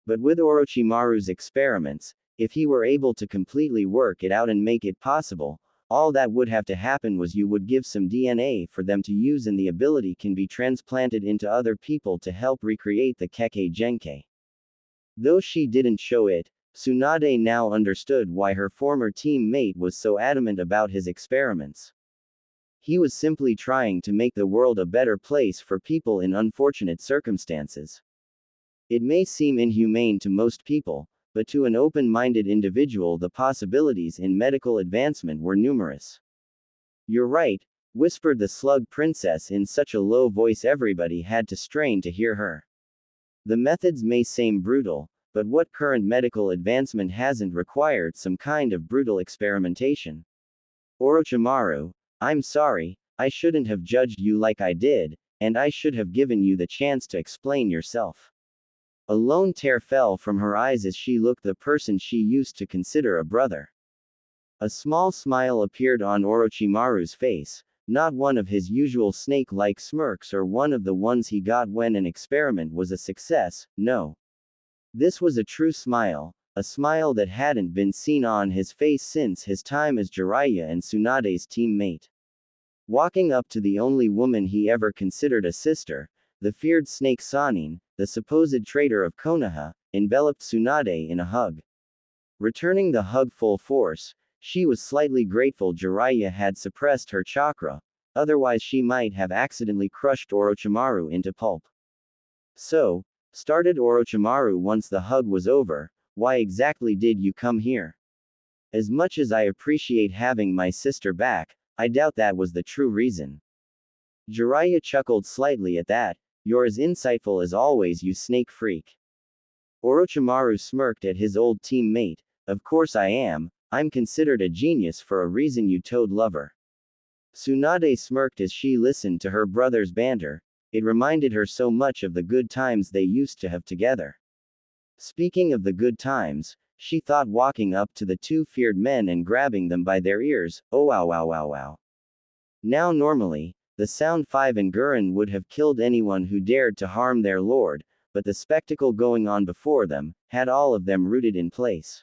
But with Orochimaru's experiments, if he were able to completely work it out and make it possible, all that would have to happen was you would give some DNA for them to use and the ability can be transplanted into other people to help recreate the Kekkei Genkai. Though she didn't show it, Tsunade now understood why her former teammate was so adamant about his experiments. He was simply trying to make the world a better place for people in unfortunate circumstances. It may seem inhumane to most people, but to an open-minded individual the possibilities in medical advancement were numerous. "You're right," whispered the slug princess in such a low voice everybody had to strain to hear her. "The methods may seem brutal, but what current medical advancement hasn't required some kind of brutal experimentation? Orochimaru, I'm sorry, I shouldn't have judged you like I did, and I should have given you the chance to explain yourself." A lone tear fell from her eyes as she looked the person she used to consider a brother. A small smile appeared on Orochimaru's face, not one of his usual snake-like smirks or one of the ones he got when an experiment was a success, no. This was a true smile, a smile that hadn't been seen on his face since his time as Jiraiya and Tsunade's teammate. Walking up to the only woman he ever considered a sister, the feared snake Sanin, the supposed traitor of Konoha, enveloped Tsunade in a hug. Returning the hug full force, she was slightly grateful Jiraiya had suppressed her chakra, otherwise she might have accidentally crushed Orochimaru into pulp. "So," started Orochimaru once the hug was over, "why exactly did you come here? As much as I appreciate having my sister back, I doubt that was the true reason." Jiraiya chuckled slightly at that. "You're as insightful as always, you snake freak." Orochimaru smirked at his old teammate. "Of course I am, I'm considered a genius for a reason, you toad lover." Tsunade smirked as she listened to her brother's banter. It reminded her so much of the good times they used to have together. Speaking of the good times, she thought walking up to the two feared men and grabbing them by their ears, "Oh wow wow wow wow." Now normally, the Sound Five and Gurren would have killed anyone who dared to harm their lord, but the spectacle going on before them, had all of them rooted in place.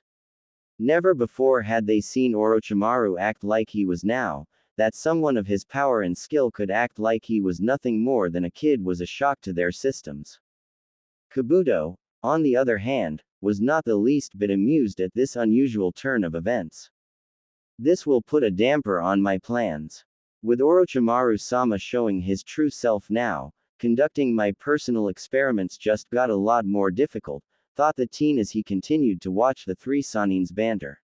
Never before had they seen Orochimaru act like he was now. That someone of his power and skill could act like he was nothing more than a kid was a shock to their systems. Kabuto, on the other hand, was not the least bit amused at this unusual turn of events. "This will put a damper on my plans. With Orochimaru-sama showing his true self now, conducting my personal experiments just got a lot more difficult," thought the teen as he continued to watch the three Sanins banter.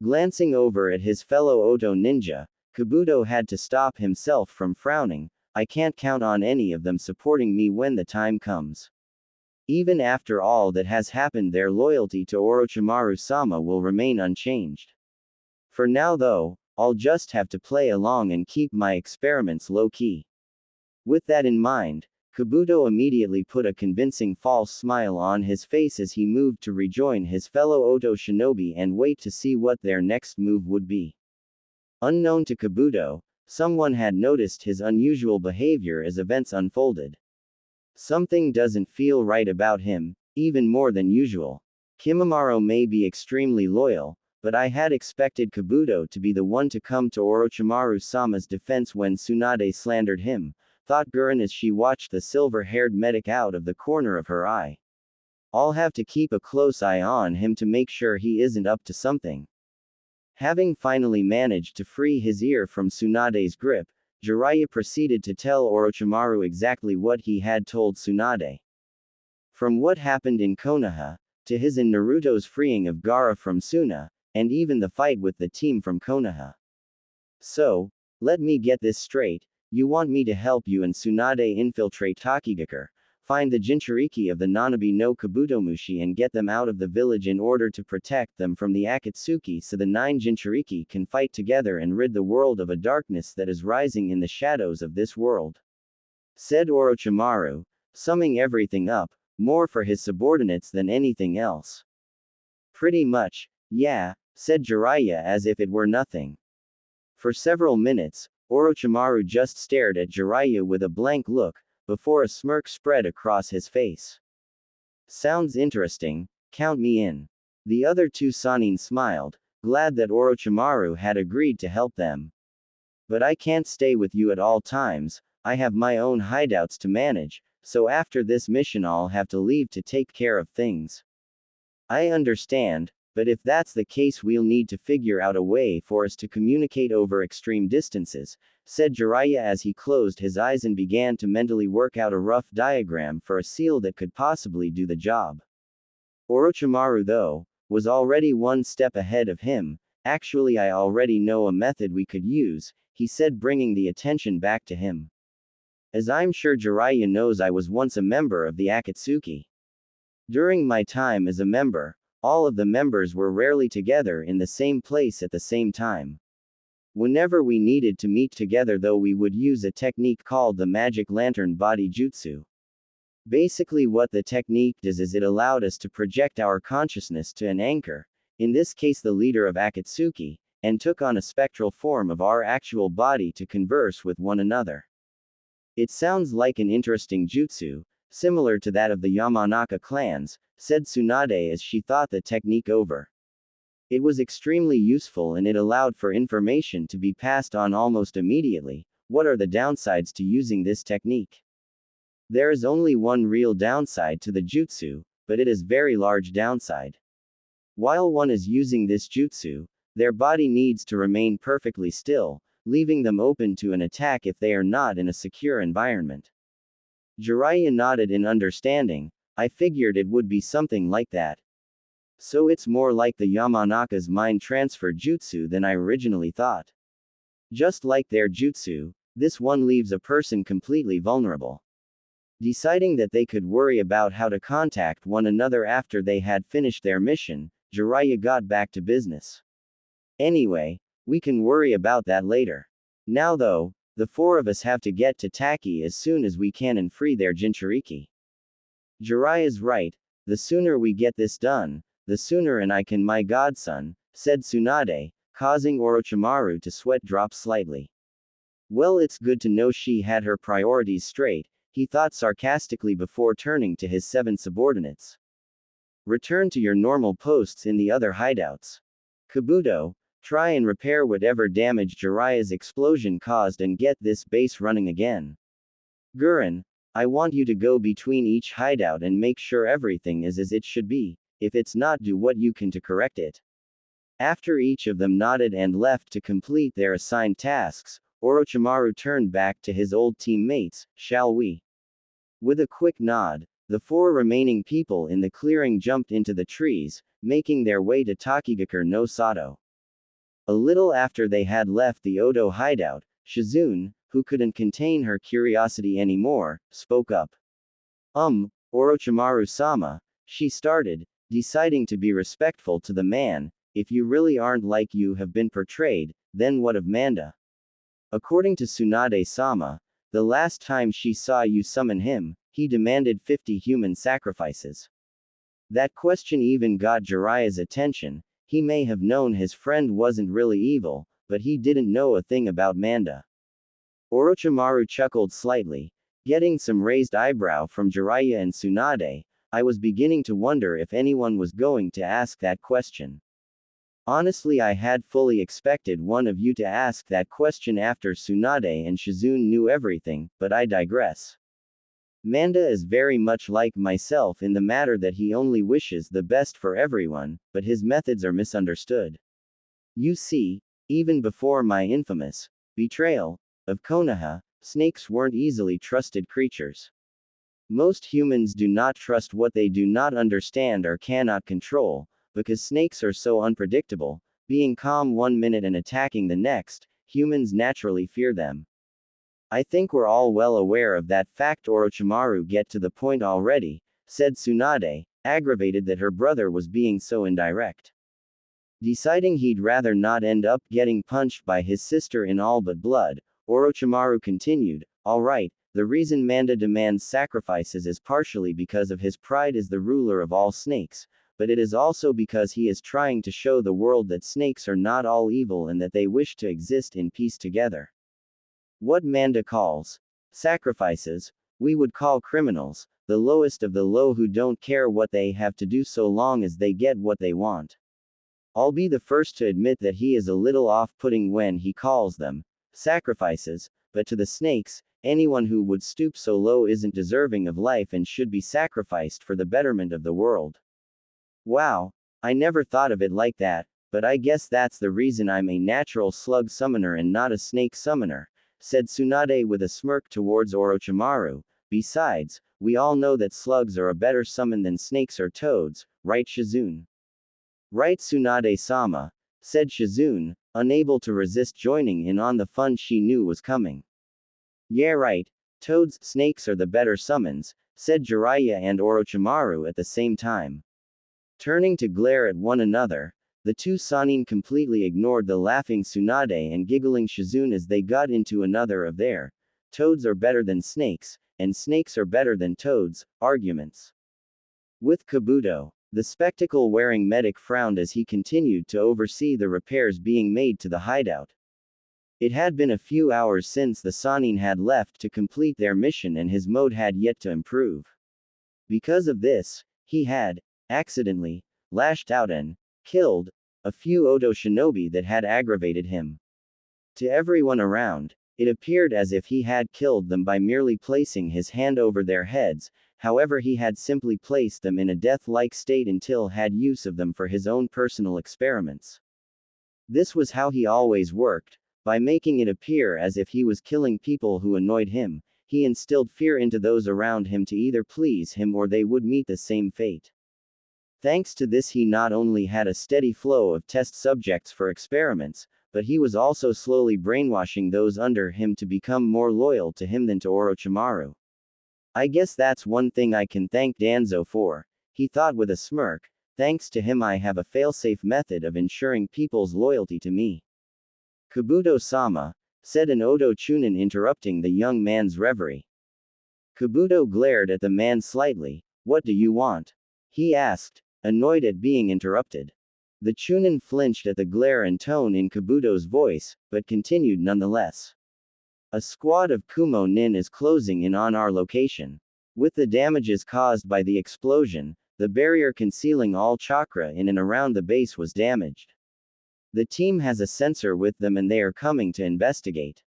Glancing over at his fellow Oto ninja, Kabuto had to stop himself from frowning. "I can't count on any of them supporting me when the time comes. Even after all that has happened, their loyalty to Orochimaru-sama will remain unchanged. For now though, I'll just have to play along and keep my experiments low-key." With that in mind, Kabuto immediately put a convincing false smile on his face as he moved to rejoin his fellow Oto shinobi and wait to see what their next move would be. Unknown to Kabuto, someone had noticed his unusual behavior as events unfolded. Something doesn't feel right about him, even more than usual. Kimimaro may be extremely loyal, but I had expected Kabuto to be the one to come to Orochimaru-sama's defense when Tsunade slandered him, thought Gurren as she watched the silver-haired medic out of the corner of her eye. I'll have to keep a close eye on him to make sure he isn't up to something. Having finally managed to free his ear from Tsunade's grip, Jiraiya proceeded to tell Orochimaru exactly what he had told Tsunade. From what happened in Konoha, to his and Naruto's freeing of Gaara from Suna, and even the fight with the team from Konoha. So, let me get this straight, you want me to help you and Tsunade infiltrate Tokigakure, find the Jinchuriki of the Nanabi no Kabutomushi and get them out of the village in order to protect them from the Akatsuki so the 9 Jinchuriki can fight together and rid the world of a darkness that is rising in the shadows of this world. Said Orochimaru, summing everything up, more for his subordinates than anything else. Pretty much, yeah, said Jiraiya as if it were nothing. For several minutes, Orochimaru just stared at Jiraiya with a blank look, before a smirk spread across his face. Sounds interesting, count me in. The other 2 Sannin smiled, glad that Orochimaru had agreed to help them. But I can't stay with you at all times, I have my own hideouts to manage, so after this mission I'll have to leave to take care of things. I understand, but if that's the case we'll need to figure out a way for us to communicate over extreme distances, said Jiraiya as he closed his eyes and began to mentally work out a rough diagram for a seal that could possibly do the job. Orochimaru, though, was already one step ahead of him. Actually, I already know a method we could use, he said, bringing the attention back to him. As I'm sure Jiraiya knows, I was once a member of the Akatsuki. During my time as a member, all of the members were rarely together in the same place at the same time. Whenever we needed to meet together, though, we would use a technique called the Magic Lantern Body Jutsu. Basically, what the technique does is it allowed us to project our consciousness to an anchor, in this case the leader of Akatsuki, and took on a spectral form of our actual body to converse with one another. It sounds like an interesting jutsu, similar to that of the Yamanaka clans, said Tsunade as she thought the technique over. It was extremely useful and it allowed for information to be passed on almost immediately. What are the downsides to using this technique? There is only one real downside to the jutsu, but it is very large downside. While one is using this jutsu, their body needs to remain perfectly still, leaving them open to an attack if they are not in a secure environment. Jiraiya nodded in understanding. I figured it would be something like that. So it's more like the Yamanaka's mind transfer jutsu than I originally thought. Just like their jutsu, this one leaves a person completely vulnerable. Deciding that they could worry about how to contact one another after they had finished their mission, Jiraiya got back to business. Anyway, we can worry about that later. Now though, the 4 of us have to get to Taki as soon as we can and free their Jinchuriki. Jiraiya's right, the sooner we get this done, the sooner and I can, my godson, said Tsunade, causing Orochimaru to sweat drop slightly. Well, it's good to know she had her priorities straight, he thought sarcastically before turning to his 7 subordinates. Return to your normal posts in the other hideouts. Kabuto, try and repair whatever damage Jiraiya's explosion caused and get this base running again. Gurren, I want you to go between each hideout and make sure everything is as it should be. If it's not, do what you can to correct it. After each of them nodded and left to complete their assigned tasks, Orochimaru turned back to his old teammates. Shall we? With a quick nod, the 4 remaining people in the clearing jumped into the trees, making their way to Tokigakure no Sato. A little after they had left the Odo hideout, Shizune, who couldn't contain her curiosity anymore, spoke up. Orochimaru-sama, she started, deciding to be respectful to the man. If you really aren't like you have been portrayed, then what of Manda? According to Tsunade-sama, The last time she saw you summon him, he demanded 50 human sacrifices. That question even got Jiraiya's attention. He may have known his friend wasn't really evil, but he didn't know a thing about Manda. Orochimaru chuckled slightly, getting some raised eyebrow from Jiraiya and Tsunade. I was beginning to wonder if anyone was going to ask that question. Honestly, I had fully expected one of you to ask that question after Tsunade and Shizune knew everything, but I digress. Manda is very much like myself in the matter that he only wishes the best for everyone, but his methods are misunderstood. You see, even before my infamous betrayal of Konoha, snakes weren't easily trusted creatures. Most humans do not trust what they do not understand or cannot control, because snakes are so unpredictable, being calm one minute and attacking the next, humans naturally fear them. I think we're all well aware of that fact. Orochimaru get to the point already, said Tsunade, aggravated that her brother was being so indirect. Deciding he'd rather not end up getting punched by his sister in all but blood, Orochimaru continued, alright, the reason Manda demands sacrifices is partially because of his pride as the ruler of all snakes, but it is also because he is trying to show the world that snakes are not all evil and that they wish to exist in peace together. What Manda calls sacrifices, we would call criminals, the lowest of the low who don't care what they have to do so long as they get what they want. I'll be the first to admit that he is a little off-putting when he calls them sacrifices, but to the snakes, anyone who would stoop so low isn't deserving of life and should be sacrificed for the betterment of the world. Wow, I never thought of it like that, but I guess that's the reason I'm a natural slug summoner and not a snake summoner, said Tsunade with a smirk towards Orochimaru. Besides, we all know that slugs are a better summon than snakes or toads, right Shizune? Right Tsunade-sama, said Shizune, unable to resist joining in on the fun she knew was coming. Yeah right, toads, snakes are the better summons, said Jiraiya and Orochimaru at the same time. Turning to glare at one another, the two Sannin completely ignored the laughing Tsunade and giggling Shizune as they got into another of their toads are better than snakes, and snakes are better than toads arguments. With Kabuto, the spectacle-wearing medic frowned as he continued to oversee the repairs being made to the hideout. It had been a few hours since the Sannin had left to complete their mission and his mode had yet to improve. Because of this, he had, accidentally, lashed out and killed a few Odo shinobi that had aggravated him. To everyone around, it appeared as if he had killed them by merely placing his hand over their heads, however he had simply placed them in a death-like state until had use of them for his own personal experiments. This was how he always worked, by making it appear as if he was killing people who annoyed him. He instilled fear into those around him to either please him or they would meet the same fate. Thanks to this he not only had a steady flow of test subjects for experiments, but he was also slowly brainwashing those under him to become more loyal to him than to Orochimaru. I guess that's one thing I can thank Danzo for, he thought with a smirk. Thanks to him I have a failsafe method of ensuring people's loyalty to me. Kabuto-sama, said an Odo Chunin interrupting the young man's reverie. Kabuto glared at the man slightly. What do you want? He asked, annoyed at being interrupted. The Chunin flinched at the glare and tone in Kabuto's voice, but continued nonetheless. A squad of Kumo Nin is closing in on our location. With the damages caused by the explosion, the barrier concealing all chakra in and around the base was damaged. The team has a sensor with them and they are coming to investigate.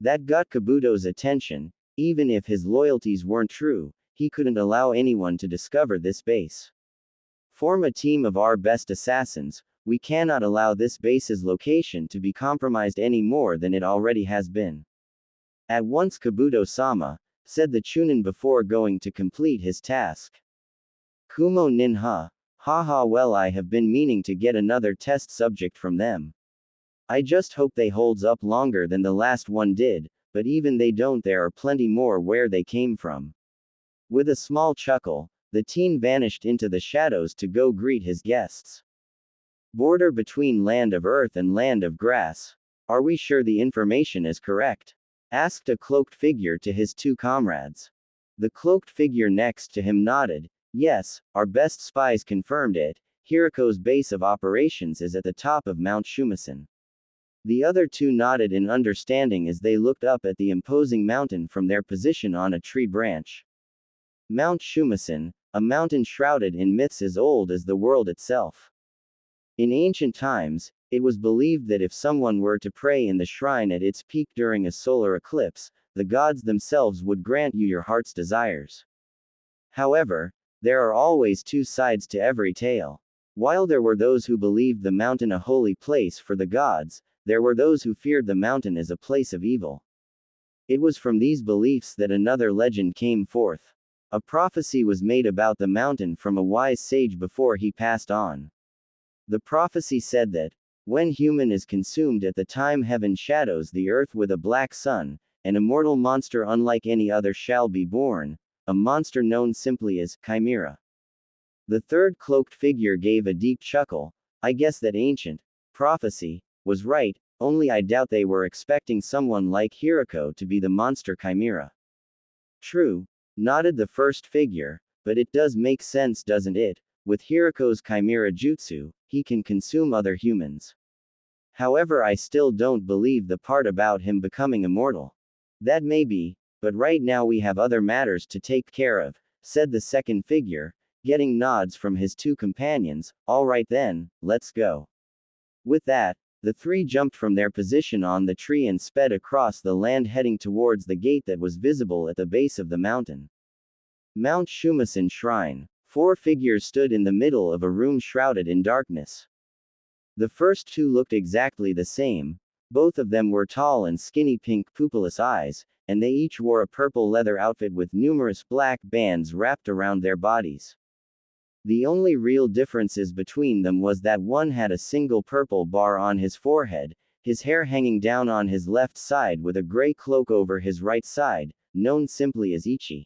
That got Kabuto's attention. Even if his loyalties weren't true, he couldn't allow anyone to discover this base. Form a team of our best assassins. We cannot allow this base's location to be compromised any more than it already has been. At once Kabuto-sama, said the Chunin before going to complete his task. Kumo Nin haha well I have been meaning to get another test subject from them. I just hope they holds up longer than the last one did, but even they don't there are plenty more where they came from. With a small chuckle, the teen vanished into the shadows to go greet his guests. Border between land of earth and land of grass. Are we sure the information is correct? asked a cloaked figure to his two comrades. The cloaked figure next to him nodded. Yes, our best spies confirmed it. Hiriko's base of operations is at the top of Mount Shumasen. The other two nodded in understanding as they looked up at the imposing mountain from their position on a tree branch. Mount Shumasen, a mountain shrouded in myths as old as the world itself. In ancient times, it was believed that if someone were to pray in the shrine at its peak during a solar eclipse, the gods themselves would grant you your heart's desires. However, there are always two sides to every tale. While there were those who believed the mountain a holy place for the gods, there were those who feared the mountain as a place of evil. It was from these beliefs that another legend came forth. A prophecy was made about the mountain from a wise sage before he passed on. The prophecy said that, when human is consumed at the time heaven shadows the earth with a black sun, an immortal monster unlike any other shall be born, a monster known simply as Chimera. The third cloaked figure gave a deep chuckle. I guess that ancient prophecy was right, only I doubt they were expecting someone like Hiriko to be the monster Chimera. True, nodded the first figure, but it does make sense, doesn't it? With Hiriko's Chimera Jutsu, he can consume other humans. However, I still don't believe the part about him becoming immortal. That may be, but right now we have other matters to take care of, said the second figure, getting nods from his two companions. All right then, let's go. With that, the three jumped from their position on the tree and sped across the land heading towards the gate that was visible at the base of the mountain. Mount Shumasen Shrine. 4 figures stood in the middle of a room shrouded in darkness. The first two looked exactly the same. Both of them were tall and skinny, pink pupilless eyes, and they each wore a purple leather outfit with numerous black bands wrapped around their bodies. The only real differences between them was that one had a single purple bar on his forehead, his hair hanging down on his left side with a gray cloak over his right side, known simply as Ichi.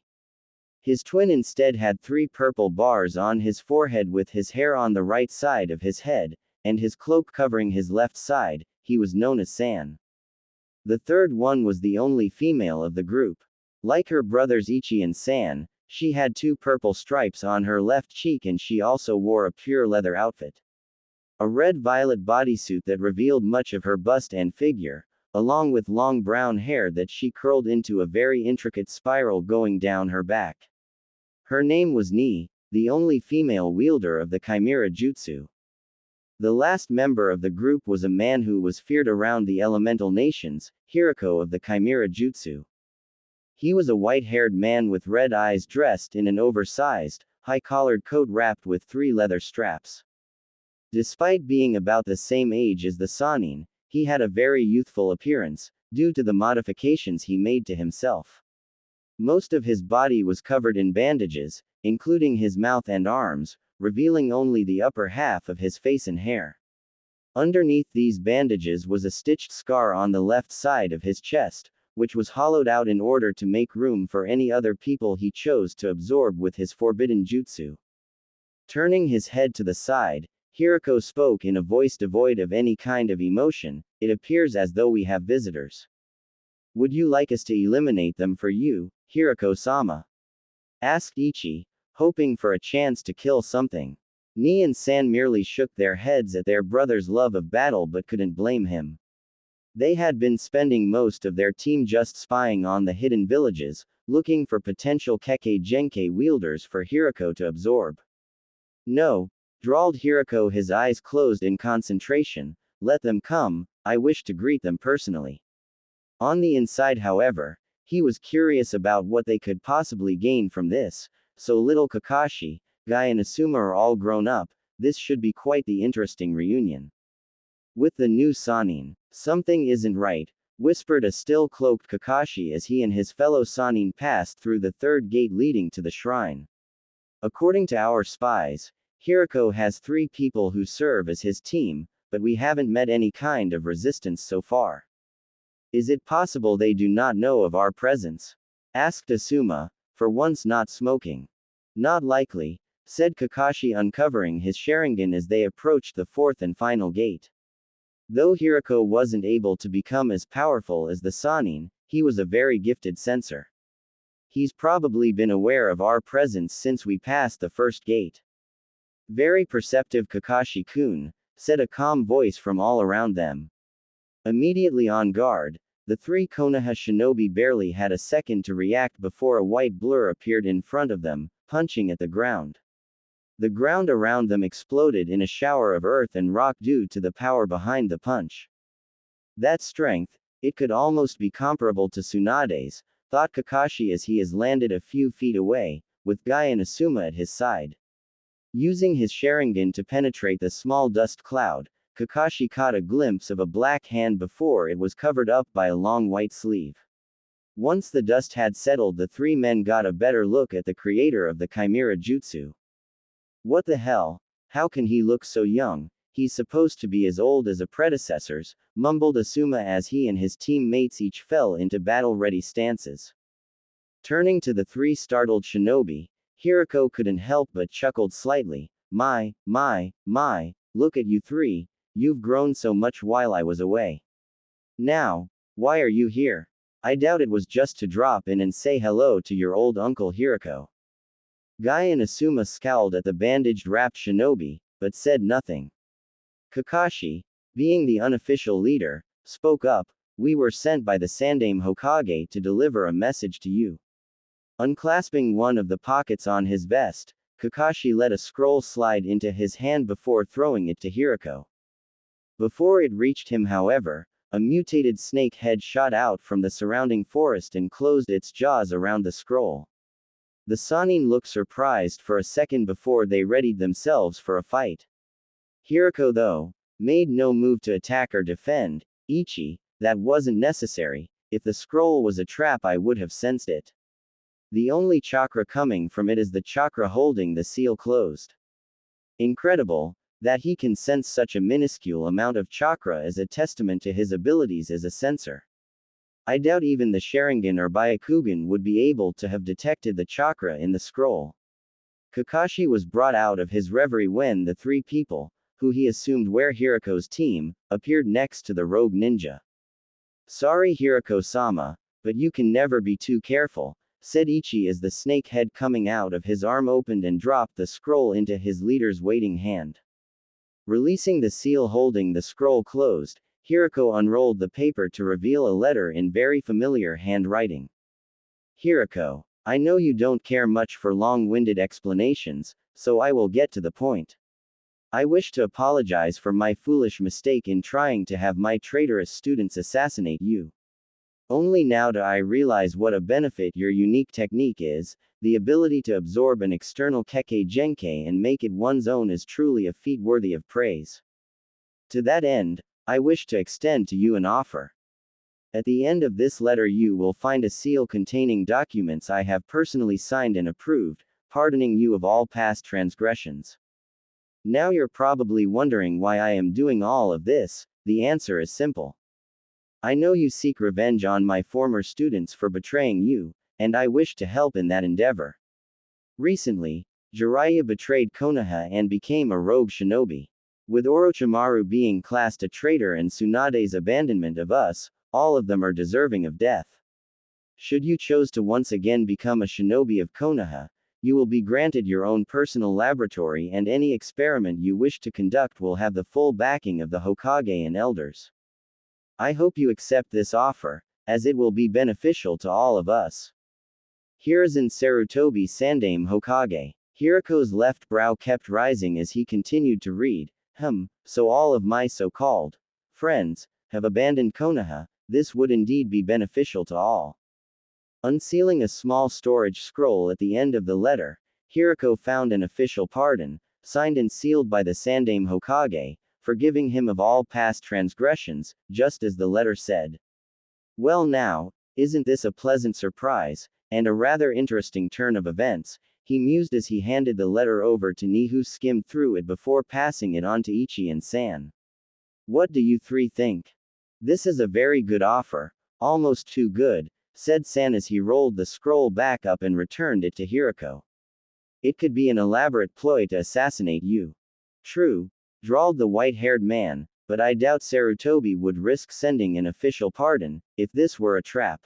His twin instead had 3 purple bars on his forehead with his hair on the right side of his head, and his cloak covering his left side. He was known as San. The third one was the only female of the group. Like her brothers Ichi and San, she had 2 purple stripes on her left cheek and she also wore a pure leather outfit. A red-violet bodysuit that revealed much of her bust and figure, along with long brown hair that she curled into a very intricate spiral going down her back. Her name was Ni, the only female wielder of the Chimera Jutsu. The last member of the group was a man who was feared around the elemental nations, Hiriko of the Chimera Jutsu. He was a white-haired man with red eyes dressed in an oversized, high-collared coat wrapped with 3 leather straps. Despite being about the same age as the Sannin, he had a very youthful appearance, due to the modifications he made to himself. Most of his body was covered in bandages, including his mouth and arms, revealing only the upper half of his face and hair. Underneath these bandages was a stitched scar on the left side of his chest, which was hollowed out in order to make room for any other people he chose to absorb with his forbidden jutsu. Turning his head to the side, Hiriko spoke in a voice devoid of any kind of emotion. It appears as though we have visitors. Would you like us to eliminate them for you, Hiriko-sama? Asked Ichi, hoping for a chance to kill something. Ni and San merely shook their heads at their brother's love of battle but couldn't blame him. They had been spending most of their team just spying on the hidden villages, looking for potential Kekkei Genkai wielders for Hiriko to absorb. No, drawled Hiriko, his eyes closed in concentration. Let them come, I wish to greet them personally. On the inside, however, he was curious about what they could possibly gain from this. So little Kakashi, Guy and Asuma are all grown up, this should be quite the interesting reunion. With the new Sannin, something isn't right, whispered a still-cloaked Kakashi as he and his fellow Sannin passed through the third gate leading to the shrine. According to our spies, Hiriko has 3 people who serve as his team, but we haven't met any kind of resistance so far. Is it possible they do not know of our presence? Asked Asuma, for once not smoking. Not likely, said Kakashi, uncovering his Sharingan as they approached the 4th and final gate. Though Hiriko wasn't able to become as powerful as the Sannin, he was a very gifted sensor. He's probably been aware of our presence since we passed the first gate. Very perceptive Kakashi-kun, said a calm voice from all around them. Immediately on guard, the three Konoha shinobi barely had a second to react before a white blur appeared in front of them, punching at the ground. The ground around them exploded in a shower of earth and rock due to the power behind the punch. That strength, it could almost be comparable to Tsunade's, thought Kakashi as he has landed a few feet away, with Guy and Asuma at his side. Using his Sharingan to penetrate the small dust cloud, Kakashi caught a glimpse of a black hand before it was covered up by a long white sleeve. Once the dust had settled, the three men got a better look at the creator of the Chimera Jutsu. What the hell? How can he look so young? He's supposed to be as old as a predecessors, mumbled Asuma as he and his teammates each fell into battle-ready stances. Turning to the three startled shinobi, Hirako couldn't help but chuckled slightly. My, look at you three, you've grown so much while I was away. Now, why are you here? I doubt it was just to drop in and say hello to your old uncle Hirako. Guy and Asuma scowled at the bandaged-wrapped shinobi, but said nothing. Kakashi, being the unofficial leader, spoke up. We were sent by the Sandaime Hokage to deliver a message to you. Unclasping one of the pockets on his vest, Kakashi let a scroll slide into his hand before throwing it to Hirako. Before it reached him, however, a mutated snake head shot out from the surrounding forest and closed its jaws around the scroll. The Sannin looked surprised for a second before they readied themselves for a fight. Hirako, though, made no move to attack or defend. Ichi, that wasn't necessary. If the scroll was a trap, I would have sensed it. The only chakra coming from it is the chakra holding the seal closed. Incredible, that he can sense such a minuscule amount of chakra is a testament to his abilities as a sensor. I doubt even the Sharingan or Byakugan would be able to have detected the chakra in the scroll. Kakashi was brought out of his reverie when the three people, who he assumed were Hirako's team, appeared next to the rogue ninja. Sorry Hirako-sama, but you can never be too careful, said Ichi as the snake head coming out of his arm opened and dropped the scroll into his leader's waiting hand. Releasing the seal holding the scroll closed, Hirako unrolled the paper to reveal a letter in very familiar handwriting. Hirako, I know you don't care much for long-winded explanations, so I will get to the point. I wish to apologize for my foolish mistake in trying to have my traitorous students assassinate you. Only now do I realize what a benefit your unique technique is. The ability to absorb an external Kekkei Genkai and make it one's own is truly a feat worthy of praise. To that end, I wish to extend to you an offer. At the end of this letter you will find a seal containing documents I have personally signed and approved, pardoning you of all past transgressions. Now you're probably wondering why I am doing all of this. The answer is simple. I know you seek revenge on my former students for betraying you, and I wish to help in that endeavor. Recently, Jiraiya betrayed Konoha and became a rogue shinobi. With Orochimaru being classed a traitor and Tsunade's abandonment of us, all of them are deserving of death. Should you choose to once again become a shinobi of Konoha, you will be granted your own personal laboratory and any experiment you wish to conduct will have the full backing of the Hokage and elders. I hope you accept this offer, as it will be beneficial to all of us. Hiruzen Sarutobi Sandaime Hokage. Hirako's left brow kept rising as he continued to read. So all of my so-called friends have abandoned Konoha. This would indeed be beneficial to all. Unsealing a small storage scroll at the end of the letter, Hirako found an official pardon, signed and sealed by the Sandaime Hokage, forgiving him of all past transgressions, just as the letter said. Well now, isn't this a pleasant surprise, and a rather interesting turn of events, he mused as he handed the letter over to Ni, who skimmed through it before passing it on to Ichi and San. What do you three think? This is a very good offer, almost too good, said San as he rolled the scroll back up and returned it to Hirako. It could be an elaborate ploy to assassinate you. True, drawled the white-haired man, but I doubt Sarutobi would risk sending an official pardon, if this were a trap.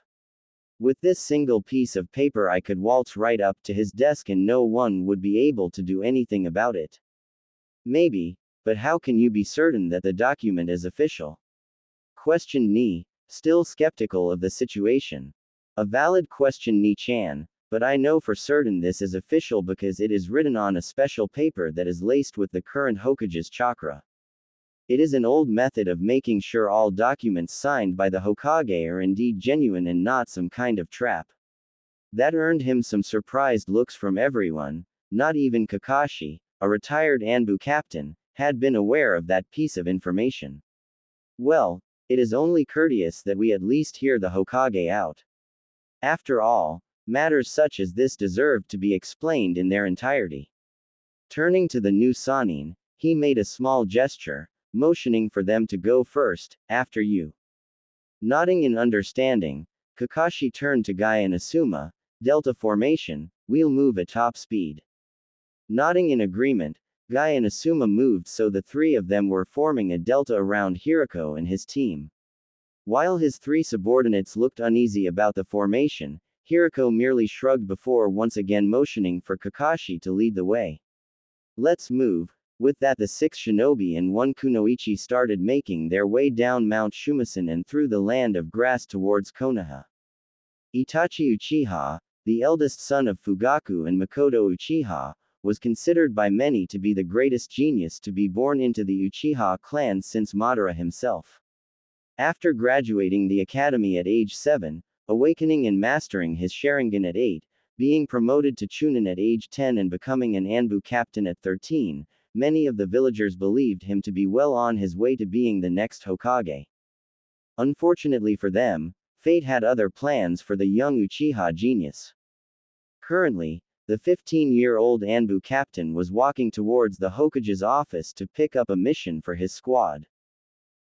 With this single piece of paper I could waltz right up to his desk and no one would be able to do anything about it. Maybe, but how can you be certain that the document is official? Questioned Ni, still skeptical of the situation. A valid question, Ni-chan, but I know for certain this is official because it is written on a special paper that is laced with the current Hokage's chakra. It is an old method of making sure all documents signed by the Hokage are indeed genuine and not some kind of trap. That earned him some surprised looks from everyone. Not even Kakashi, a retired Anbu captain, had been aware of that piece of information. Well, it is only courteous that we at least hear the Hokage out. After all, matters such as this deserve to be explained in their entirety. Turning to the new Sannin, he made a small gesture, motioning for them to go first, after you. Nodding in understanding, Kakashi turned to Guy and Asuma, Delta formation, we'll move at top speed. Nodding in agreement, Guy and Asuma moved so the three of them were forming a delta around Hiriko and his team. While his three subordinates looked uneasy about the formation, Hiriko merely shrugged before once again motioning for Kakashi to lead the way. Let's move. With that the 6 shinobi and 1 kunoichi started making their way down Mount Shumasen and through the land of grass towards Konoha. Itachi Uchiha, the eldest son of Fugaku and Makoto Uchiha, was considered by many to be the greatest genius to be born into the Uchiha clan since Madara himself. After graduating the academy at age 7, awakening and mastering his Sharingan at 8, being promoted to Chunin at age 10 and becoming an Anbu captain at 13, many of the villagers believed him to be well on his way to being the next Hokage. Unfortunately for them, fate had other plans for the young Uchiha genius. Currently, the 15-year-old Anbu captain was walking towards the Hokage's office to pick up a mission for his squad.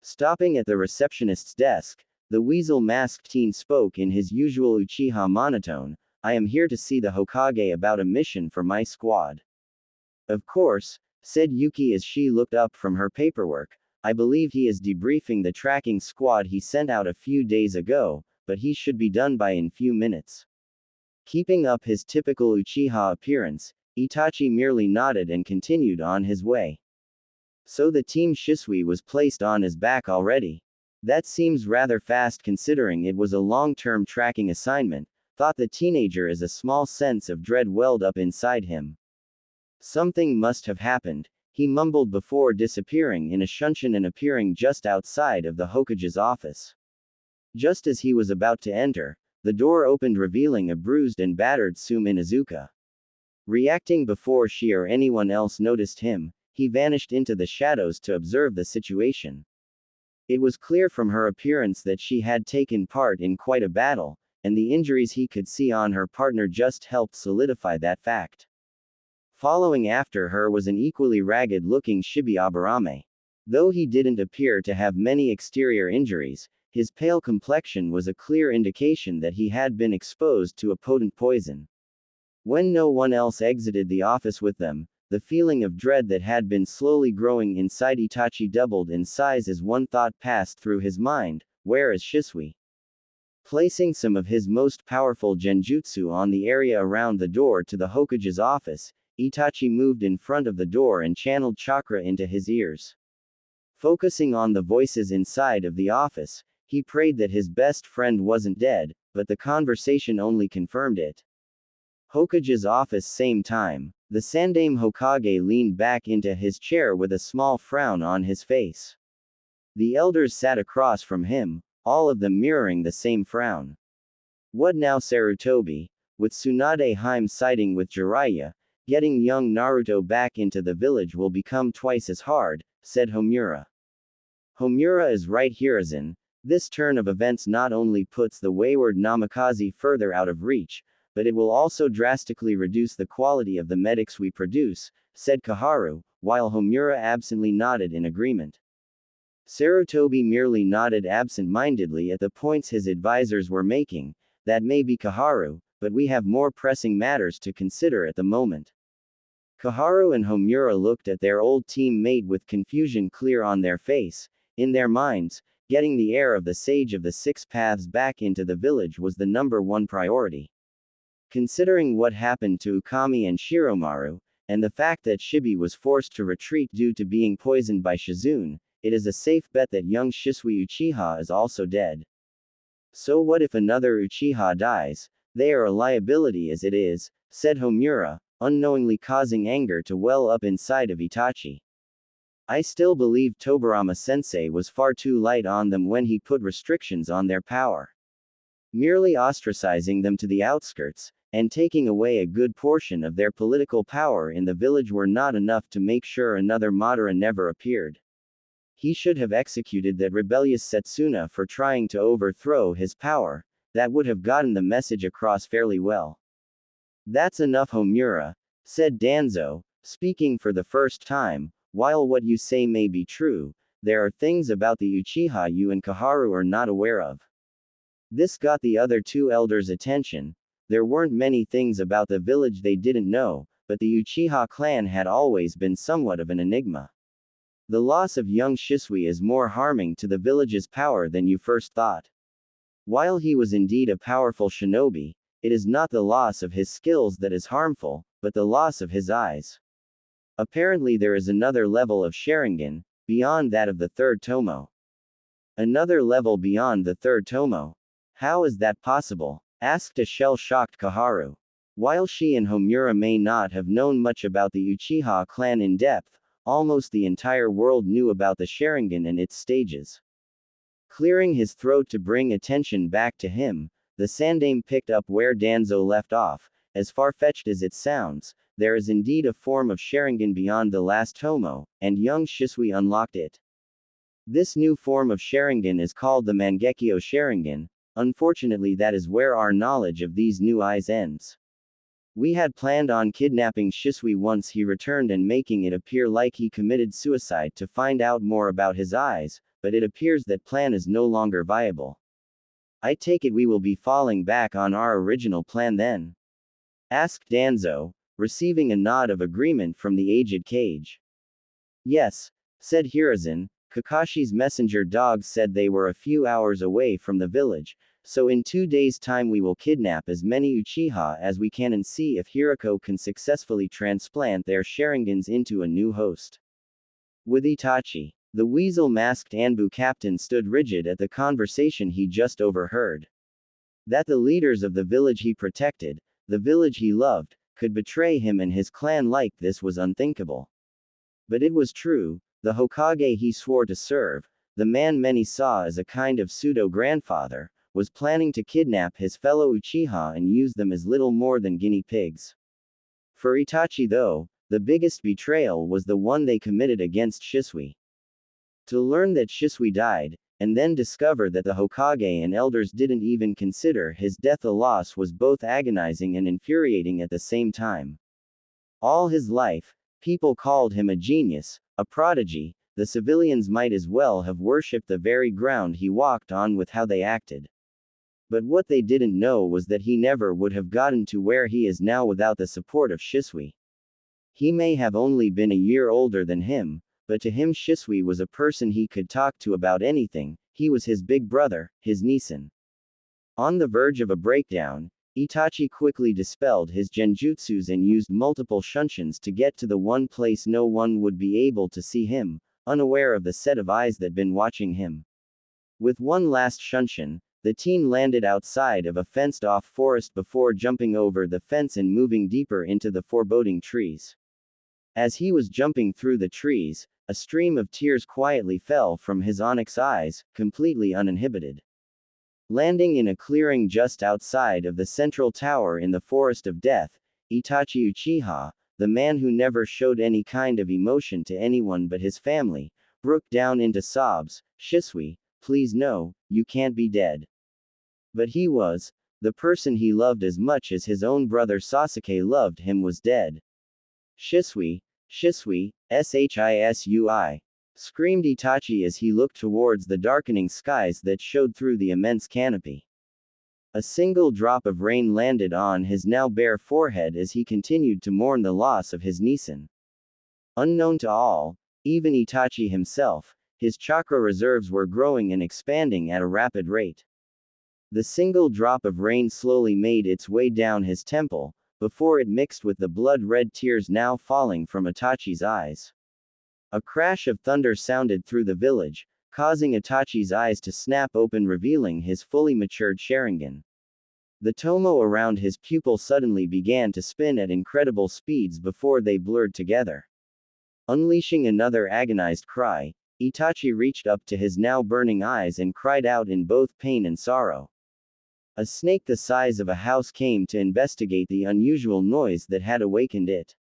Stopping at the receptionist's desk, the weasel-masked teen spoke in his usual Uchiha monotone, I am here to see the Hokage about a mission for my squad. Of course, said Yuki as she looked up from her paperwork, I believe he is debriefing the tracking squad he sent out a few days ago, but he should be done by in few minutes. Keeping up his typical Uchiha appearance, Itachi merely nodded and continued on his way. So the team Shisui was placed on his back already. That seems rather fast considering it was a long-term tracking assignment, thought the teenager as a small sense of dread welled up inside him. Something must have happened, he mumbled before disappearing in a shunshin and appearing just outside of the Hokage's office. Just as he was about to enter, the door opened revealing a bruised and battered Sume Inuzuka. Reacting before she or anyone else noticed him, he vanished into the shadows to observe the situation. It was clear from her appearance that she had taken part in quite a battle, and the injuries he could see on her partner just helped solidify that fact. Following after her was an equally ragged-looking Shibi Aburame. Though he didn't appear to have many exterior injuries, his pale complexion was a clear indication that he had been exposed to a potent poison. When no one else exited the office with them, the feeling of dread that had been slowly growing inside Itachi doubled in size as one thought passed through his mind, where is Shisui? Placing some of his most powerful genjutsu on the area around the door to the Hokage's office, Itachi moved in front of the door and channeled chakra into his ears. Focusing on the voices inside of the office, he prayed that his best friend wasn't dead, but the conversation only confirmed it. Hokage's office same time, the Sandaime Hokage leaned back into his chair with a small frown on his face. The elders sat across from him, all of them mirroring the same frown. What now Sarutobi? With Tsunade Hime siding with Jiraiya, getting young Naruto back into the village will become twice as hard, said Homura. Homura is right Hiruzen. This turn of events not only puts the wayward Namikaze further out of reach, but it will also drastically reduce the quality of the medics we produce, said Kaharu, while Homura absently nodded in agreement. Sarutobi merely nodded absent-mindedly at the points his advisors were making. That may be Kaharu, but we have more pressing matters to consider at the moment. Kaharu and Homura looked at their old teammate with confusion clear on their face. In their minds, getting the heir of the Sage of the Six Paths back into the village was the #1 priority. Considering what happened to Ukami and Shiromaru, and the fact that Shibi was forced to retreat due to being poisoned by Shizune, it is a safe bet that young Shisui Uchiha is also dead. So what if another Uchiha dies? They are a liability as it is, said Homura, unknowingly causing anger to well up inside of Itachi. I still believe Tobirama-sensei was far too light on them when he put restrictions on their power. Merely ostracizing them to the outskirts, and taking away a good portion of their political power in the village were not enough to make sure another Madara never appeared. He should have executed that rebellious Setsuna for trying to overthrow his power. That would have gotten the message across fairly well. That's enough, Homura, said Danzo, speaking for the first time. While what you say may be true, there are things about the Uchiha you and Kaharu are not aware of. This got the other two elders' attention. There weren't many things about the village they didn't know, but the Uchiha clan had always been somewhat of an enigma. The loss of young Shisui is more harming to the village's power than you first thought. While he was indeed a powerful shinobi, it is not the loss of his skills that is harmful, but the loss of his eyes. Apparently there is another level of Sharingan, beyond that of the third Tomo. Another level beyond the third Tomo? How is that possible? Asked a shell-shocked Kaharu. While she and Homura may not have known much about the Uchiha clan in depth, almost the entire world knew about the Sharingan and its stages. Clearing his throat to bring attention back to him, the Sandaime picked up where Danzo left off. As far-fetched as it sounds, there is indeed a form of Sharingan beyond the last Tomo, and young Shisui unlocked it. This new form of Sharingan is called the Mangekyo Sharingan. Unfortunately, that is where our knowledge of these new eyes ends. We had planned on kidnapping Shisui once he returned and making it appear like he committed suicide to find out more about his eyes, but it appears that plan is no longer viable. I take it we will be falling back on our original plan then? Asked Danzo, receiving a nod of agreement from the aged Kage. Yes, said Hiruzen. Kakashi's messenger dog said they were a few hours away from the village, so in 2 days' time we will kidnap as many Uchiha as we can and see if Hirako can successfully transplant their Sharingans into a new host. With Itachi, the weasel-masked Anbu captain stood rigid at the conversation he just overheard. That the leaders of the village he protected, the village he loved, could betray him and his clan like this was unthinkable. But it was true. The Hokage he swore to serve, the man many saw as a kind of pseudo-grandfather, was planning to kidnap his fellow Uchiha and use them as little more than guinea pigs. For Itachi though, the biggest betrayal was the one they committed against Shisui. To learn that Shisui died, and then discover that the Hokage and elders didn't even consider his death a loss was both agonizing and infuriating at the same time. All his life, people called him a genius, a prodigy. The civilians might as well have worshipped the very ground he walked on with how they acted. But what they didn't know was that he never would have gotten to where he is now without the support of Shisui. He may have only been a year older than him, but to him Shisui was a person he could talk to about anything. He was his big brother, his Nissan. On the verge of a breakdown, Itachi quickly dispelled his genjutsus and used multiple shunshuns to get to the one place no one would be able to see him, unaware of the set of eyes that been watching him. With one last shunshin, the teen landed outside of a fenced-off forest before jumping over the fence and moving deeper into the foreboding trees. As he was jumping through the trees, a stream of tears quietly fell from his onyx eyes, completely uninhibited. Landing in a clearing just outside of the central tower in the Forest of Death, Itachi Uchiha, the man who never showed any kind of emotion to anyone but his family, broke down into sobs. Shisui, please no, you can't be dead. But he was. The person he loved as much as his own brother Sasuke loved him was dead. Shisui, Shisui, Shisui, screamed Itachi as he looked towards the darkening skies that showed through the immense canopy. A single drop of rain landed on his now bare forehead as he continued to mourn the loss of his Nissan. Unknown to all, even Itachi himself, his chakra reserves were growing and expanding at a rapid rate. The single drop of rain slowly made its way down his temple, before it mixed with the blood-red tears now falling from Itachi's eyes. A crash of thunder sounded through the village, causing Itachi's eyes to snap open, revealing his fully matured Sharingan. The tomo around his pupil suddenly began to spin at incredible speeds before they blurred together. Unleashing another agonized cry, Itachi reached up to his now burning eyes and cried out in both pain and sorrow. A snake the size of a house came to investigate the unusual noise that had awakened it.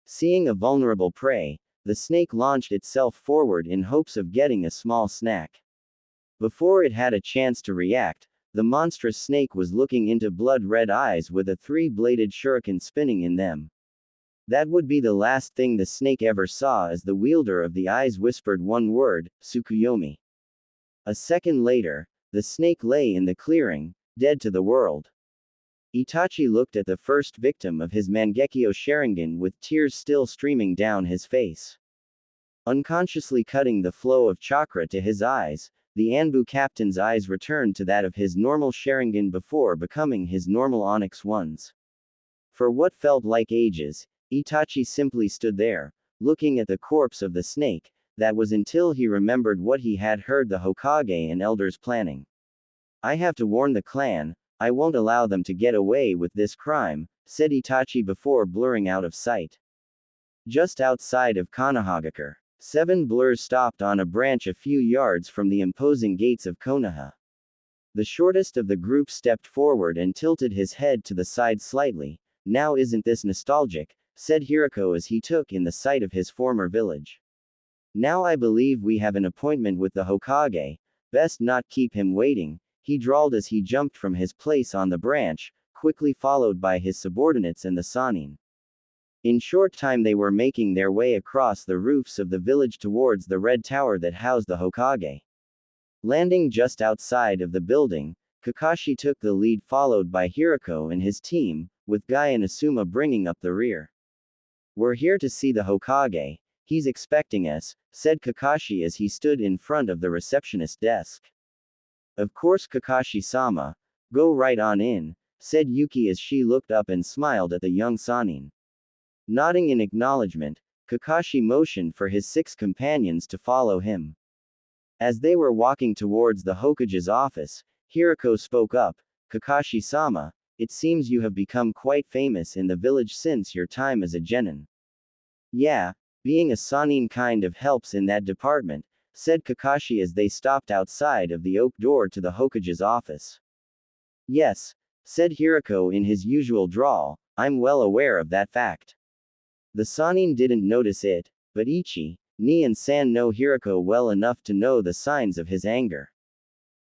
Seeing a vulnerable prey, the snake launched itself forward in hopes of getting a small snack. Before it had a chance to react, the monstrous snake was looking into blood-red eyes with a three-bladed shuriken spinning in them. That would be the last thing the snake ever saw as the wielder of the eyes whispered one word, Tsukuyomi. A second later, the snake lay in the clearing, dead to the world. Itachi looked at the first victim of his Mangekyo Sharingan with tears still streaming down his face. Unconsciously cutting the flow of chakra to his eyes, the Anbu captain's eyes returned to that of his normal Sharingan before becoming his normal onyx ones. For what felt like ages, Itachi simply stood there, looking at the corpse of the snake. That was until he remembered what he had heard the Hokage and elders planning. "I have to warn the clan, I won't allow them to get away with this crime," said Itachi before blurring out of sight. Just outside of Konohagakure, 7 blurs stopped on a branch a few yards from the imposing gates of Konoha. The shortest of the group stepped forward and tilted his head to the side slightly. "Now isn't this nostalgic?" said Hirako as he took in the sight of his former village. "Now I believe we have an appointment with the Hokage, best not keep him waiting," he drawled as he jumped from his place on the branch, quickly followed by his subordinates and the Sannin. In short time they were making their way across the roofs of the village towards the red tower that housed the Hokage. Landing just outside of the building, Kakashi took the lead followed by Hirako and his team, with Guy and Asuma bringing up the rear. "We're here to see the Hokage, he's expecting us," said Kakashi as he stood in front of the receptionist desk. "Of course Kakashi-sama, go right on in," said Yuki as she looked up and smiled at the young Sannin. Nodding in acknowledgement, Kakashi motioned for his 6 companions to follow him. As they were walking towards the Hokage's office, Hirako spoke up, "Kakashi-sama, it seems you have become quite famous in the village since your time as a genin." "Yeah, being a Sannin kind of helps in that department," said Kakashi as they stopped outside of the oak door to the Hokage's office. "Yes," said Hirako in his usual drawl, "I'm well aware of that fact." The Sannin didn't notice it, but Ichi, Ni and San know Hirako well enough to know the signs of his anger.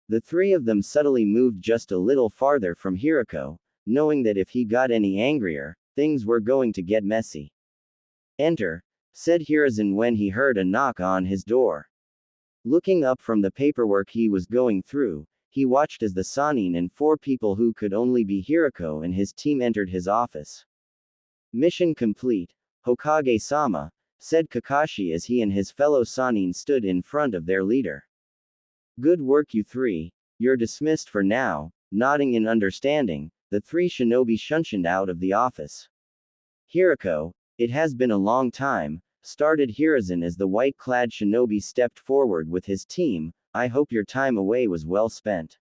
The 3 of them subtly moved just a little farther from Hirako, knowing that if he got any angrier, things were going to get messy. "Enter," said Hiruzen when he heard a knock on his door. Looking up from the paperwork he was going through, he watched as the Sannin and 4 people who could only be Hirako and his team entered his office. "Mission complete, Hokage-sama," said Kakashi as he and his fellow Sannin stood in front of their leader. "Good work you 3, you're dismissed for now." Nodding in understanding, the 3 shinobi shunshined out of the office. "Hirako, it has been a long time," started Hiruzen as the white-clad shinobi stepped forward with his team. "I hope your time away was well spent."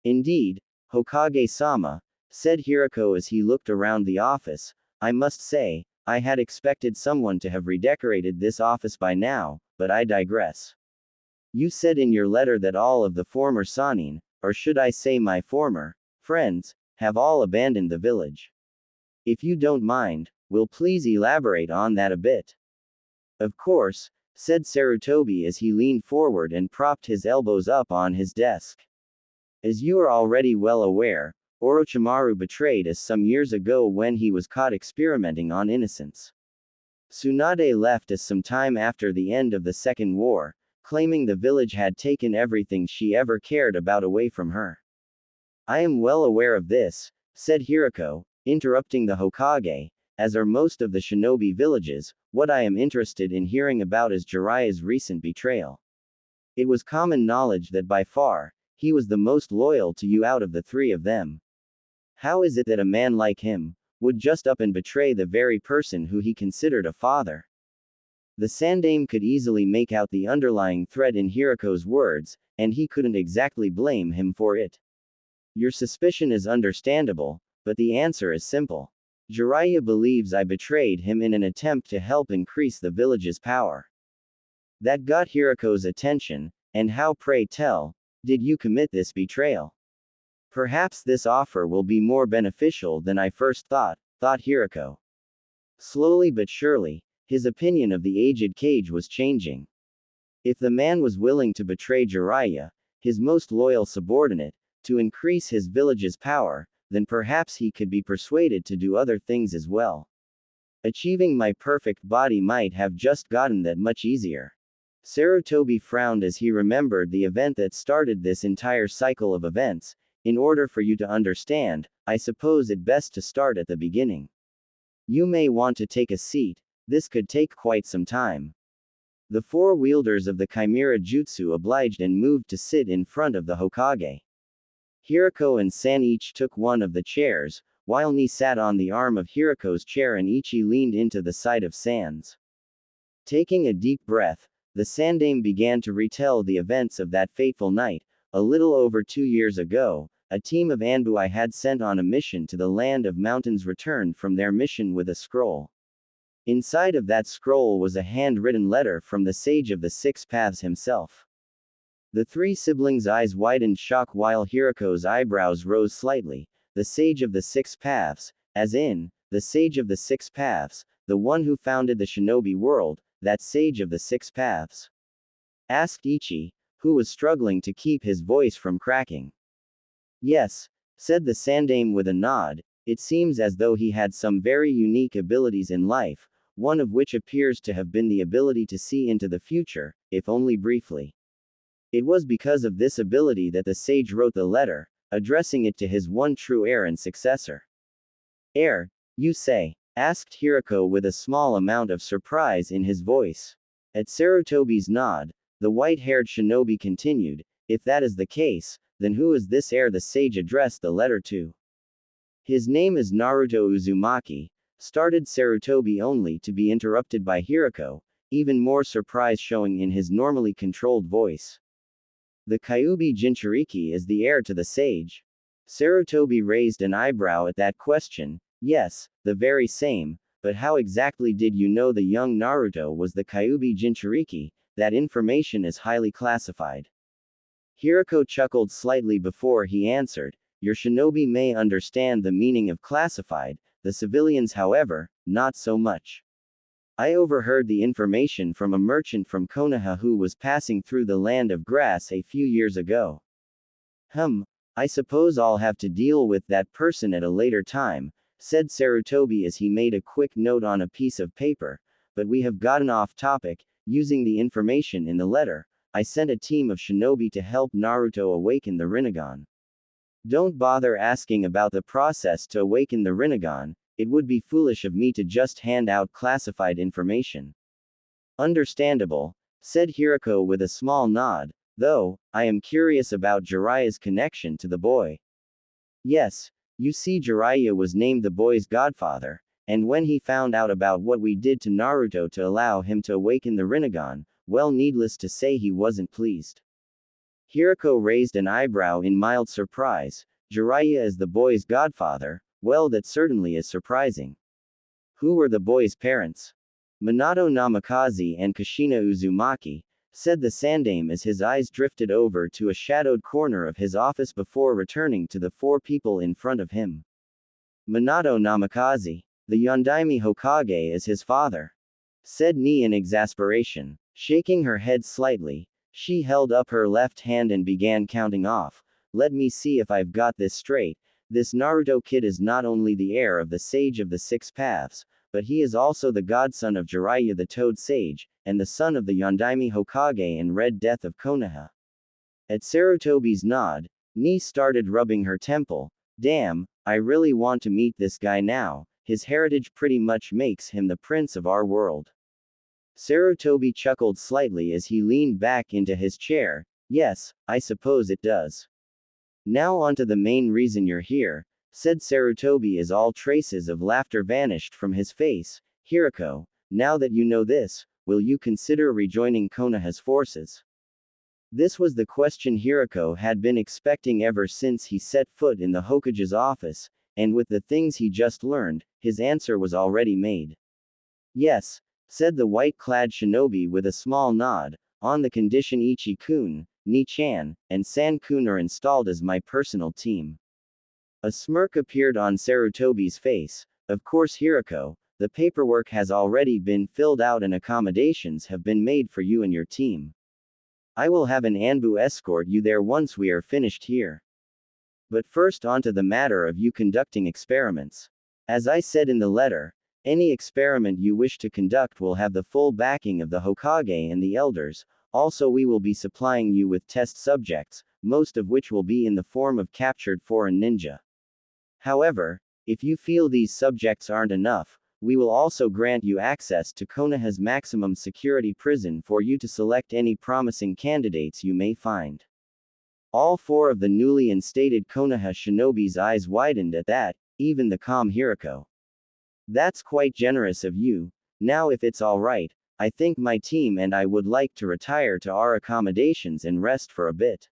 "Indeed, Hokage-sama," said Hirako as he looked around the office. "I must say, I had expected someone to have redecorated this office by now, but I digress. You said in your letter that all of the former Sannin, or should I say my former friends, have all abandoned the village. If you don't mind, will please elaborate on that a bit?" "Of course," said Sarutobi as he leaned forward and propped his elbows up on his desk. "As you are already well aware, Orochimaru betrayed us some years ago when he was caught experimenting on innocents. Tsunade left us some time after the end of the Second War, claiming the village had taken everything she ever cared about away from her." "I am well aware of this," said Hirako, interrupting the Hokage, "as are most of the shinobi villages. What I am interested in hearing about is Jiraiya's recent betrayal." It was common knowledge that by far, he was the most loyal to you out of the three of them. How is it that a man like him would just up and betray the very person who he considered a father? The Sandame could easily make out the underlying threat in Hiriko's words, and he couldn't exactly blame him for it. Your suspicion is understandable, but the answer is simple. Jiraiya believes I betrayed him in an attempt to help increase the village's power. That got Hiriko's attention, and how, pray tell, did you commit this betrayal? Perhaps this offer will be more beneficial than I first thought Hiriko. Slowly but surely, his opinion of the aged Kage was changing. If the man was willing to betray Jiraiya, his most loyal subordinate, to increase his village's power, then perhaps he could be persuaded to do other things as well. Achieving my perfect body might have just gotten that much easier. Sarutobi frowned as he remembered the event that started this entire cycle of events. In order for you to understand, I suppose it best to start at the beginning. You may want to take a seat, this could take quite some time. The four wielders of the Chimera Jutsu obliged and moved to sit in front of the Hokage. Hiriko and San each took one of the chairs, while Ni sat on the arm of Hiriko's chair and Ichi leaned into the side of San's. Taking a deep breath, the Sandame began to retell the events of that fateful night. A little over 2 years ago, a team of Anbu I had sent on a mission to the land of mountains returned from their mission with a scroll. Inside of that scroll was a handwritten letter from the Sage of the Six Paths himself. The three siblings' eyes widened shock while Hiriko's eyebrows rose slightly. The Sage of the Six Paths, as in, the Sage of the Six Paths, the one who founded the shinobi world, that Sage of the Six Paths? Asked Ichi, who was struggling to keep his voice from cracking. Yes, said the Sandame with a nod. It seems as though he had some very unique abilities in life, one of which appears to have been the ability to see into the future, if only briefly. It was because of this ability that the sage wrote the letter, addressing it to his one true heir and successor. Heir, you say? Asked Hiriko with a small amount of surprise in his voice. At Sarutobi's nod, the white-haired shinobi continued, if that is the case, then who is this heir the sage addressed the letter to? His name is Naruto Uzumaki, started Sarutobi only to be interrupted by Hiriko, even more surprise showing in his normally controlled voice. The Kyuubi Jinchuriki is the heir to the sage. Sarutobi raised an eyebrow at that question. Yes, the very same, but how exactly did you know the young Naruto was the Kyuubi Jinchuriki? That information is highly classified. Hiriko chuckled slightly before he answered, your shinobi may understand the meaning of classified, the civilians however, not so much. I overheard the information from a merchant from Konoha who was passing through the land of grass a few years ago. I suppose I'll have to deal with that person at a later time, said Sarutobi as he made a quick note on a piece of paper, but we have gotten off topic. Using the information in the letter, I sent a team of shinobi to help Naruto awaken the Rinnegan. Don't bother asking about the process to awaken the Rinnegan, it would be foolish of me to just hand out classified information. Understandable, said Hiriko with a small nod, though, I am curious about Jiraiya's connection to the boy. Yes, you see Jiraiya was named the boy's godfather, and when he found out about what we did to Naruto to allow him to awaken the Rinnegan, well, needless to say he wasn't pleased. Hiriko raised an eyebrow in mild surprise. Jiraiya is the boy's godfather, well, that certainly is surprising. Who were the boy's parents? Minato Namikaze and Kushina Uzumaki, said the Sandame as his eyes drifted over to a shadowed corner of his office before returning to the four people in front of him. Minato Namikaze. The Yondaime Hokage is his father, said Ni in exasperation. Shaking her head slightly, she held up her left hand and began counting off. Let me see if I've got this straight. This Naruto kid is not only the heir of the Sage of the Six Paths, but he is also the godson of Jiraiya the Toad Sage, and the son of the Yondaime Hokage and Red Death of Konoha. At Sarutobi's nod, Ni started rubbing her temple. Damn, I really want to meet this guy now. His heritage pretty much makes him the prince of our world. Sarutobi chuckled slightly as he leaned back into his chair. Yes, I suppose it does. Now onto the main reason you're here, said Sarutobi as all traces of laughter vanished from his face. Hirako, now that you know this, will you consider rejoining Konoha's forces? This was the question Hirako had been expecting ever since he set foot in the Hokage's office, and with the things he just learned, his answer was already made. Yes, said the white-clad shinobi with a small nod, on the condition Ichi-kun, Ni-chan, and San-kun are installed as my personal team. A smirk appeared on Sarutobi's face. Of course, Hirako, the paperwork has already been filled out and accommodations have been made for you and your team. I will have an Anbu escort you there once we are finished here. But first onto the matter of you conducting experiments. As I said in the letter, any experiment you wish to conduct will have the full backing of the Hokage and the elders. Also, we will be supplying you with test subjects, most of which will be in the form of captured foreign ninja. However, if you feel these subjects aren't enough, we will also grant you access to Konoha's maximum security prison for you to select any promising candidates you may find. All four of the newly instated Konoha shinobi's eyes widened at that, even the calm Hirako. That's quite generous of you. Now if it's alright, I think my team and I would like to retire to our accommodations and rest for a bit.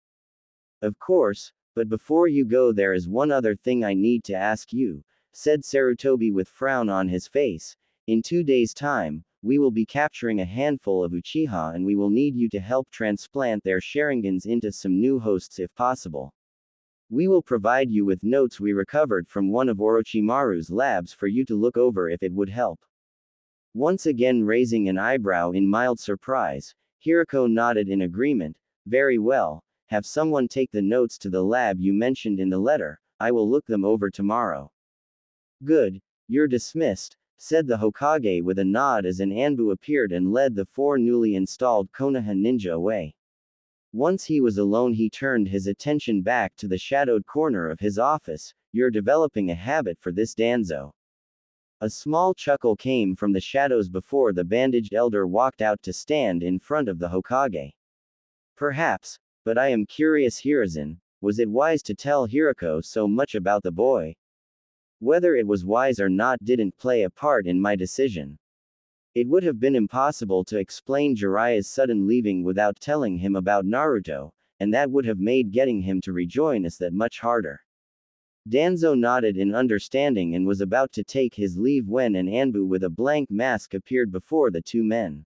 Of course, but before you go there is one other thing I need to ask you, said Sarutobi with frown on his face. In 2 days' time, we will be capturing a handful of Uchiha and we will need you to help transplant their Sharingans into some new hosts if possible. We will provide you with notes we recovered from one of Orochimaru's labs for you to look over if it would help. Once again raising an eyebrow in mild surprise, Hirako nodded in agreement. Very well, have someone take the notes to the lab you mentioned in the letter, I will look them over tomorrow. Good, you're dismissed, said the Hokage with a nod as an Anbu appeared and led the four newly installed Konoha ninja away. Once he was alone he turned his attention back to the shadowed corner of his office. You're developing a habit for this, Danzo. A small chuckle came from the shadows before the bandaged elder walked out to stand in front of the Hokage. Perhaps, but I am curious, Hiruzen, was it wise to tell Hirako so much about the boy? Whether it was wise or not didn't play a part in my decision. It would have been impossible to explain Jiraiya's sudden leaving without telling him about Naruto, and that would have made getting him to rejoin us that much harder. Danzo nodded in understanding and was about to take his leave when an Anbu with a blank mask appeared before the two men.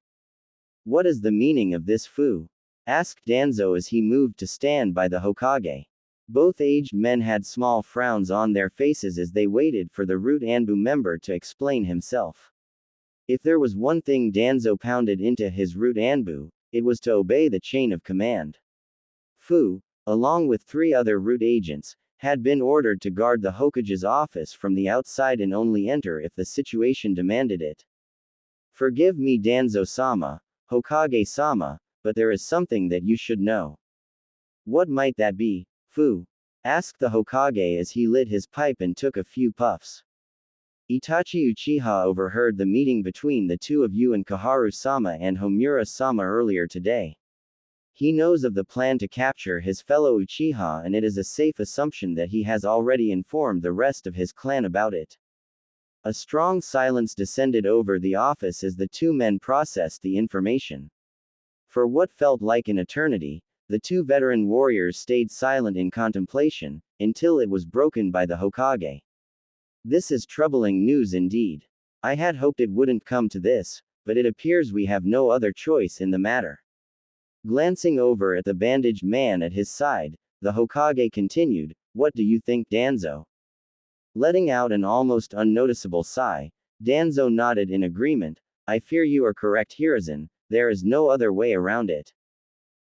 What is the meaning of this, Fu? Asked Danzo as he moved to stand by the Hokage. Both aged men had small frowns on their faces as they waited for the Root Anbu member to explain himself. If there was one thing Danzo pounded into his Root Anbu, it was to obey the chain of command. Fu, along with 3 other Root agents, had been ordered to guard the Hokage's office from the outside and only enter if the situation demanded it. Forgive me, Danzo-sama, Hokage-sama, but there is something that you should know. What might that be, Fu? Asked the Hokage as he lit his pipe and took a few puffs. Itachi Uchiha overheard the meeting between the two of you and Kaharu-sama and Homura-sama earlier today. He knows of the plan to capture his fellow Uchiha and it is a safe assumption that he has already informed the rest of his clan about it. A strong silence descended over the office as the two men processed the information. For what felt like an eternity, the two veteran warriors stayed silent in contemplation, until it was broken by the Hokage. This is troubling news indeed. I had hoped it wouldn't come to this, but it appears we have no other choice in the matter. Glancing over at the bandaged man at his side, the Hokage continued, What do you think, Danzo? Letting out an almost unnoticeable sigh, Danzo nodded in agreement. I fear you are correct, Hiruzen, there is no other way around it.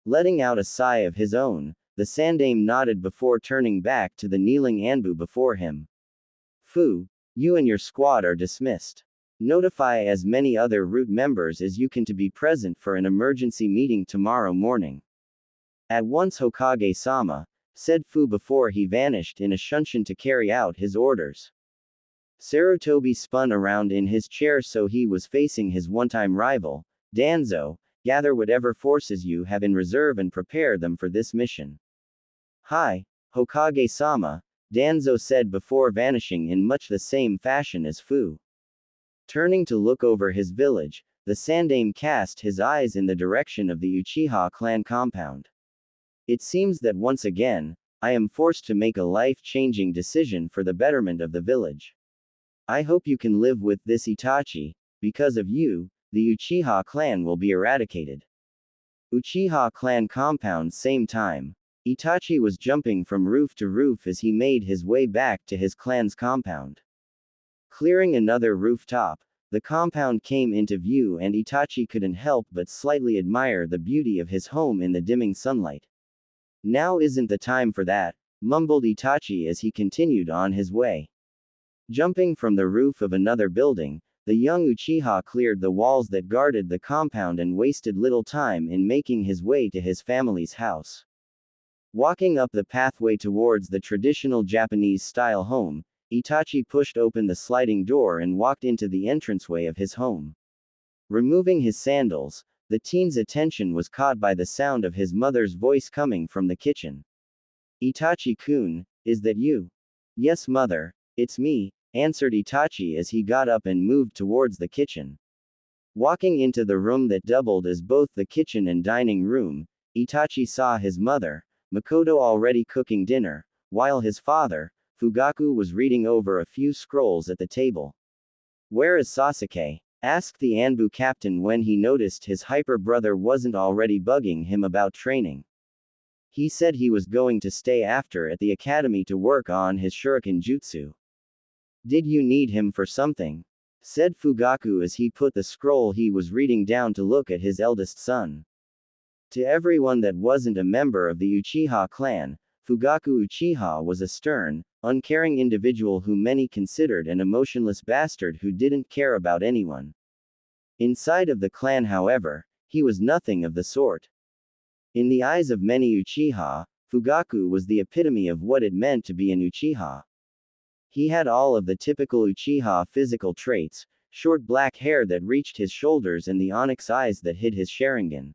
Letting out a sigh of his own, the Sandaime nodded before turning back to the kneeling Anbu before him. Fu, you and your squad are dismissed. Notify as many other Root members as you can to be present for an emergency meeting tomorrow morning. At once, Hokage-sama, said Fu before he vanished in a shunshin to carry out his orders. Sarutobi spun around in his chair so he was facing his one-time rival. Danzo, gather whatever forces you have in reserve and prepare them for this mission. Hi, Hokage-sama, Danzo said before vanishing in much the same fashion as Fu. Turning to look over his village, the Sandaime cast his eyes in the direction of the Uchiha clan compound. It seems that once again, I am forced to make a life-changing decision for the betterment of the village. I hope you can live with this, Itachi. Because of you, the Uchiha clan will be eradicated. Uchiha clan compound. Same time. Itachi was jumping from roof to roof as he made his way back to his clan's compound. Clearing another rooftop, the compound came into view and Itachi couldn't help but slightly admire the beauty of his home in the dimming sunlight. Now isn't the time for that, mumbled Itachi as he continued on his way. Jumping from the roof of another building, the young Uchiha cleared the walls that guarded the compound and wasted little time in making his way to his family's house. Walking up the pathway towards the traditional Japanese-style home, Itachi pushed open the sliding door and walked into the entranceway of his home. Removing his sandals, the teen's attention was caught by the sound of his mother's voice coming from the kitchen. Itachi-kun, is that you? Yes, mother, it's me, answered Itachi as he got up and moved towards the kitchen. Walking into the room that doubled as both the kitchen and dining room, Itachi saw his mother, Makoto, already cooking dinner, while his father, Fugaku, was reading over a few scrolls at the table. Where is Sasuke? Asked the Anbu captain when he noticed his hyper brother wasn't already bugging him about training. He said he was going to stay after at the academy to work on his shuriken jutsu. Did you need him for something? Said Fugaku as he put the scroll he was reading down to look at his eldest son. To everyone that wasn't a member of the Uchiha clan, Fugaku Uchiha was a stern, uncaring individual who many considered an emotionless bastard who didn't care about anyone. Inside of the clan, however, he was nothing of the sort. In the eyes of many Uchiha, Fugaku was the epitome of what it meant to be an Uchiha. He had all of the typical Uchiha physical traits: short black hair that reached his shoulders and the onyx eyes that hid his Sharingan.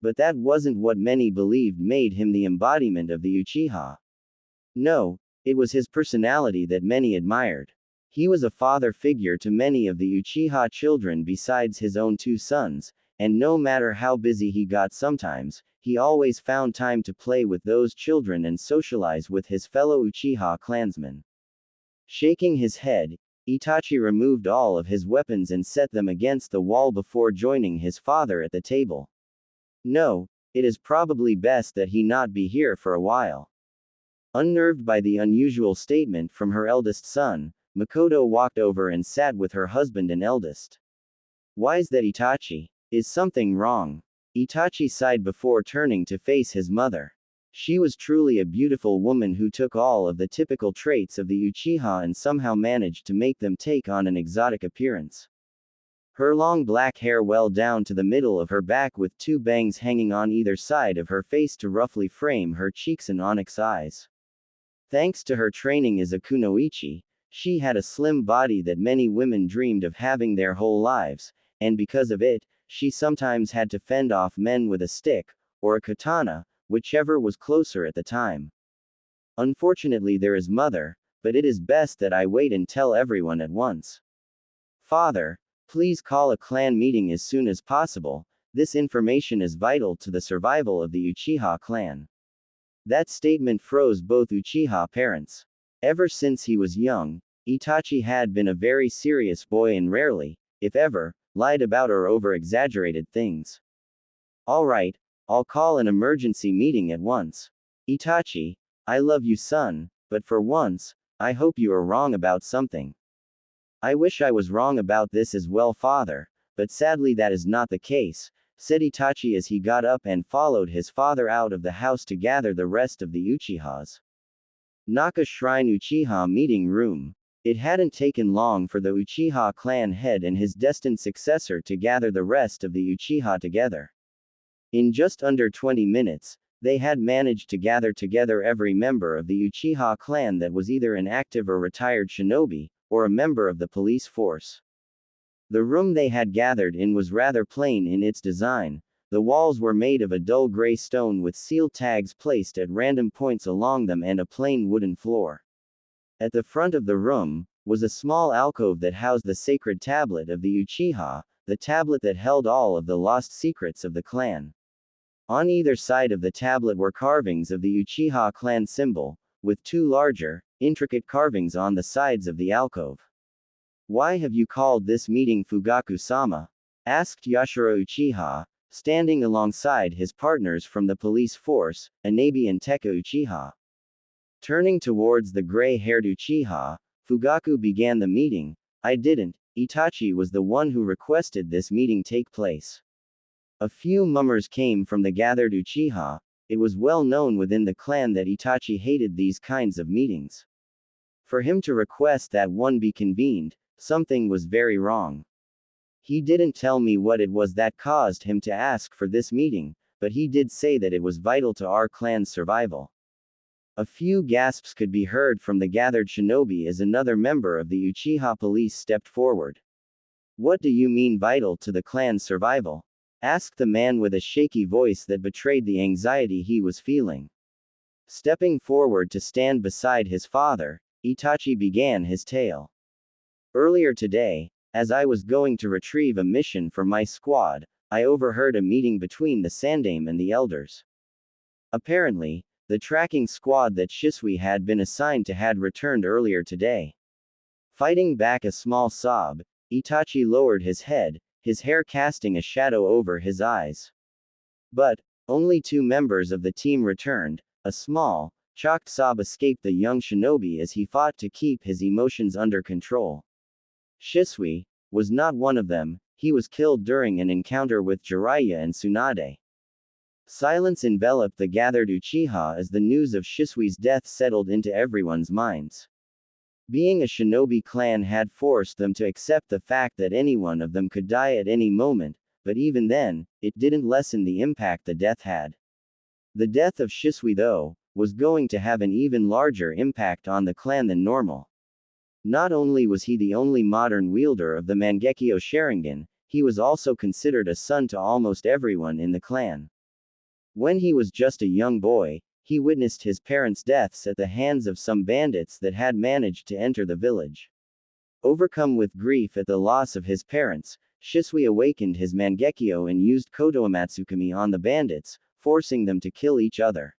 But that wasn't what many believed made him the embodiment of the Uchiha. No, it was his personality that many admired. He was a father figure to many of the Uchiha children besides his own two sons, and no matter how busy he got sometimes, he always found time to play with those children and socialize with his fellow Uchiha clansmen. Shaking his head, Itachi removed all of his weapons and set them against the wall before joining his father at the table. No, it is probably best that he not be here for a while. Unnerved by the unusual statement from her eldest son, Makoto walked over and sat with her husband and eldest. Why's that, Itachi? Is something wrong? Itachi sighed before turning to face his mother. She was truly a beautiful woman who took all of the typical traits of the Uchiha and somehow managed to make them take on an exotic appearance. Her long black hair well down to the middle of her back with two bangs hanging on either side of her face to roughly frame her cheeks and onyx eyes. Thanks to her training as a kunoichi, she had a slim body that many women dreamed of having their whole lives, and because of it, she sometimes had to fend off men with a stick, or a katana, whichever was closer at the time. Unfortunately, there is mother, but it is best that I wait and tell everyone at once. Father, please call a clan meeting as soon as possible. This information is vital to the survival of the Uchiha clan. That statement froze both Uchiha parents. Ever since he was young, Itachi had been a very serious boy and rarely, if ever, lied about or over-exaggerated things. Alright, I'll call an emergency meeting at once. Itachi, I love you, son, but for once, I hope you are wrong about something. I wish I was wrong about this as well, father, but sadly that is not the case, said Itachi as he got up and followed his father out of the house to gather the rest of the Uchihas. Naka Shrine Uchiha meeting room. It hadn't taken long for the Uchiha clan head and his destined successor to gather the rest of the Uchiha together. In just under 20 minutes, they had managed to gather together every member of the Uchiha clan that was either an active or retired shinobi, or a member of the police force. The room they had gathered in was rather plain in its design. The walls were made of a dull gray stone with seal tags placed at random points along them and a plain wooden floor. At the front of the room was a small alcove that housed the sacred tablet of the Uchiha, the tablet that held all of the lost secrets of the clan. On either side of the tablet were carvings of the Uchiha clan symbol, with two larger, intricate carvings on the sides of the alcove. "Why have you called this meeting Fugaku-sama?" asked Yashiro Uchiha, standing alongside his partners from the police force, Anabi and Tekka Uchiha. Turning towards the gray-haired Uchiha, Fugaku began the meeting. "I didn't. Itachi was the one who requested this meeting take place." A few murmurs came from the gathered Uchiha. It was well known within the clan that Itachi hated these kinds of meetings. For him to request that one be convened, something was very wrong. He didn't tell me what it was that caused him to ask for this meeting, but he did say that it was vital to our clan's survival. A few gasps could be heard from the gathered shinobi as another member of the Uchiha police stepped forward. "What do you mean vital to the clan's survival?" asked the man with a shaky voice that betrayed the anxiety he was feeling. Stepping forward to stand beside his father, Itachi began his tale. "Earlier today, as I was going to retrieve a mission for my squad, I overheard a meeting between the Sandaime and the elders. Apparently, the tracking squad that Shisui had been assigned to had returned earlier today." Fighting back a small sob, Itachi lowered his head, his hair casting a shadow over his eyes. "But, only 2 members of the team returned." A small, shocked sob escaped the young shinobi as he fought to keep his emotions under control. Shisui was not one of them. He was killed during an encounter with Jiraiya and Tsunade. Silence enveloped the gathered Uchiha as the news of Shisui's death settled into everyone's minds. Being a shinobi clan had forced them to accept the fact that any one of them could die at any moment, but even then, it didn't lessen the impact the death had. The death of Shisui, though, was going to have an even larger impact on the clan than normal. Not only was he the only modern wielder of the Mangekyo Sharingan, he was also considered a son to almost everyone in the clan. When he was just a young boy, he witnessed his parents' deaths at the hands of some bandits that had managed to enter the village. Overcome with grief at the loss of his parents, Shisui awakened his Mangekyo and used Kotoamatsukami on the bandits, forcing them to kill each other.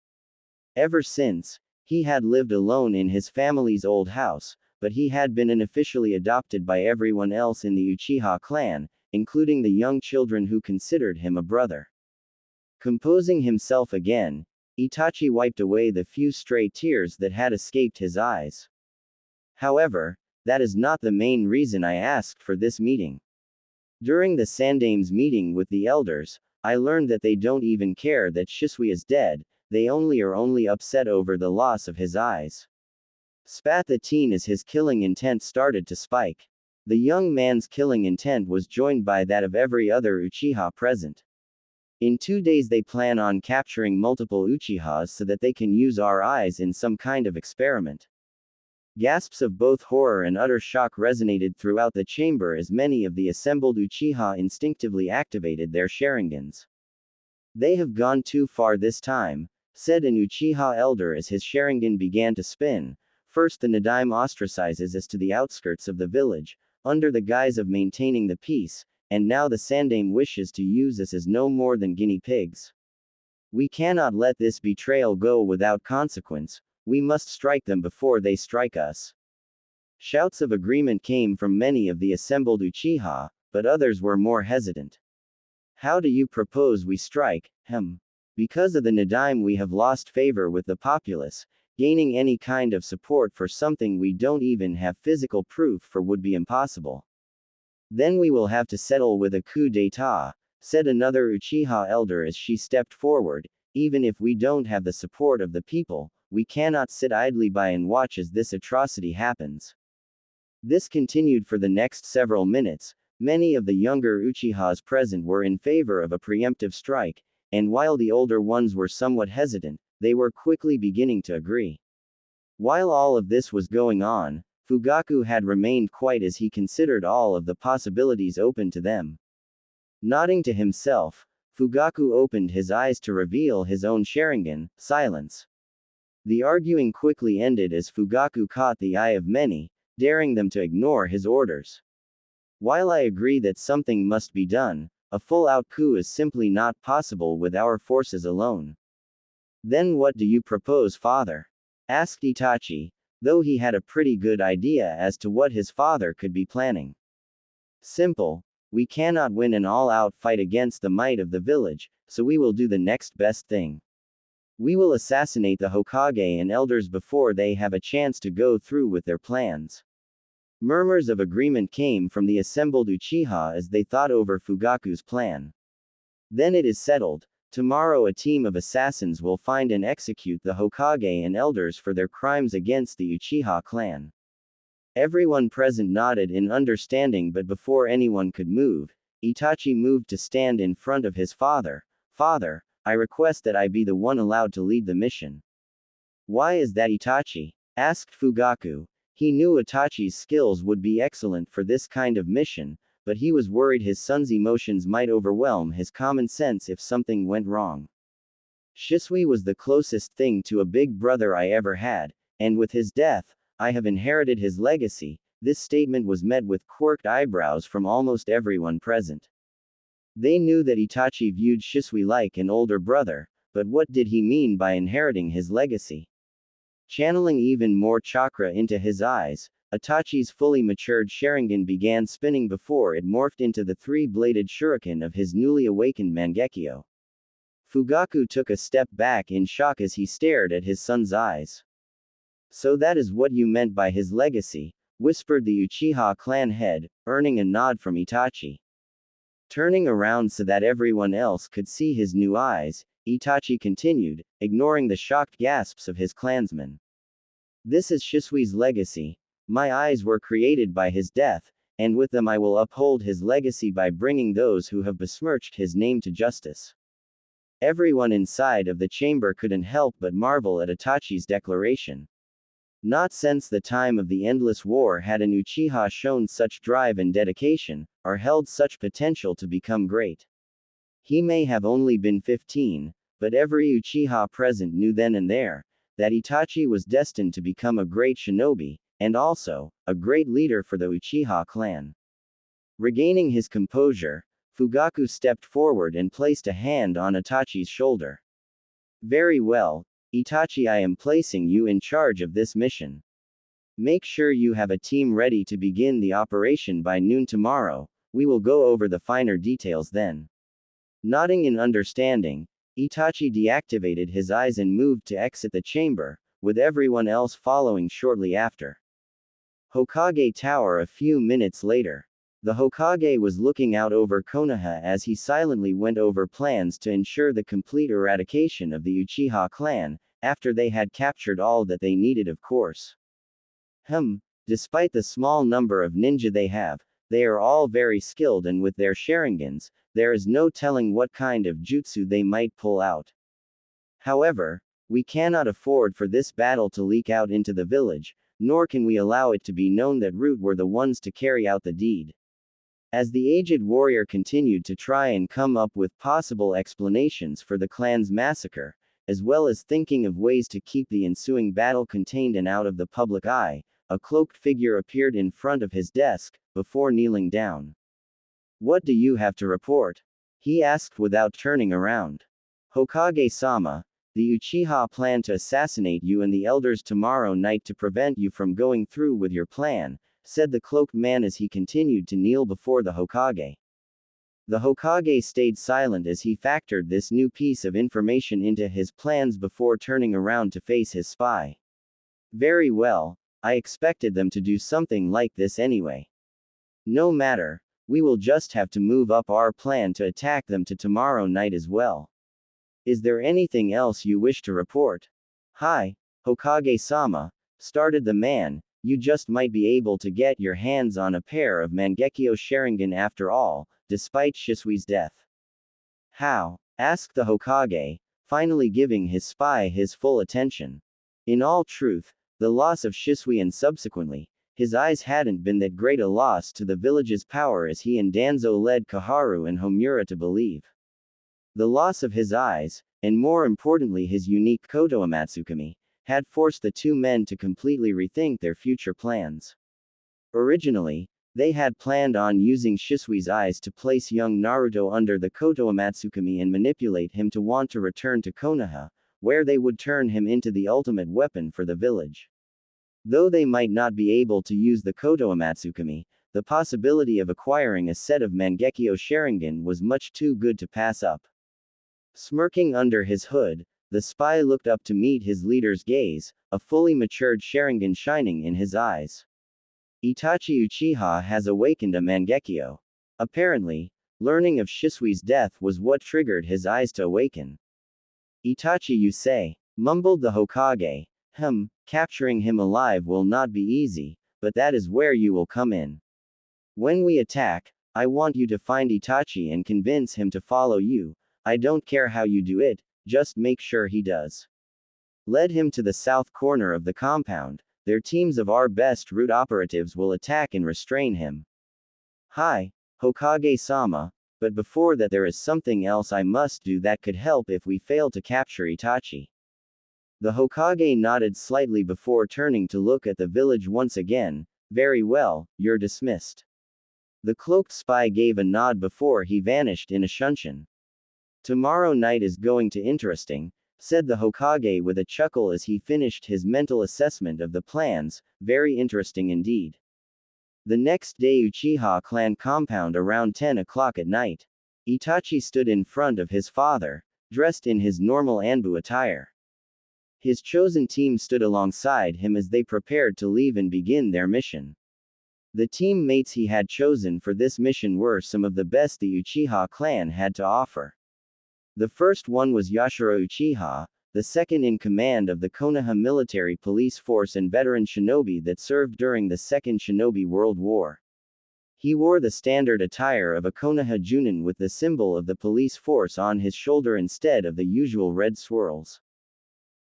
Ever since, he had lived alone in his family's old house, but he had been unofficially adopted by everyone else in the Uchiha clan, including the young children who considered him a brother. Composing himself again, Itachi wiped away the few stray tears that had escaped his eyes. "However, that is not the main reason I asked for this meeting. During the Sandaime's meeting with the elders, I learned that they don't even care that Shisui is dead, they are only upset over the loss of his eyes." Spat the teen as his killing intent started to spike. The young man's killing intent was joined by that of every other Uchiha present. "In 2 days they plan on capturing multiple Uchihas so that they can use our eyes in some kind of experiment." Gasps of both horror and utter shock resonated throughout the chamber as many of the assembled Uchiha instinctively activated their Sharingans. "They have gone too far this time," said an Uchiha elder as his Sharingan began to spin. "First the Nadaime ostracizes us to the outskirts of the village, under the guise of maintaining the peace, and now the Sandaime wishes to use us as no more than guinea pigs. We cannot let this betrayal go without consequence, we must strike them before they strike us." Shouts of agreement came from many of the assembled Uchiha, but others were more hesitant. "How do you propose we strike? Because of the Nadaime we have lost favor with the populace. Gaining any kind of support for something we don't even have physical proof for would be impossible. Then we will have to settle with a coup d'état," said another Uchiha elder as she stepped forward. "Even if we don't have the support of the people, we cannot sit idly by and watch as this atrocity happens." This continued for the next several minutes. Many of the younger Uchihas present were in favor of a preemptive strike, and while the older ones were somewhat hesitant, they were quickly beginning to agree. While all of this was going on, Fugaku had remained quiet as he considered all of the possibilities open to them. Nodding to himself, Fugaku opened his eyes to reveal his own Sharingan. Silence. The arguing quickly ended as Fugaku caught the eye of many, daring them to ignore his orders. While I agree that something must be done, a full-out coup is simply not possible with our forces alone. Then what do you propose, father? Asked Itachi, though he had a pretty good idea as to what his father could be planning. Simple. We cannot win an all-out fight against the might of the village, so we will do the next best thing. We will assassinate the Hokage and elders before they have a chance to go through with their plans. Murmurs of agreement came from the assembled Uchiha as they thought over Fugaku's plan. Then it is settled. Tomorrow a team of assassins will find and execute the Hokage and elders for their crimes against the Uchiha clan. Everyone present nodded in understanding, but before anyone could move, Itachi moved to stand in front of his father. Father, I request that I be the one allowed to lead the mission. Why is that, Itachi? Asked Fugaku. He knew Itachi's skills would be excellent for this kind of mission, but he was worried his son's emotions might overwhelm his common sense if something went wrong. Shisui was the closest thing to a big brother I ever had, and with his death, I have inherited his legacy. This statement was met with quirked eyebrows from almost everyone present. They knew that Itachi viewed Shisui like an older brother, but what did he mean by inheriting his legacy? Channeling even more chakra into his eyes, Itachi's fully matured Sharingan began spinning before it morphed into the three-bladed shuriken of his newly awakened Mangekyo. Fugaku took a step back in shock as he stared at his son's eyes. So that is what you meant by his legacy, whispered the Uchiha clan head, earning a nod from Itachi. Turning around so that everyone else could see his new eyes, Itachi continued, ignoring the shocked gasps of his clansmen. This is Shisui's legacy. My eyes were created by his death, and with them I will uphold his legacy by bringing those who have besmirched his name to justice. Everyone inside of the chamber couldn't help but marvel at Itachi's declaration. Not since the time of the Endless War had an Uchiha shown such drive and dedication, or held such potential to become great. He may have only been 15, but every Uchiha present knew then and there, that Itachi was destined to become a great shinobi, and also, a great leader for the Uchiha clan. Regaining his composure, Fugaku stepped forward and placed a hand on Itachi's shoulder. Very well, Itachi, I am placing you in charge of this mission. Make sure you have a team ready to begin the operation by noon tomorrow. We will go over the finer details then. Nodding in understanding, Itachi deactivated his eyes and moved to exit the chamber, with everyone else following shortly after. Hokage Tower. A few minutes later, the Hokage was looking out over Konoha as he silently went over plans to ensure the complete eradication of the Uchiha clan, after they had captured all that they needed, of course. Despite the small number of ninja they have, they are all very skilled, and with their Sharingans, there is no telling what kind of jutsu they might pull out. However, we cannot afford for this battle to leak out into the village, nor can we allow it to be known that Root were the ones to carry out the deed. As the aged warrior continued to try and come up with possible explanations for the clan's massacre, as well as thinking of ways to keep the ensuing battle contained and out of the public eye, a cloaked figure appeared in front of his desk, before kneeling down. What do you have to report? He asked without turning around. Hokage-sama, the Uchiha plan to assassinate you and the elders tomorrow night to prevent you from going through with your plan, said the cloaked man as he continued to kneel before the Hokage. The Hokage stayed silent as he factored this new piece of information into his plans before turning around to face his spy. Very well, I expected them to do something like this anyway. No matter, we will just have to move up our plan to attack them to tomorrow night as well. Is there anything else you wish to report? Hi, Hokage-sama, started the man, you just might be able to get your hands on a pair of Mangekyo Sharingan after all, despite Shisui's death. How? Asked the Hokage, finally giving his spy his full attention. In all truth, the loss of Shisui and subsequently, his eyes hadn't been that great a loss to the village's power as he and Danzo led Kaharu and Homura to believe. The loss of his eyes, and more importantly his unique Koto Amatsukami, had forced the two men to completely rethink their future plans. Originally, they had planned on using Shisui's eyes to place young Naruto under the Koto Amatsukami and manipulate him to want to return to Konoha, where they would turn him into the ultimate weapon for the village. Though they might not be able to use the Koto Amatsukami, the possibility of acquiring a set of Mangekyo Sharingan was much too good to pass up. Smirking under his hood, the spy looked up to meet his leader's gaze, a fully matured Sharingan shining in his eyes. Itachi Uchiha has awakened a Mangekyo. Apparently, learning of Shisui's death was what triggered his eyes to awaken. Itachi, you say? Mumbled the Hokage. Capturing him alive will not be easy, but that is where you will come in. When we attack, I want you to find Itachi and convince him to follow you. I don't care how you do it, just make sure he does. Lead him to the south corner of the compound. Their teams of our best route operatives will attack and restrain him. Hi, Hokage-sama, but before that there is something else I must do that could help if we fail to capture Itachi. The Hokage nodded slightly before turning to look at the village once again. Very well, you're dismissed. The cloaked spy gave a nod before he vanished in a shunshin. Tomorrow night is going to interesting, said the Hokage with a chuckle as he finished his mental assessment of the plans. Very interesting indeed. The next day, Uchiha clan compound around 10 o'clock at night. Itachi stood in front of his father, dressed in his normal Anbu attire. His chosen team stood alongside him as they prepared to leave and begin their mission. The teammates he had chosen for this mission were some of the best the Uchiha clan had to offer. The first one was Yashiro Uchiha, the second in command of the Konoha military police force and veteran shinobi that served during the Second Shinobi World War. He wore the standard attire of a Konoha Junin with the symbol of the police force on his shoulder instead of the usual red swirls.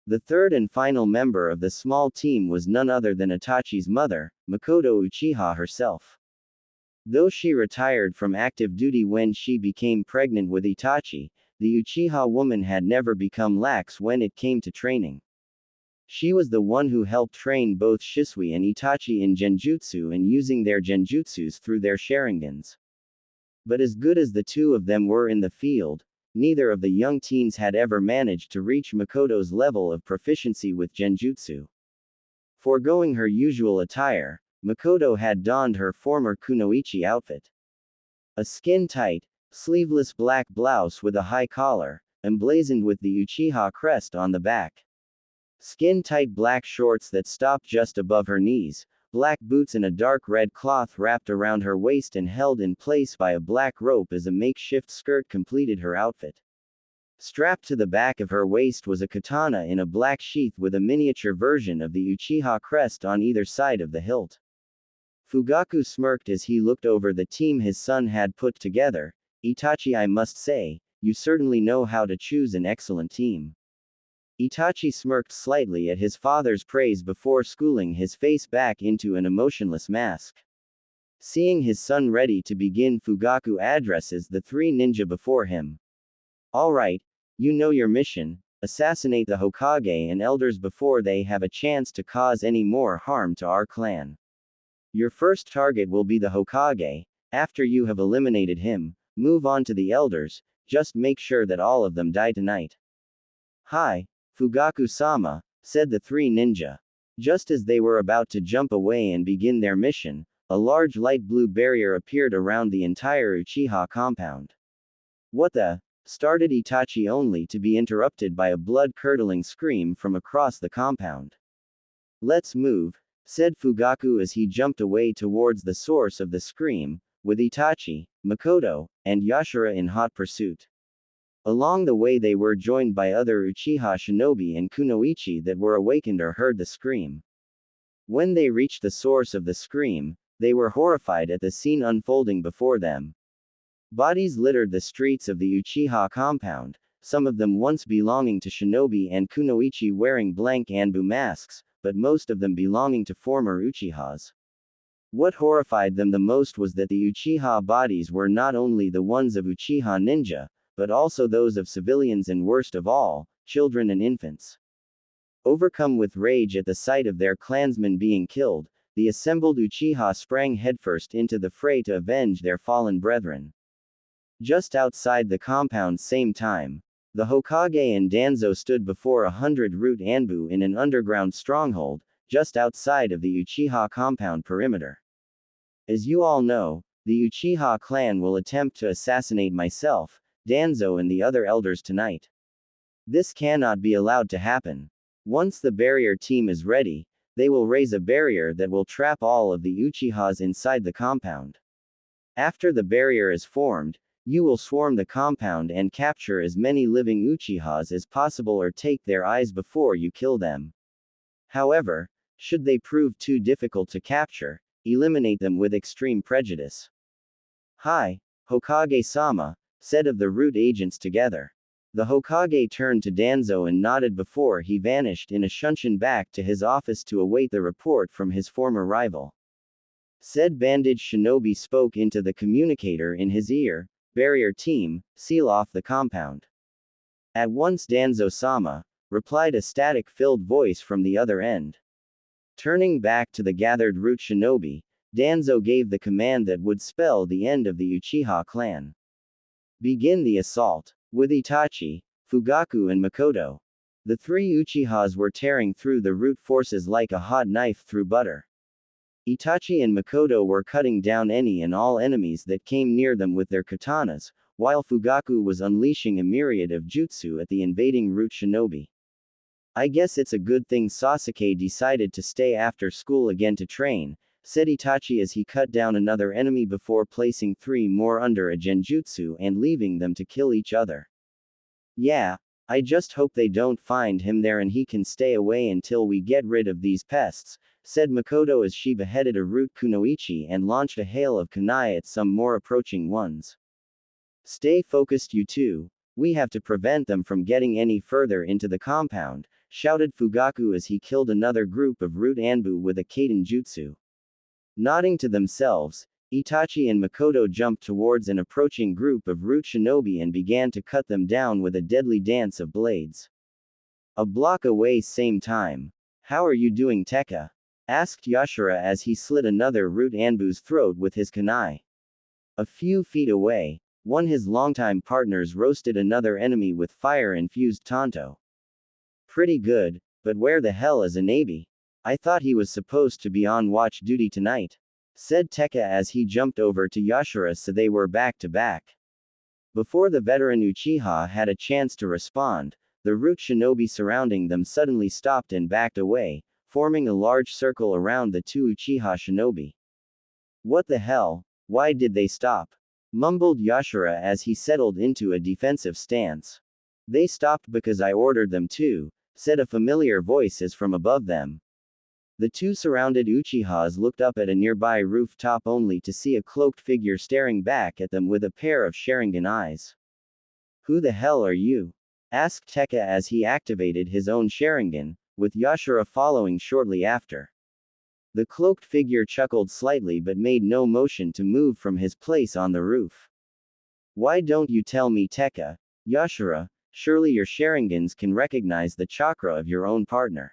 The third and final member of the small team was none other than Itachi's mother, Makoto Uchiha herself. Though she retired from active duty when she became pregnant with Itachi, the Uchiha woman had never become lax when it came to training. She was the one who helped train both Shisui and Itachi in Genjutsu and using their Genjutsus through their Sharingans. But as good as the two of them were in the field, neither of the young teens had ever managed to reach Makoto's level of proficiency with Genjutsu. Foregoing her usual attire, Makoto had donned her former kunoichi outfit. A skin-tight, sleeveless black blouse with a high collar, emblazoned with the Uchiha crest on the back. Skin-tight black shorts that stopped just above her knees, black boots and a dark red cloth wrapped around her waist and held in place by a black rope as a makeshift skirt completed her outfit. Strapped to the back of her waist was a katana in a black sheath with a miniature version of the Uchiha crest on either side of the hilt. Fugaku smirked as he looked over the team his son had put together. Itachi, I must say, you certainly know how to choose an excellent team. Itachi smirked slightly at his father's praise before schooling his face back into an emotionless mask. Seeing his son ready to begin, Fugaku addresses the three ninja before him. Alright, you know your mission, assassinate the Hokage and elders before they have a chance to cause any more harm to our clan. Your first target will be the Hokage. After you have eliminated him, move on to the elders, just make sure that all of them die tonight. Hi, Fugaku-sama, said the three ninja. Just as they were about to jump away and begin their mission, a large light blue barrier appeared around the entire Uchiha compound. What the? Started Itachi only to be interrupted by a blood-curdling scream from across the compound. Let's move, said Fugaku as he jumped away towards the source of the scream, with Itachi, Makoto, and Yashiro in hot pursuit. Along the way they were joined by other Uchiha shinobi and kunoichi that were awakened or heard the scream. When they reached the source of the scream, they were horrified at the scene unfolding before them. Bodies littered the streets of the Uchiha compound, some of them once belonging to shinobi and kunoichi wearing blank Anbu masks, but most of them belonging to former Uchihas. What horrified them the most was that the Uchiha bodies were not only the ones of Uchiha ninja, but also those of civilians and worst of all, children and infants. Overcome with rage at the sight of their clansmen being killed, the assembled Uchiha sprang headfirst into the fray to avenge their fallen brethren. Just outside the compound same time, the Hokage and Danzo stood before 100 root Anbu in an underground stronghold, just outside of the Uchiha compound perimeter. As you all know, the Uchiha clan will attempt to assassinate myself, Danzo and the other elders tonight. This cannot be allowed to happen. Once the barrier team is ready, they will raise a barrier that will trap all of the Uchihas inside the compound. After the barrier is formed, you will swarm the compound and capture as many living Uchihas as possible or take their eyes before you kill them. However, should they prove too difficult to capture, eliminate them with extreme prejudice. Hi, Hokage-sama, said of the root agents together. The Hokage turned to Danzo and nodded before he vanished in a shunshin back to his office to await the report from his former rival. Said bandaged shinobi spoke into the communicator in his ear, barrier team, seal off the compound. At once Danzo-sama, replied a static-filled voice from the other end. Turning back to the gathered root shinobi, Danzo gave the command that would spell the end of the Uchiha clan. Begin the assault. With Itachi, Fugaku and Makoto, the three Uchihas were tearing through the root forces like a hot knife through butter. Itachi and Makoto were cutting down any and all enemies that came near them with their katanas, while Fugaku was unleashing a myriad of jutsu at the invading root shinobi. I guess it's a good thing Sasuke decided to stay after school again to train, said Itachi as he cut down another enemy before placing 3 more under a genjutsu and leaving them to kill each other. Yeah, I just hope they don't find him there and he can stay away until we get rid of these pests, said Makoto as she beheaded a root kunoichi and launched a hail of kunai at some more approaching ones. Stay focused you two, we have to prevent them from getting any further into the compound, shouted Fugaku as he killed another group of root Anbu with a Kaden jutsu. Nodding to themselves, Itachi and Makoto jumped towards an approaching group of root shinobi and began to cut them down with a deadly dance of blades. A block away same time. How are you doing, Tekka? Asked Yashira as he slit another root Anbu's throat with his kunai. A few feet away, one of his longtime partners roasted another enemy with fire-infused tanto. Pretty good, but where the hell is Anabi? I thought he was supposed to be on watch duty tonight, said Tekka as he jumped over to Yashira so they were back to back. Before the veteran Uchiha had a chance to respond, the root shinobi surrounding them suddenly stopped and backed away, forming a large circle around the 2 Uchiha shinobi. What the hell? Why did they stop? Mumbled Yashira as he settled into a defensive stance. They stopped because I ordered them to, said a familiar voice as from above them. The 2 surrounded Uchihas looked up at a nearby rooftop only to see a cloaked figure staring back at them with a pair of Sharingan eyes. Who the hell are you? Asked Tekka as he activated his own Sharingan, with Yashira following shortly after. The cloaked figure chuckled slightly but made no motion to move from his place on the roof. Why don't you tell me, Tekka? Yashira, surely your Sharingans can recognize the chakra of your own partner.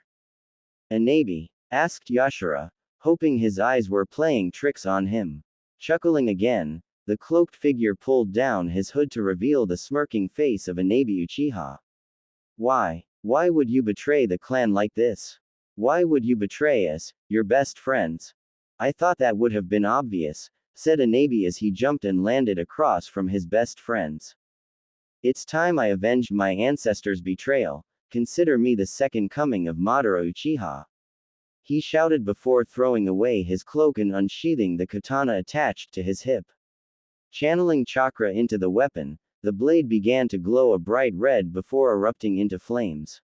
Anabi? Asked Yashira, hoping his eyes were playing tricks on him. Chuckling again, the cloaked figure pulled down his hood to reveal the smirking face of Anabi Uchiha. Why? Why would you betray the clan like this? Why would you betray us, your best friends? I thought that would have been obvious, said Anabi as he jumped and landed across from his best friends. It's time I avenged my ancestors' betrayal. Consider me the second coming of Madara Uchiha. He shouted before throwing away his cloak and unsheathing the katana attached to his hip. Channeling chakra into the weapon, the blade began to glow a bright red before erupting into flames.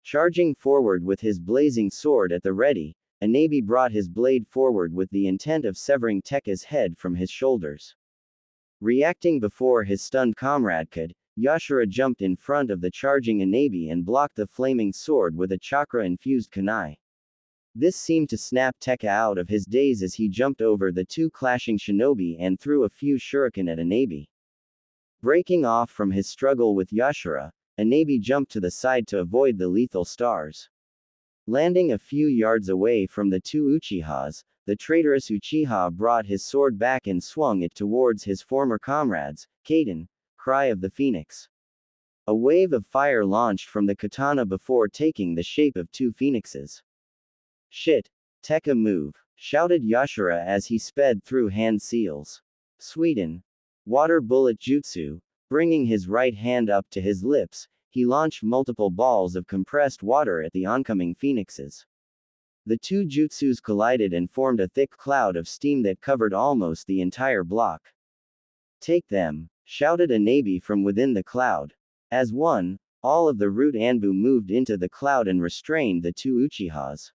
Charging forward with his blazing sword at the ready, Anabi brought his blade forward with the intent of severing Tekka's head from his shoulders. Reacting before his stunned comrade could, Yashira jumped in front of the charging Anabi and blocked the flaming sword with a chakra-infused kunai. This seemed to snap Tekka out of his daze as he jumped over the two clashing shinobi and threw a few shuriken at Anabi. Breaking off from his struggle with Yashara, Anabi jumped to the side to avoid the lethal stars. Landing a few yards away from the two Uchihas, the traitorous Uchiha brought his sword back and swung it towards his former comrades. Kaden, Cry of the Phoenix. A wave of fire launched from the katana before taking the shape of two phoenixes. Shit! Tekka move! Shouted Yashara as he sped through hand seals. Sweden. Water bullet jutsu. Bringing his right hand up to his lips, he launched multiple balls of compressed water at the oncoming phoenixes. The two jutsus collided and formed a thick cloud of steam that covered almost the entire block. Take them! Shouted Anabi from within the cloud. As one, all of the root Anbu moved into the cloud and restrained the two Uchihas.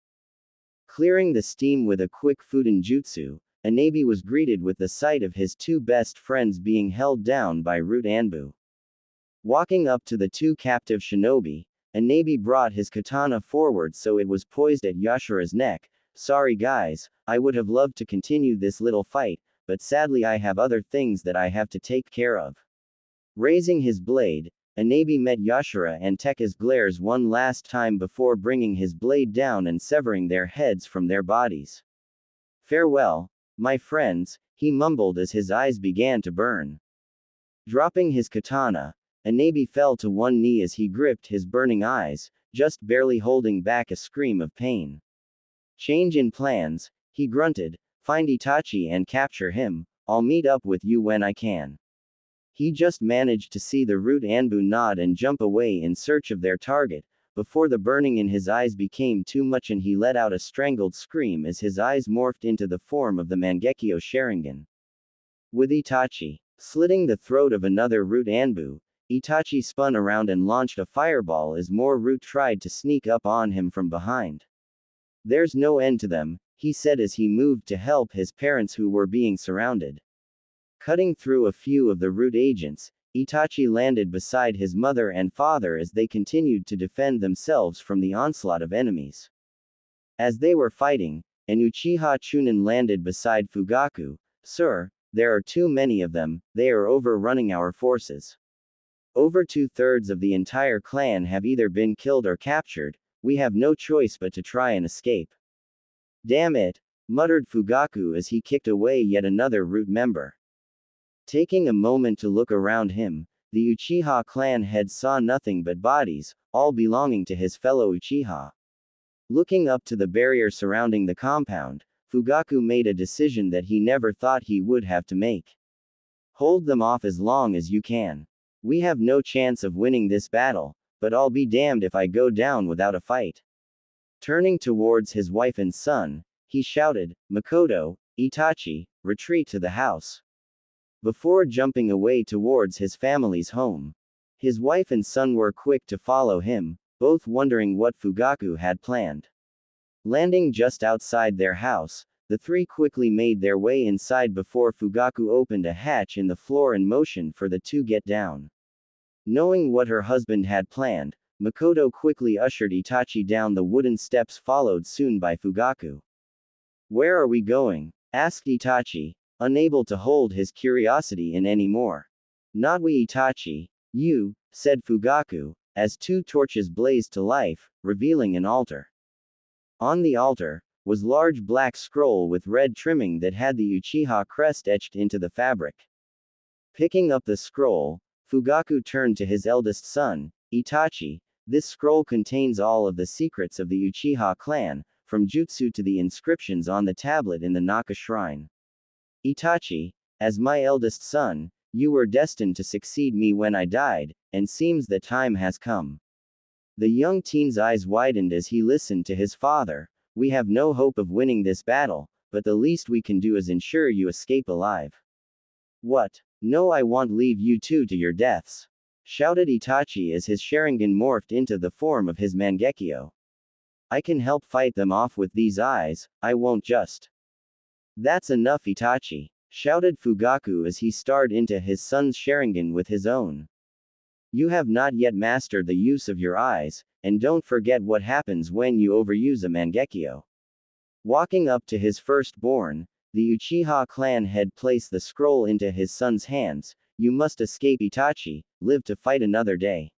Clearing the steam with a quick Fuden jutsu, Anabi was greeted with the sight of his two best friends being held down by root Anbu. Walking up to the two captive shinobi, Anabi brought his katana forward so it was poised at Yashara's neck. Sorry guys, I would have loved to continue this little fight, but sadly I have other things that I have to take care of. Raising his blade, Anabi met Yashara and Tekka's glares one last time before bringing his blade down and severing their heads from their bodies. Farewell, my friends, he mumbled as his eyes began to burn. Dropping his katana, Anabi fell to one knee as he gripped his burning eyes, just barely holding back a scream of pain. Change in plans, he grunted, find Itachi and capture him, I'll meet up with you when I can. He just managed to see the root Anbu nod and jump away in search of their target, before the burning in his eyes became too much and he let out a strangled scream as his eyes morphed into the form of the Mangekyo Sharingan. With Itachi slitting the throat of another root Anbu, Itachi spun around and launched a fireball as more root tried to sneak up on him from behind. There's no end to them, he said as he moved to help his parents who were being surrounded. Cutting through a few of the root agents, Itachi landed beside his mother and father as they continued to defend themselves from the onslaught of enemies. As they were fighting, an Uchiha Chunin landed beside Fugaku. Sir, there are too many of them, they are overrunning our forces. Over 2/3 of the entire clan have either been killed or captured, we have no choice but to try and escape. Damn it, muttered Fugaku as he kicked away yet another root member. Taking a moment to look around him, the Uchiha clan head saw nothing but bodies, all belonging to his fellow Uchiha. Looking up to the barrier surrounding the compound, Fugaku made a decision that he never thought he would have to make. Hold them off as long as you can. We have no chance of winning this battle, but I'll be damned if I go down without a fight. Turning towards his wife and son, he shouted, Makoto, Itachi, retreat to the house. Before jumping away towards his family's home. His wife and son were quick to follow him, both wondering what Fugaku had planned. Landing just outside their house, the three quickly made their way inside before Fugaku opened a hatch in the floor and motioned for the two get down. Knowing what her husband had planned, Makoto quickly ushered Itachi down the wooden steps followed soon by Fugaku. Where are we going? Asked Itachi, unable to hold his curiosity in anymore. Not we Itachi, you, said Fugaku, as two torches blazed to life, revealing an altar. On the altar, was large black scroll with red trimming that had the Uchiha crest etched into the fabric. Picking up the scroll, Fugaku turned to his eldest son, Itachi, this scroll contains all of the secrets of the Uchiha clan, from jutsu to the inscriptions on the tablet in the Naka shrine. Itachi, as my eldest son, you were destined to succeed me when I died, and seems the time has come. The young teen's eyes widened as he listened to his father. We have no hope of winning this battle, but the least we can do is ensure you escape alive. What? No, I won't leave you two to your deaths, shouted Itachi as his Sharingan morphed into the form of his Mangekyo. I can help fight them off with these eyes, I won't just. That's enough Itachi, shouted Fugaku as he starred into his son's Sharingan with his own. You have not yet mastered the use of your eyes, and don't forget what happens when you overuse a Mangekyo. Walking up to his firstborn, the Uchiha clan head placed the scroll into his son's hands. You must escape Itachi, live to fight another day.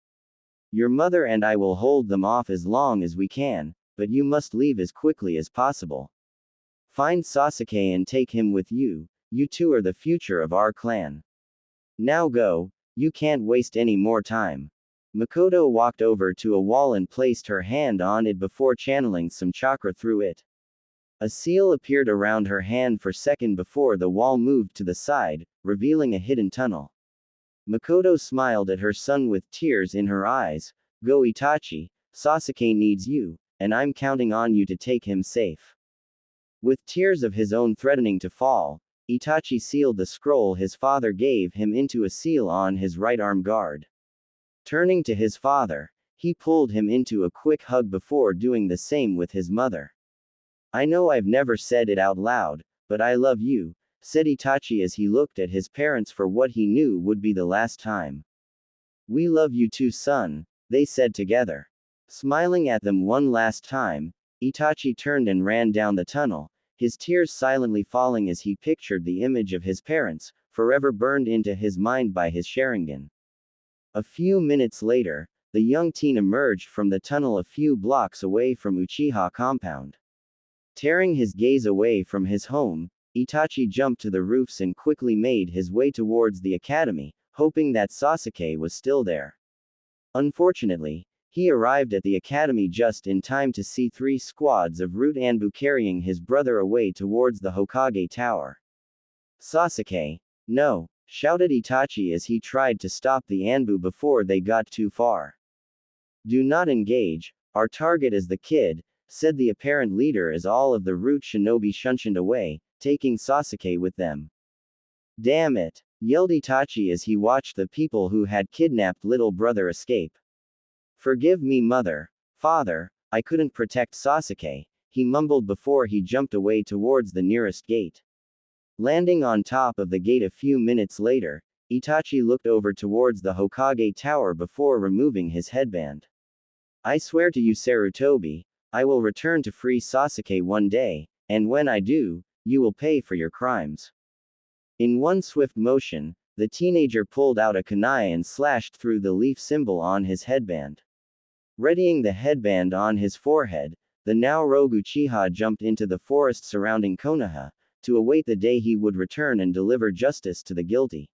Your mother and I will hold them off as long as we can, but you must leave as quickly as possible. Find Sasuke and take him with you. You two are the future of our clan. Now go, you can't waste any more time. Makoto walked over to a wall and placed her hand on it before channeling some chakra through it. A seal appeared around her hand for a second before the wall moved to the side, revealing a hidden tunnel. Makoto smiled at her son with tears in her eyes. Go Itachi, Sasuke needs you, and I'm counting on you to take him safe. With tears of his own threatening to fall, Itachi sealed the scroll his father gave him into a seal on his right arm guard. Turning to his father, he pulled him into a quick hug before doing the same with his mother. I know I've never said it out loud, but I love you, said Itachi as he looked at his parents for what he knew would be the last time. We love you too, son, they said together. Smiling at them one last time, Itachi turned and ran down the tunnel, his tears silently falling as he pictured the image of his parents, forever burned into his mind by his Sharingan. A few minutes later, the young teen emerged from the tunnel a few blocks away from Uchiha compound. Tearing his gaze away from his home, Itachi jumped to the roofs and quickly made his way towards the academy, hoping that Sasuke was still there. Unfortunately, he arrived at the academy just in time to see 3 squads of Root Anbu carrying his brother away towards the Hokage Tower. Sasuke, no, shouted Itachi as he tried to stop the Anbu before they got too far. Do not engage, our target is the kid, said the apparent leader as all of the Root shinobi shunshined away, taking Sasuke with them. Damn it, yelled Itachi as he watched the people who had kidnapped little brother escape. Forgive me, mother, father, I couldn't protect Sasuke, he mumbled before he jumped away towards the nearest gate. Landing on top of the gate a few minutes later, Itachi looked over towards the Hokage Tower before removing his headband. I swear to you, Sarutobi, I will return to free Sasuke one day, and when I do, you will pay for your crimes. In one swift motion, the teenager pulled out a kunai and slashed through the leaf symbol on his headband. Readying the headband on his forehead, the now rogue Uchiha jumped into the forest surrounding Konoha, to await the day he would return and deliver justice to the guilty.